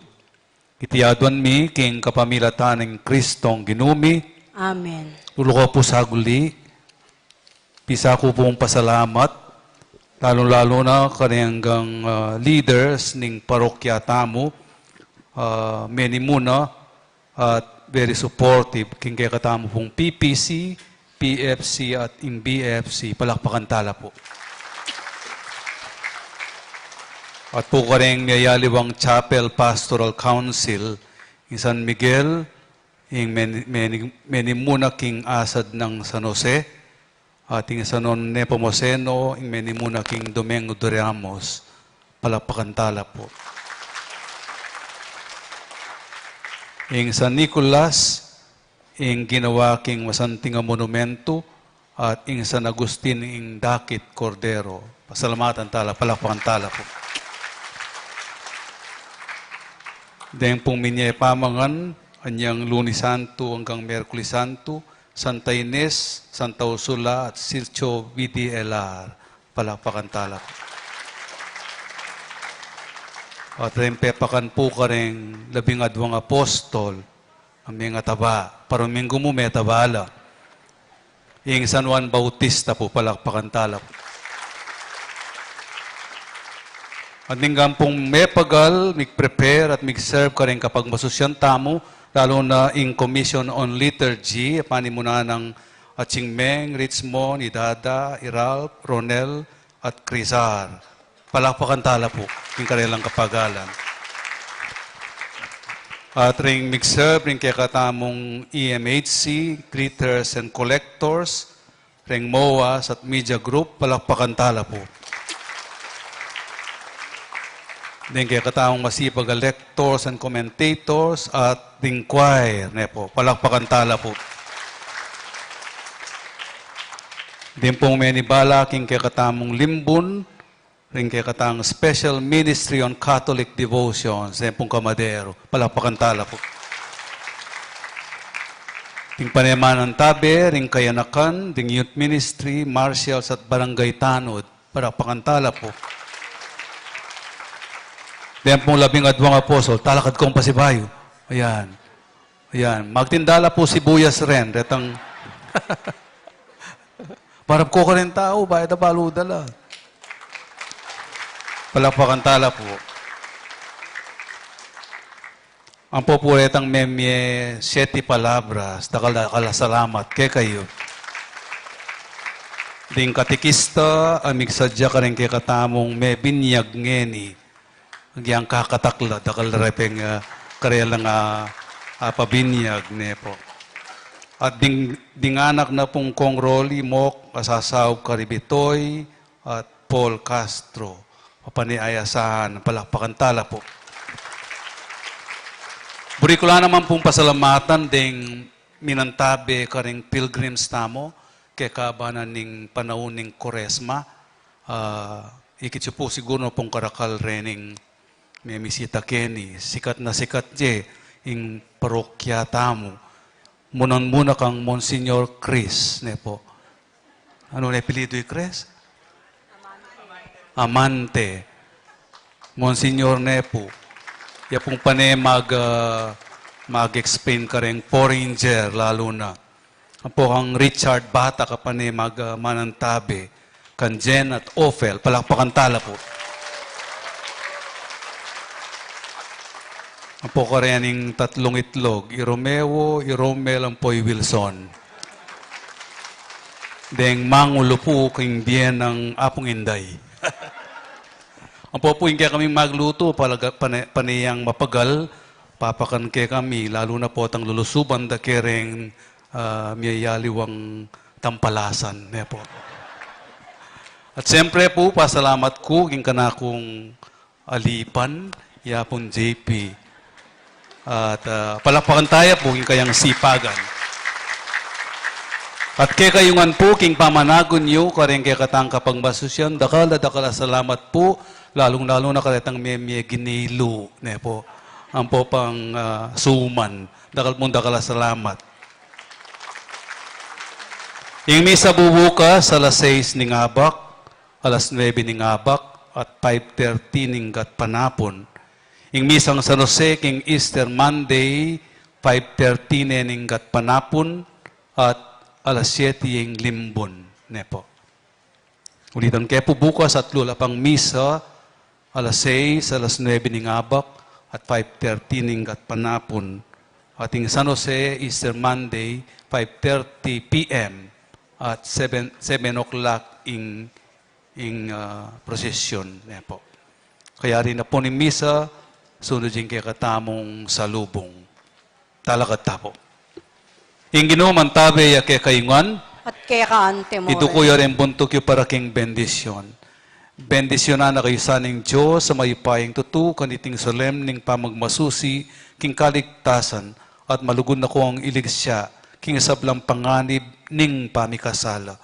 Itiadwan mi king kapamilatan ng Kristong ginumi. Amen. Ulo ko po sa guli. Pisa ko pong pasalamat. Lalo-lalo na kaniyang leaders ng parokya tamo. Many muna at very supportive king kaya katamo pong PPC, PFC at MBFC. Palakpakan tala po. At po ka rin Yayaliwang Chapel Pastoral Council in San Miguel, in Menimuna King Asad ng San Jose, at in San Nepomuceno, in Menimuna King Domingo de Ramos, palapakantala po. In San Nicolas, in ginawa King Masanting Monumento, at in San Agustin, in Dakit Cordero. Pasalamatan tala, palapakantala po. Dahil pong minyay pamangan, anyang Lunes Santo hanggang Merkulis Santo, Santa Ines, Santa Ursula at Sircho VDLR. Palakpakan tala. At rin pepakan po ka rin 12 apostol, ang mga taba, paruminggo mo may tabala. Yung San Juan Bautista po, palakpakan tala po. At ninggang pong may pagal, mig-prepare at mig-serve ka rin kapag masusyan tamo, lalo na in Commission on Liturgy, panimuna ng Chingmeng, Richmond, Idada, Iralp, Ronel, at Crisar. Palakpakan tala po, yung kanilang kapagalan. At ring mig-serve, ring kaya katamong EMHC, Greeters and Collectors, ring MOAS at Media Group, palakpakan tala po. Din kaya kataong masipag lectors and commentators at ding choir. Po, palakpakan tala po. Din pong menibala king kaya katamong limbun, rin kaya katang Special Ministry on Catholic Devotions, din pong kamadero. Palakpakan tala po. Ding paneman ng tabe, ring kayanakan, ding youth ministry, martials at barangay tanod. Palakpakan tala po. Diyan pong 12 apostol, talakad kong pasibayo. Ayan. Ayan. Magtindala po si Buyas rin. Retang parang ko ka rin tao, bayad na baludala. Palakpakan tala po. Ang populetang memye 7 palabras, salamat kay kayo. Ding katikista, amig sadya ka rin kay katamong may binyag ngeni. Ang kakatakla, dakal repeng karelang pabinyag ne po. At dinganak na pong Kong Rolly, Mok, Asasaw, Karibitoy, at Paul Castro. Papaniayasahan, palakpakan tala po. Burikula naman pong pasalamatan ding minantabe karing pilgrims tamo, kay kabanan ning panahon ning Koresma. Ikitso po siguro pong karakal rening may misita Kenny, sikat na sikat je, ing parokya tamo. Muna kang Monsignor Chris, ne po. Ano na apelido yung Chris? Amante. Monsignor ne po. Ya pong pane mag-explain ka rin, Porringer, lalo na. Po ang Richard Bata ka pane manantabe, kan Jen at Ophel, palakpakan tala po. Ang po karening 3 itlog, Romeo, Romel, ang po'y Wilson. Deng mangulo po king bien ng Apong Inday. Ang po kaya kami magluto, paniyang mapagal, papakan kaya kami, lalo na po tang lulusuban da kereng miyayaliwang tampalasan. Po. At siyempre po, pasalamat ko king kanakong alipan, yapon JP. At palakpakan tayo po king kayang sipagan. At kay kayungan po king pamanagon nyo, kareng kay katang kapagbasusyan, dakala salamat po, lalong-lalo na karetang memye ginilo, ne po. Ang po pang suman, dakala salamat. Yung misa bubukas, alas 6 ning abak, alas 9 ning abak, at 5:30 ning gat panapon. Yung misang San Jose, king Easter Monday, 5:30 ning gat panapon, at alas 7 yung limbon. Ne po. Ulitan kaya po bukas at lula pang misa, alas 6, alas 9 ning abak, at 5:30 ning gat panapon. At yung San Jose, Easter Monday, 5:30 p.m. at 7 o'clock in procession. Ne po. Kaya rin na po ni misa, sunod yung kaya katamong salubong. Talagat tapo. Yung ginuman tabi ya kaya kayungan, At kaya kaante mo. ito ko yung buntok yung para king bendisyon. Bendisyonan na kayo saning Diyos sa mayupayang tutu, kaniting solemning pamagmasusi, king kaligtasan, at malugod na ko ang iligsiya, king sablang panganib, ning pamikasala.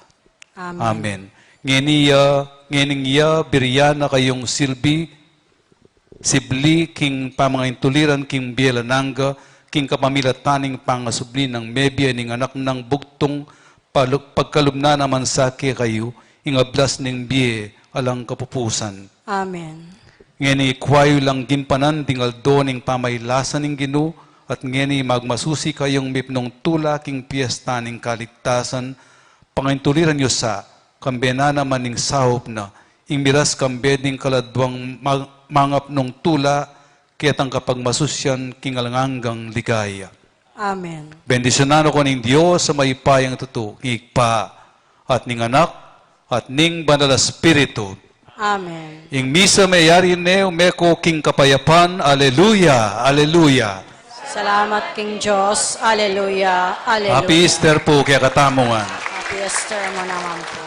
Amen. Amen. Ngening iya, biriyan na kayong silbi, sibli, king pamangintuliran, king bielananga, king kapamilataning pangasubli ng mebya, ning anak ng bugtong, pagkalumna naman sa kayo, ingablas ning biye, alang kapupusan. Amen. Ngeni kwayo lang ginpanan, dingal do ning pamaylasan ning ginu, at ngeni magmasusi kayong mipnong tula, king piyesta ning kaligtasan, pangintuliran nyo sa, kambena naman ning sahop na, imiras kambe ning kaladwang mangap nung tula, kitang kapag masusyan, king alanganggang ligaya. Amen. Bendisyonan ko ning Diyos sa maypayang tutu, ngigpa, at ning anak, at ning banal na Espiritu. Amen. Ing misa mayari ne, umeko king kapayapan, aleluya, aleluya. Salamat King Diyos. Alleluia. Alleluia. Happy Easter po kaya katamungan. Happy Easter mo naman po.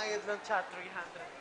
bayad ng chat, 300.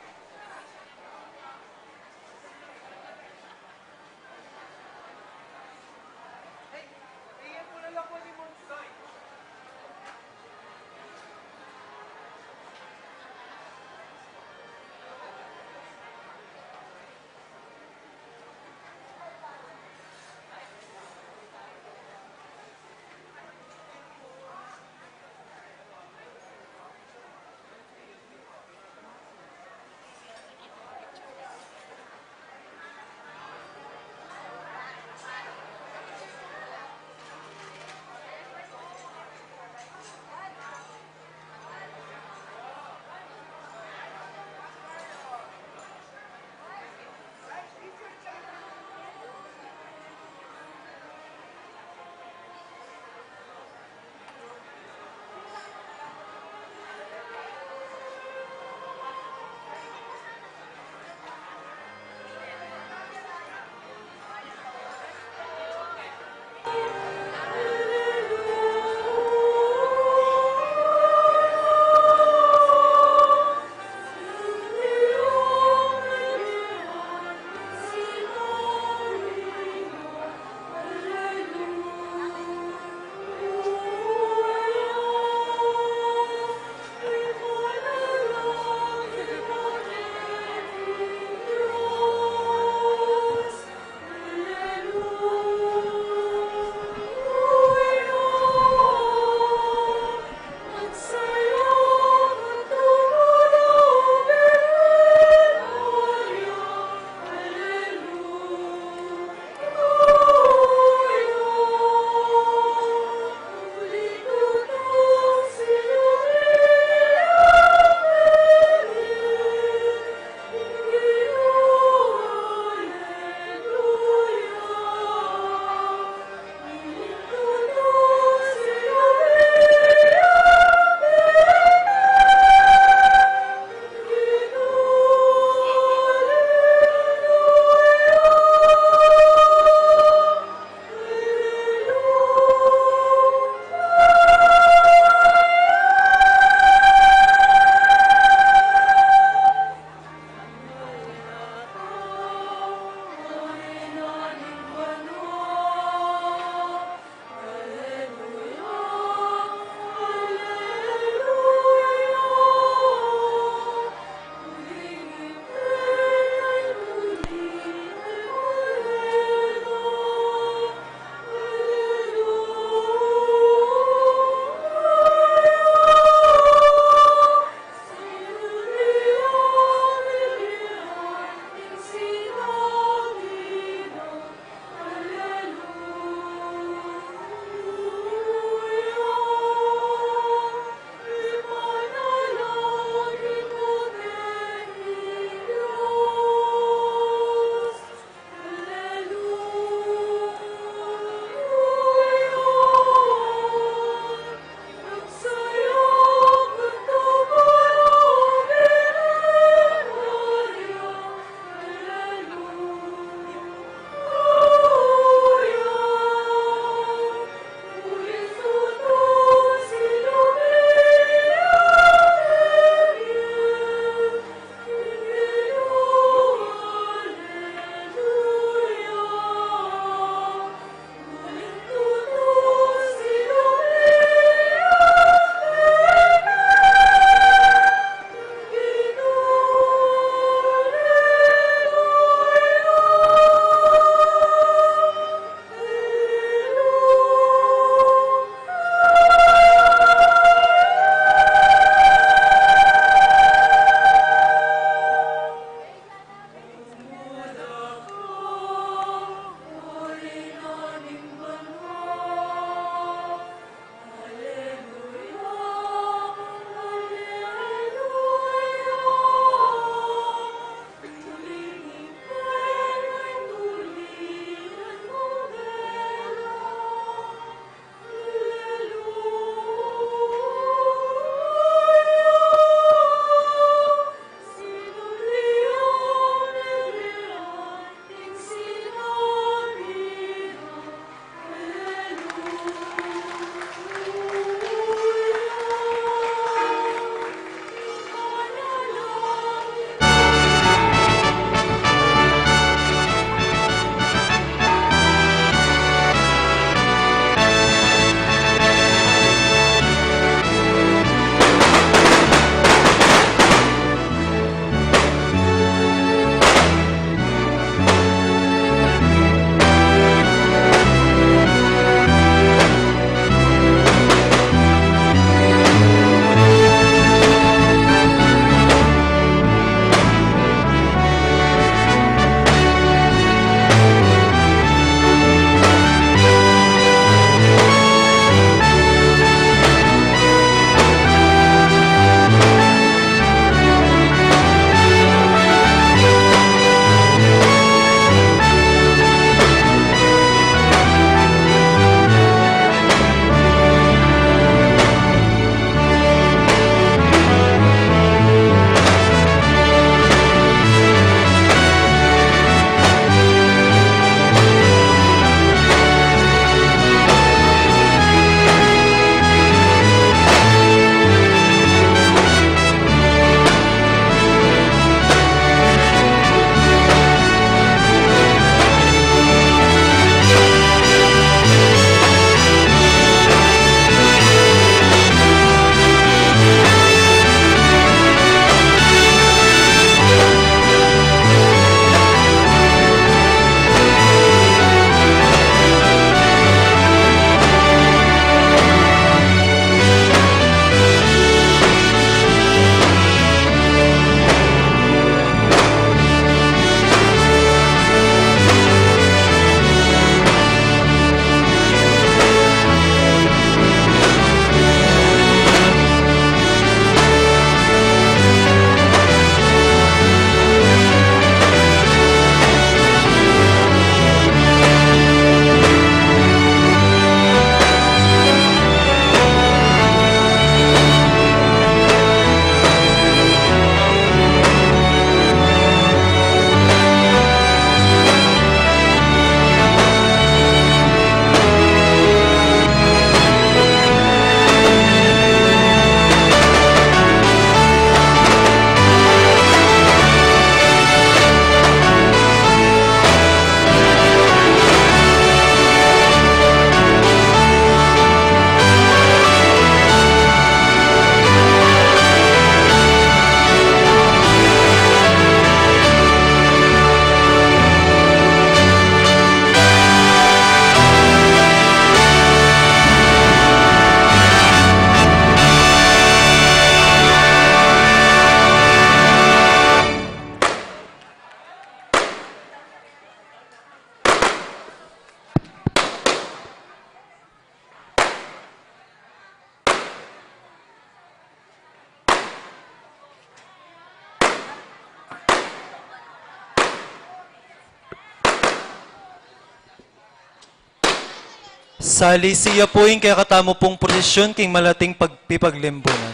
Sali siya po yung kaya katamo pong prosesyon king malating pagpipaglimbo na.